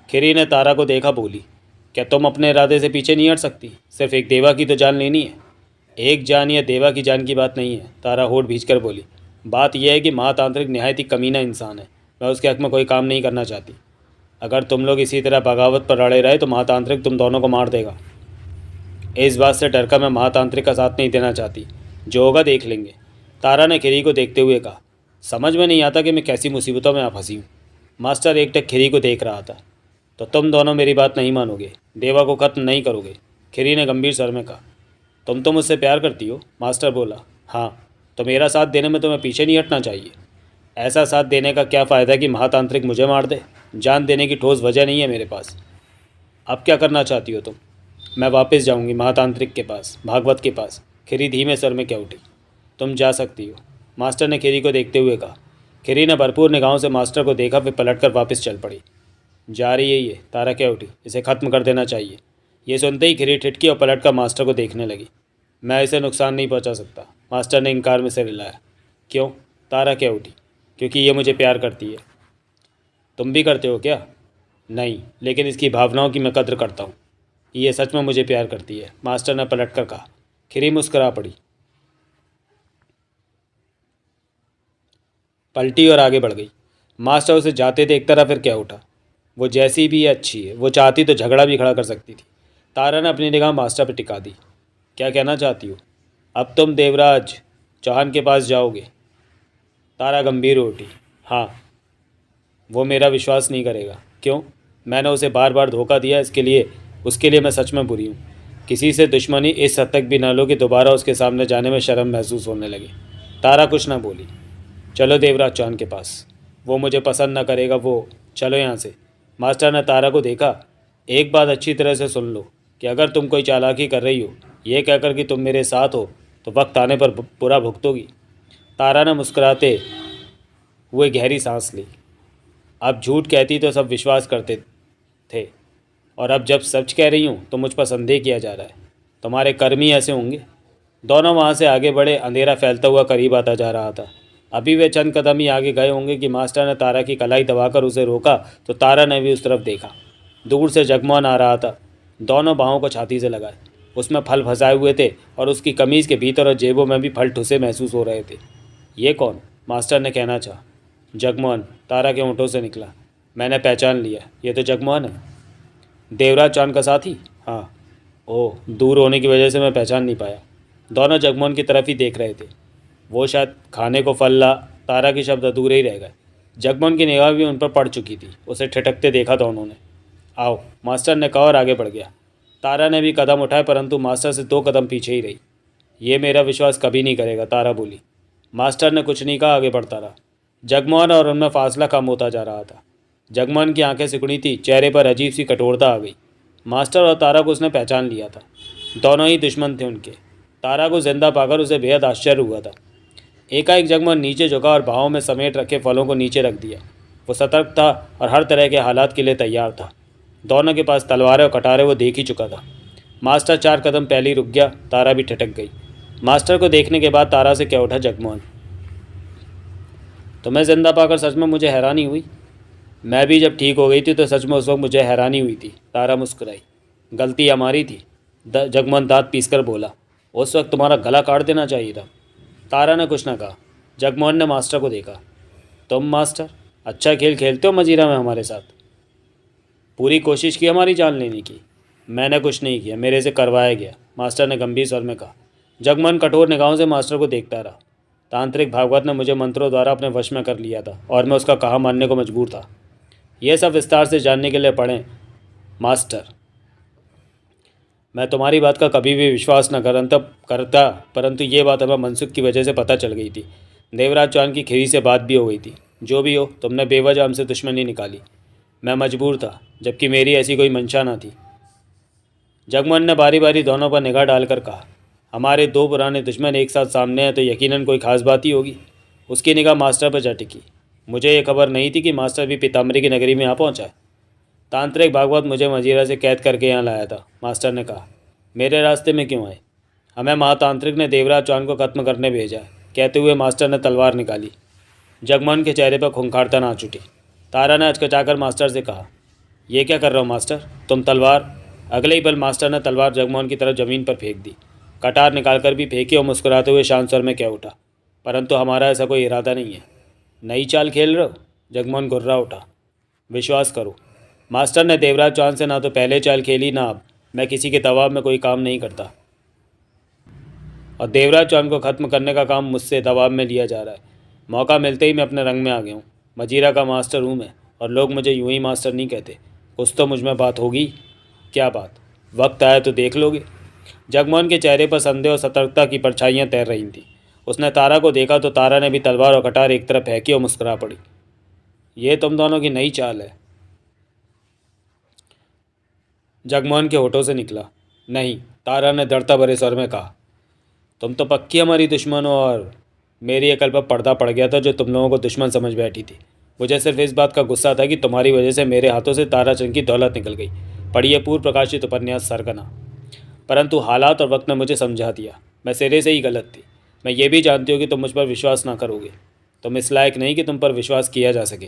खिरी ने तारा को देखा, बोली, क्या तुम अपने इरादे से पीछे नहीं हट सकती? सिर्फ एक देवा की तो जान लेनी है। एक जान या देवा की जान की बात नहीं है। तारा होठ भींचकर बोली। बात यह है कि महातांत्रिक निहायत ही कमीना इंसान है। मैं उसके हक़ में कोई काम नहीं करना चाहती। अगर तुम लोग इसी तरह बगावत पर अड़े रहे तो महातांत्रिक तुम दोनों को मार देगा। इस बात से डरकर मैं महातांत्रिक का साथ नहीं देना चाहती। जो होगा देख लेंगे। तारा ने खिरी को देखते हुए कहा। समझ में नहीं आता कि मैं कैसी मुसीबतों में आ फंसी हूँ। मास्टर एकटक खिरी को देख रहा था। तो तुम दोनों मेरी बात नहीं मानोगे, देवा को ख़त्म नहीं करोगे? खिरी ने गंभीर स्वर में कहा। तुम तो मुझसे प्यार करती हो? मास्टर बोला। हाँ, तो मेरा साथ देने में तुम्हें पीछे नहीं हटना चाहिए। ऐसा साथ देने का क्या फ़ायदा कि महातांत्रिक मुझे मार दे? जान देने की ठोस वजह नहीं है मेरे पास। अब क्या करना चाहती हो तुम? मैं वापस जाऊंगी महातांत्रिक के पास, भागवत के पास। खिरी धीमे स्वर में क्या उठी। तुम जा सकती हो, मास्टर ने खिरी को देखते हुए कहा। खिरी ने भरपूर निगाहों से मास्टर को देखा, फिर पलटकर वापस चल पड़ी। जा रही है ये? तारा क्या उठी। इसे ख़त्म कर देना चाहिए। ये सुनते ही खिरी ठिठकी और पलटकर मास्टर को देखने लगी। मैं इसे नुकसान नहीं पहुंचा सकता। मास्टर ने इनकार में सिर हिलाया। क्यों? तारा क्या उठी। क्योंकि ये मुझे प्यार करती है। तुम भी करते हो क्या? नहीं, लेकिन इसकी भावनाओं की मैं कद्र करता हूँ। ये सच में मुझे प्यार करती है, मास्टर ने पलटकर कहा। खिरी मुस्करा पड़ी, पलटी और आगे बढ़ गई। मास्टर उसे जाते देखता रहा, फिर क्या उठा। वो जैसी भी है अच्छी है। वो चाहती तो झगड़ा भी खड़ा कर सकती थी। तारा ने अपनी निगाह मास्टर पर टिका दी। क्या कहना चाहती हो? अब तुम देवराज चौहान के पास जाओगे? तारा गंभीर हो उठी। हाँ। वो मेरा विश्वास नहीं करेगा। क्यों? मैंने उसे बार बार धोखा दिया। उसके लिए मैं सच में बुरी हूँ। किसी से दुश्मनी इस हद तक भी ना लो कि दोबारा उसके सामने जाने में शर्म महसूस होने लगे। तारा कुछ ना बोली। चलो देवराज चौहान के पास। वो मुझे पसंद न करेगा। वो चलो यहाँ से। मास्टर ने तारा को देखा। एक बात अच्छी तरह से सुन लो कि अगर तुम कोई चालाकी कर रही हो, ये कहकर कि तुम मेरे साथ हो, तो वक्त आने पर बुरा भुगतोगी। तारा ने मुस्कुराते हुए गहरी सांस ली। अब झूठ कहती तो सब विश्वास करते थे, और अब जब सच कह रही हूँ तो मुझ पर संदेह किया जा रहा है। तुम्हारे कर्म ही ऐसे होंगे। दोनों वहाँ से आगे बढ़े। अंधेरा फैलता हुआ करीब आता जा रहा था। अभी वे चंद कदम ही आगे गए होंगे कि मास्टर ने तारा की कलाई दबाकर उसे रोका, तो तारा ने भी उस तरफ देखा। दूर से जगमोहन आ रहा था। दोनों बाहों को छाती से लगाए। उसमें फल फंसाए हुए थे और उसकी कमीज़ के भीतर और जेबों में भी फल ठुसे महसूस हो रहे थे। ये कौन? मास्टर ने कहना चाहा। जगमोहन, तारा के होंठों से निकला। मैंने पहचान लिया, ये तो जगमोहन है। देवराज चौहान का साथी? हाँ। ओह, दूर होने की वजह से मैं पहचान नहीं पाया। दोनों जगमोहन की तरफ ही देख रहे थे। वो शायद खाने को फल ला, तारा के शब्द अधूरे ही रह गए। जगमोहन की निगाह भी उन पर पड़ चुकी थी। उसे ठिठकते देखा था उन्होंने। आओ, मास्टर ने कहा और आगे बढ़ गया। तारा ने भी कदम उठाए, परंतु मास्टर से 2 कदम पीछे ही रही। ये मेरा विश्वास कभी नहीं करेगा, तारा बोली। मास्टर ने कुछ नहीं कहा, आगे बढ़ता रहा। जगमोहन और उनमें फासला कम होता जा रहा था। जगमोहन की आंखें सिकुड़ी थी, चेहरे पर अजीब सी कठोरता आ गई। मास्टर और तारा को उसने पहचान लिया था। दोनों ही दुश्मन थे उनके। तारा को जिंदा पाकर उसे बेहद आश्चर्य हुआ था। एकाएक जगमोहन नीचे झुका और भावों में समेट रखे फलों को नीचे रख दिया। वो सतर्क था और हर तरह के हालात के लिए तैयार था। दोनों के पास तलवारें और कटारे वो देख ही चुका था। मास्टर 4 कदम पहले ही रुक गया। तारा भी ठिठक गई। मास्टर को देखने के बाद तारा से कह उठा जगमोहन, तुम्हें जिंदा पाकर सच में मुझे हैरानी हुई। मैं भी जब ठीक हो गई थी तो सच में उस वक्त मुझे हैरानी हुई थी, तारा मुस्कुराई। गलती हमारी थी, जगमोहन दांत पीसकर बोला। उस वक्त तुम्हारा गला काट देना चाहिए था। तारा ने कुछ न कहा। जगमोहन ने मास्टर को देखा। तुम मास्टर अच्छा खेल खेलते हो मजीरा में हमारे साथ। पूरी कोशिश की हमारी जान लेने की। मैंने कुछ नहीं किया, मेरे से करवाया गया, मास्टर ने गंभीर स्वर में कहा। जगमोहन कठोर निगाहों से मास्टर को देखता रहा। तांत्रिक भागवत ने मुझे मंत्रों द्वारा अपने वश में कर लिया था और मैं उसका कहा मानने को मजबूर था। यह सब विस्तार से जानने के लिए पढ़ें मास्टर। मैं तुम्हारी बात का कभी भी विश्वास न करता, परंतु ये बात हमें मनसुख की वजह से पता चल गई थी। देवराज चौहान की खिरी से बात भी हो गई थी। जो भी हो, तुमने बेवजह हमसे दुश्मनी निकाली। मैं मजबूर था, जबकि मेरी ऐसी कोई मंशा न थी। जगमोहन ने बारी बारी दोनों पर निगाह डालकर कहा, हमारे 2 पुराने दुश्मन एक साथ सामने हैं तो यकीनन कोई खास बात ही होगी। उसकी निगाह मास्टर पर जा टिकी। मुझे ये खबर नहीं थी कि मास्टर भी पीताम्बरी की नगरी में आ पहुंचा है। तांत्रिक भागवत मुझे मजीरा से कैद करके यहाँ लाया था, मास्टर ने कहा। मेरे रास्ते में क्यों आए? हमें महातांत्रिक ने देवराज चौहान को खत्म करने भेजा है, कहते हुए मास्टर ने तलवार निकाली। जगमोहन के चेहरे पर खूंखारता नाच उठी। तारा ने अचकचाकर मास्टर से कहा, यह क्या कर रहे हो मास्टर, तुम तलवार? अगले ही पल मास्टर ने तलवार जगमोहन की तरफ ज़मीन पर फेंक दी। कटार निकालकर भी फेंकी और मुस्कुराते हुए शांत स्वर में कह उठा, परंतु हमारा ऐसा कोई इरादा नहीं है। नई चाल खेल रहे हो? जगमोहन गुर्रा उठा। विश्वास करो, मास्टर ने देवराज चौहान से ना तो पहले चाल खेली ना अब। मैं किसी के दबाव में कोई काम नहीं करता और देवराज चौहान को ख़त्म करने का काम मुझसे दबाव में लिया जा रहा है। मौका मिलते ही मैं अपने रंग में आ गया हूँ। मजीरा का मास्टर हूँ मैं, और लोग मुझे यूं ही मास्टर नहीं कहते। कुछ तो मुझ में बात होगी। क्या बात? वक्त आया तो देख लोगे। जगमोहन के चेहरे पर संदेह और सतर्कता की परछाइयाँ तैर रही थीं। उसने तारा को देखा तो तारा ने भी तलवार और कटार एक तरफ फेंकी और मुस्कुरा पड़ी। ये तुम दोनों की नई चाल है, जगमोहन के होठों से निकला। नहीं, तारा ने दृढ़ता भरे स्वर में कहा। तुम तो पक्की हमारी दुश्मन हो और मेरी अकल पर पर्दा पड़ गया था जो तुम लोगों को दुश्मन समझ बैठी थी। मुझे सिर्फ इस बात का गुस्सा था कि तुम्हारी वजह से मेरे हाथों से ताराचंद की दौलत निकल गई। पढ़िए पूर्व प्रकाशित उपन्यास सरगना। परंतु हालात और वक्त ने मुझे समझा दिया, मैं सिरे से ही गलत थी। मैं ये भी जानती हूँ कि तुम मुझ पर विश्वास ना करोगे। तुम इस लायक नहीं कि तुम पर विश्वास किया जा सके।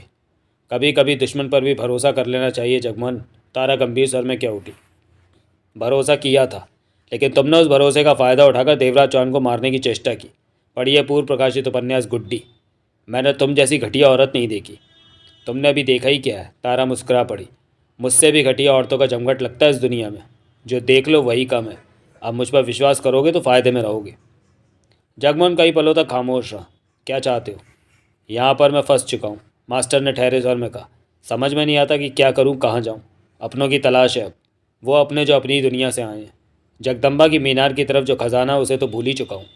कभी कभी दुश्मन पर भी भरोसा कर लेना चाहिए जगमोहन, तारा गंभीर स्वर में क्या उठी। भरोसा किया था, लेकिन तुमने उस भरोसे का फ़ायदा उठाकर देवराज चौहान को मारने की चेष्टा की। पढ़िए पूर्व प्रकाशित उपन्यास गुड्डी। मैंने तुम जैसी घटिया औरत नहीं देखी। तुमने अभी देखा ही क्या है? तारा मुस्कुरा पड़ी। मुझसे भी घटिया औरतों का जमघट लगता है इस दुनिया में। जो देख लो वही कम है। अब मुझ पर विश्वास करोगे तो फ़ायदे में रहोगे। जगमोहन कई पलों तक खामोश रहा। क्या चाहते हो? यहाँ पर मैं फंस चुका हूँ, मास्टर ने ठहरे स्वर में कहा। समझ में नहीं आता कि क्या करूँ, कहाँ जाऊँ। अपनों की तलाश है अब, वो अपने जो अपनी दुनिया से आए हैं। जगदम्बा की मीनार की तरफ जो खजाना है उसे तो भूल ही चुका हूँ।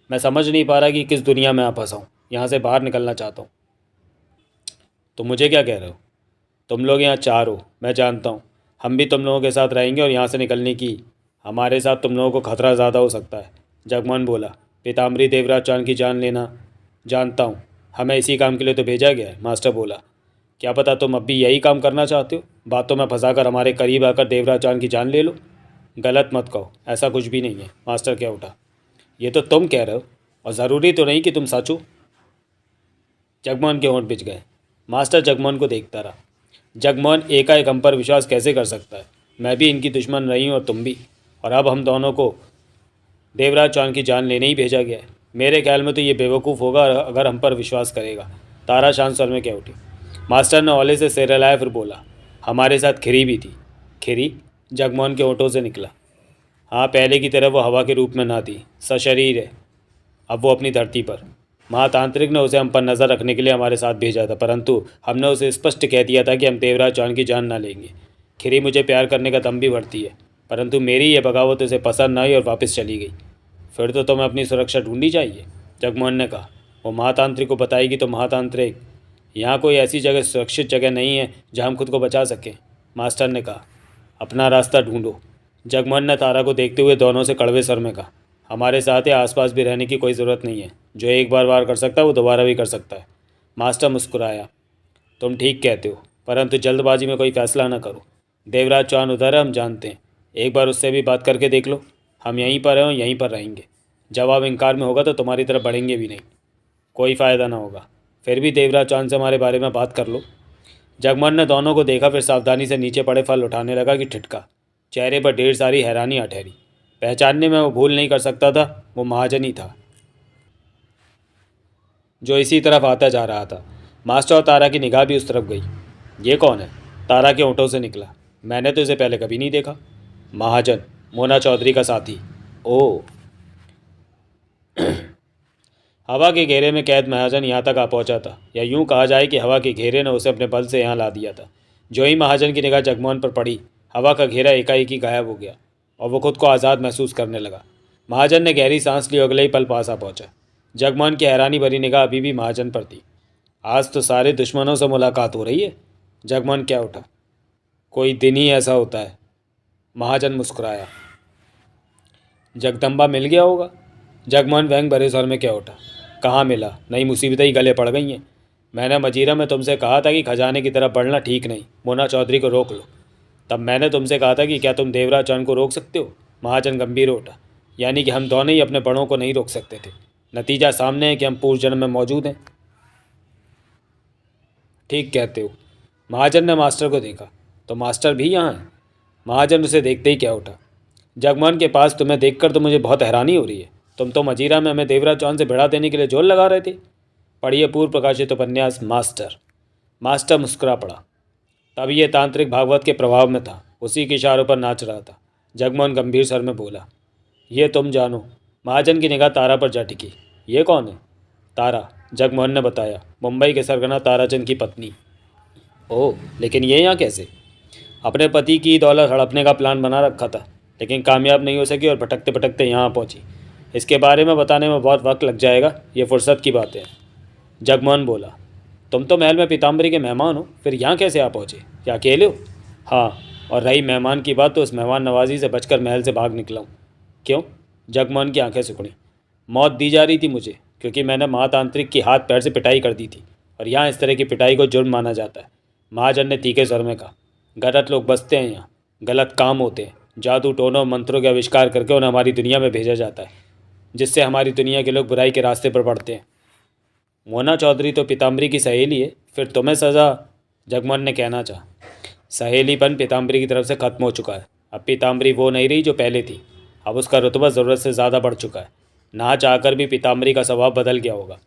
मैं समझ नहीं पा रहा कि किस दुनिया में आ फंसा हूँ। यहाँ से बाहर निकलना चाहता हूँ। तो मुझे क्या कह रहे हो? तुम लोग यहाँ 4 हो, मैं जानता हूँ। हम भी तुम लोगों के साथ रहेंगे और यहाँ से निकलने की हमारे साथ तुम लोगों को खतरा ज़्यादा हो सकता है। जगमोहन बोला। पीताम्बरी देवराज चौहान की जान लेना। जानता हूँ, हमें इसी काम के लिए तो भेजा गया है, मास्टर बोला। क्या पता तुम अब भी यही काम करना चाहते हो, बातों में फंसाकर हमारे करीब आकर देवराज चौहान की जान ले लो। गलत मत कहो, ऐसा कुछ भी नहीं है, मास्टर क्या उठा। ये तो तुम कह रहे हो, और ज़रूरी तो नहीं कि तुम सच हो। जगमोहन के होंठ बिछ गए। मास्टर जगमोहन को देखता रहा। जगमोहन एकाएक हम पर विश्वास कैसे कर सकता है? मैं भी इनकी दुश्मन रही हूँ और तुम भी, और अब हम दोनों को देवराज चौहान की जान लेने ही भेजा गया है। मेरे ख्याल में तो ये बेवकूफ़ होगा अगर हम पर विश्वास करेगा। तारा शांत स्वर में कह उठी। मास्टर ने ओले से सिर हिलाया, फिर बोला, हमारे साथ खिरी भी थी। खिरी? जगमोहन के होठों से निकला। हाँ, पहले की तरह वो हवा के रूप में ना थी, सशरीर है अब वो अपनी धरती पर। महातांत्रिक ने उसे हम पर नज़र रखने के लिए हमारे साथ भेजा था, परंतु हमने उसे स्पष्ट कह दिया था कि हम देवराज चौहान की जान ना लेंगे। खिरी मुझे प्यार करने का दम भी भरती है, परंतु मेरी यह बगावत उसे पसंद न आई और वापस चली गई। फिर तो तुम्हें अपनी सुरक्षा ढूंढनी चाहिए, जगमोहन ने कहा। वो महातांत्रिक को बताएगी तो महातांत्रिक, यहाँ कोई ऐसी जगह सुरक्षित जगह नहीं है जहाँ हम खुद को बचा सकें, मास्टर ने कहा। अपना रास्ता ढूंढो, जगमोहन ने तारा को देखते हुए दोनों से कड़वे स्वर में कहा। हमारे साथ है, आसपास भी रहने की कोई ज़रूरत नहीं है। जो एक बार वार कर सकता है वो दोबारा भी कर सकता है। मास्टर मुस्कुराया। तुम ठीक कहते हो, परंतु जल्दबाजी में कोई फैसला न करो। देवराज चौहान उधर है, हम जानते हैं। एक बार उससे भी बात करके देख लो। हम यहीं पर हैं और यहीं पर रहेंगे। जवाब इनकार में होगा तो तुम्हारी तरफ बढ़ेंगे भी नहीं, कोई फ़ायदा ना होगा। फिर भी देवराज चौहान से हमारे बारे में बात कर लो। जगमोहन ने दोनों को देखा, फिर सावधानी से नीचे पड़े फल उठाने लगा कि ठिठका। चेहरे पर ढेर सारी हैरानी आ ठहरी। पहचानने में वो भूल नहीं कर सकता था, वो महाजन ही था जो इसी तरफ आता जा रहा था। मास्टर और तारा की निगाह भी उस तरफ गई। ये कौन है? तारा के होंठों से निकला। मैंने तो इसे पहले कभी नहीं देखा। महाजन, मोना चौधरी का साथी। ओह। हवा के घेरे में कैद महाजन यहाँ तक आ पहुँचा था, या यूँ कहा जाए कि हवा के घेरे ने उसे अपने बल से यहाँ ला दिया था। जो ही महाजन की निगाह जगमोहन पर पड़ी, हवा का घेरा एकाएक ही गायब हो गया और वो खुद को आज़ाद महसूस करने लगा। महाजन ने गहरी सांस ली और अगले ही पल पास आ पहुँचा। जगमोहन की हैरानी भरी निगाह अभी भी महाजन पर थी। आज तो सारे दुश्मनों से मुलाकात हो रही है। जगमोहन क्या उठा। कोई दिन ही ऐसा होता है। महाजन मुस्कुराया। जगदम्बा मिल गया होगा। जगमोहन व्यंग भरे स्वर में क्या उठा। कहाँ मिला, नई मुसीबतें ही गले पड़ गई हैं। मैंने मजीरा में तुमसे कहा था कि खजाने की तरफ बढ़ना ठीक नहीं, मोना चौधरी को रोक लो। तब मैंने तुमसे कहा था कि क्या तुम देवराज चौहान को रोक सकते हो। महाजन गंभीर उठा। यानी कि हम दोनों ही अपने बड़ों को नहीं रोक सकते थे। नतीजा सामने है कि हम पूर्व जन्म में मौजूद हैं। ठीक कहते हो। महाजन ने मास्टर को देखा। तो मास्टर भी यहाँ हैं। महाजन उसे देखते ही क्या उठा। जगमोहन के पास तुम्हें देखकर तो मुझे बहुत हैरानी हो रही है। तुम तो मजीरा में हमें देवराज चौहान से भिड़ा देने के लिए जोर लगा रहे थे। पढ़िए पूर्व प्रकाशित उपन्यास मास्टर। मास्टर मुस्कुरा पड़ा। तब ये तांत्रिक भागवत के प्रभाव में था, उसी के इशारों पर नाच रहा था। जगमोहन गंभीर स्वर में बोला। ये तुम जानो। महाजन की निगाह तारा पर जा टिकी। ये कौन है? तारा, जगमोहन ने बताया। मुंबई के सरगना ताराचंद की पत्नी। ओह, लेकिन ये यहाँ कैसे? अपने पति की दौलत हड़पने का प्लान बना रखा था, लेकिन कामयाब नहीं हो सकी और भटकते भटकते यहाँ पहुँची। इसके बारे में बताने में बहुत वक्त लग जाएगा, ये फुर्सत की बातें हैं। जगमोहन बोला। तुम तो महल में पीताम्बरी के मेहमान हो, फिर यहाँ कैसे आ पहुँचे? क्या अकेले हो? हाँ, और रही मेहमान की बात, तो उस मेहमान नवाजी से बचकर महल से भाग निकला हूँ। क्यों? जगमोहन की आंखें सिकुड़ी। मौत दी जा रही थी मुझे, क्योंकि मैंने महातांत्रिक की हाथ पैर से पिटाई कर दी थी, और यहाँ इस तरह की पिटाई को जुर्म माना जाता है। महाजन ने तीखे स्वर में कहा। गलत लोग बसते हैं यहाँ, गलत काम होते हैं। जादू टोनों मंत्रों के आविष्कार करके उन्हें हमारी दुनिया में भेजा जाता है, जिससे हमारी दुनिया के लोग बुराई के रास्ते पर बढ़ते हैं। मोना चौधरी तो पीताम्बरी की सहेली है, फिर तुम्हें सज़ा? जगमोहन ने कहना चाहा। सहेलीपन पीताम्बरी की तरफ से खत्म हो चुका है। अब पीताम्बरी वो नहीं रही जो पहले थी। अब उसका रुतबा ज़रूरत से ज़्यादा बढ़ चुका है। ना चाहकर भी पीताम्बरी का स्वभाव बदल गया होगा।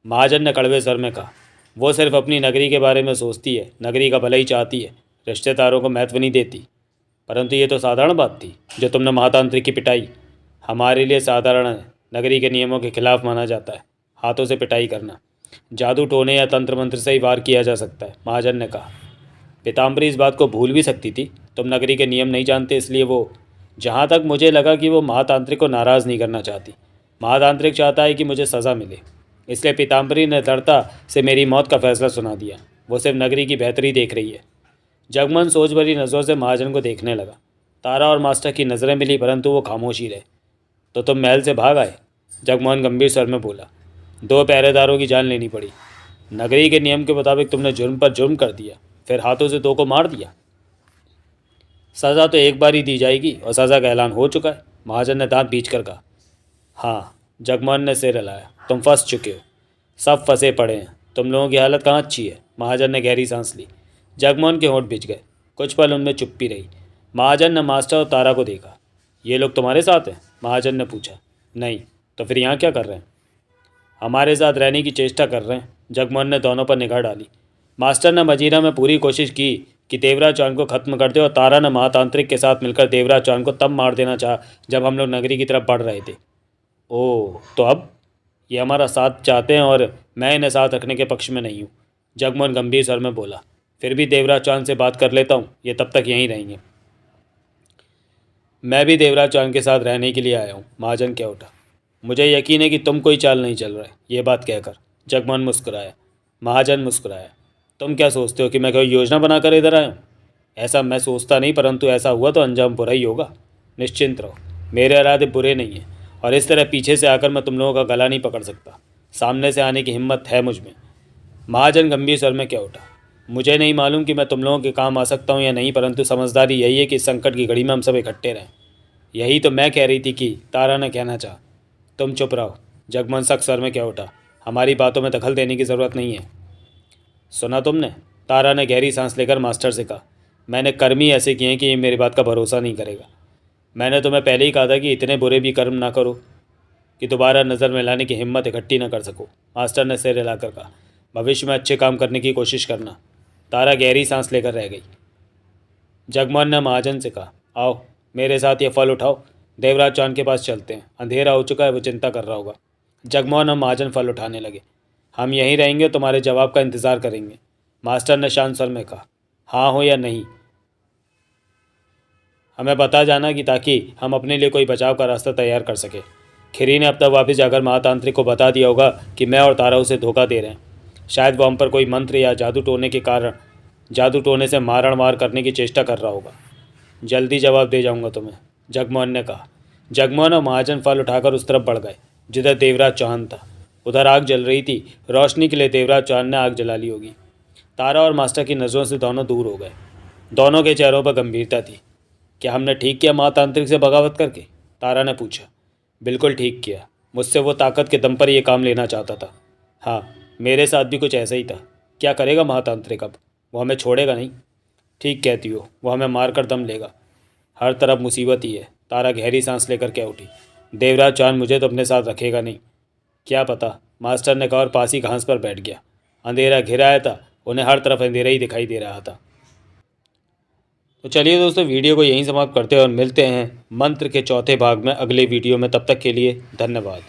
महाजन ने कड़वे स्वर में कहा। वो सिर्फ अपनी नगरी के बारे में सोचती है, नगरी का भला ही चाहती है, रिश्तेदारों को महत्व नहीं देती। परंतु ये तो साधारण बात थी जो तुमने महातांत्रिक की पिटाई। हमारे लिए साधारण है, नगरी के नियमों के खिलाफ माना जाता है हाथों से पिटाई करना। जादू टोने या तंत्र मंत्र से ही वार किया जा सकता है, महाजन ने कहा। पीताम्बरी इस बात को भूल भी सकती थी। तुम नगरी के नियम नहीं जानते, इसलिए वो, जहाँ तक मुझे लगा कि वो महातांत्रिक को नाराज़ नहीं करना चाहती। महातांत्रिक चाहता है कि मुझे सज़ा मिले, इसलिए पीताम्बरी ने दृढ़ता से मेरी मौत का फैसला सुना दिया। वो सिर्फ नगरी की बेहतरी देख रही है। जगमोहन सोच भरी नज़रों से महाजन को देखने लगा। तारा और मास्टर की नज़रें मिली, परंतु वो खामोश ही रहे। तो तुम महल से भाग आए? जगमोहन गंभीर स्वर में बोला। 2 पहरेदारों की जान लेनी पड़ी। नगरी के नियम के मुताबिक तुमने जुर्म पर जुर्म कर दिया, फिर हाथों से 2 को मार दिया। सज़ा तो एक बार ही दी जाएगी और सज़ा का ऐलान हो चुका है, महाजन ने दांत बीच कर कहा। हाँ, जगमोहन ने सिर हिलाया। तुम फंस चुके हो। सब फंसे पड़े हैं। तुम लोगों की हालत कहाँ अच्छी है। महाजन ने गहरी सांस ली। जगमोहन के होंठ भिज गए। कुछ पल उनमें चुप्पी रही। महाजन ने मास्टर और तारा को देखा। ये लोग तुम्हारे साथ हैं? महाजन ने पूछा। नहीं, तो फिर यहाँ क्या कर रहे हैं? हमारे साथ रहने की चेष्टा कर रहे हैं। जगमोहन ने दोनों पर निगाह डाली। मास्टर ने मजीरा में पूरी कोशिश की कि देवराज चौहान को ख़त्म कर दे, और तारा ने महातांत्रिक के साथ मिलकर देवराज चौहान को तब मार देना चाहा जब हम लोग नगरी की तरफ बढ़ रहे थे। ओह, तो अब ये हमारा साथ चाहते हैं और मैं इन्हें साथ रखने के पक्ष में नहीं हूँ, जगमोहन गंभीर स्वर में बोला। फिर भी देवराज चौहान से बात कर लेता हूँ, ये तब तक यहीं रहेंगे। मैं भी देवराज चौहान के साथ रहने के लिए आया हूँ, महाजन कह उठा। मुझे यकीन है कि तुम कोई चाल नहीं चल रहा है। ये बात कहकर जगमोहन मुस्कुराया। महाजन मुस्कुराया। तुम क्या सोचते हो कि मैं कोई योजना बनाकर इधर आया हूँ? ऐसा मैं सोचता नहीं, परंतु ऐसा हुआ तो अंजाम बुरा ही होगा। निश्चिंत रहो, मेरे इरादे बुरे नहीं हैं, और इस तरह पीछे से आकर मैं तुम लोगों का गला नहीं पकड़ सकता। सामने से आने की हिम्मत है मुझ में। महाजन गंभीर स्वर में कह उठा। मुझे नहीं मालूम कि मैं तुम लोगों के काम आ सकता हूँ या नहीं, परंतु समझदारी यही है कि इस संकट की घड़ी में हम सब इकट्ठे रहें। यही तो मैं कह रही थी कि तारा ने कहना चाहा। तुम चुप रहो, जगमोहन सख्त स्वर में कह उठा। हमारी बातों में दखल देने की ज़रूरत नहीं है। सुना तुमने? तारा ने गहरी सांस लेकर मास्टर से कहा। मैंने कर्म ही ऐसे किए हैं कि ये मेरी बात का भरोसा नहीं करेगा। मैंने तुम्हें पहले ही कहा था कि इतने बुरे भी कर्म ना करो कि दोबारा नज़र में लाने की हिम्मत इकट्ठी न कर सको। मास्टर ने सिर हिलाकर कहा। भविष्य में अच्छे काम करने की कोशिश करना। तारा गहरी सांस लेकर रह गई। जगमोहन ने महाजन से कहा, आओ मेरे साथ ये फल उठाओ, देवराज चौहान के पास चलते हैं। अंधेरा हो चुका है, वो चिंता कर रहा होगा। जगमोहन और महाजन फल उठाने लगे। हम यहीं रहेंगे, तुम्हारे जवाब का इंतज़ार करेंगे, मास्टर ने शांत स्वर में कहा। हाँ हो या नहीं, हमें बता जाना कि ताकि हम अपने लिए कोई बचाव का रास्ता तैयार कर सके। खिरी ने अब तक वापस जाकर महातांत्रिक को बता दिया होगा कि मैं और तारा उसे धोखा दे रहे हैं। शायद वो हम पर कोई मंत्र या जादू टोने से मारण वार करने की चेष्टा कर रहा होगा। जल्दी जवाब दे जाऊंगा तुम्हें, जगमोहन ने कहा। जगमोहन और महाजन फल उठाकर उस तरफ बढ़ गए जिधर देवराज चौहान था। उधर आग जल रही थी। रोशनी के लिए देवराज चौहान ने आग जला ली होगी। तारा और मास्टर की नज़रों से दोनों दूर हो गए। दोनों के चेहरों पर गंभीरता थी। क्या हमने ठीक किया महातांत्रिक से बगावत करके? तारा ने पूछा। बिल्कुल ठीक किया। मुझसे वो ताकत के दम पर यह काम लेना चाहता था। हाँ, मेरे साथ भी कुछ ऐसा ही था। क्या करेगा महातांत्रिक अब? वो हमें छोड़ेगा नहीं। ठीक कहती हो, वो हमें मार कर दम लेगा। हर तरफ मुसीबत ही है। तारा गहरी सांस लेकर कह उठी। देवराज चौहान मुझे तो अपने साथ रखेगा नहीं। क्या पता, मास्टर ने कहा और पास ही घास पर बैठ गया। अंधेरा घिर आया था, उन्हें हर तरफ अंधेरा ही दिखाई दे रहा था। तो चलिए दोस्तों, वीडियो को यहीं समाप्त करते हैं और मिलते हैं मंत्र के चौथे भाग में अगले वीडियो में। तब तक के लिए धन्यवाद।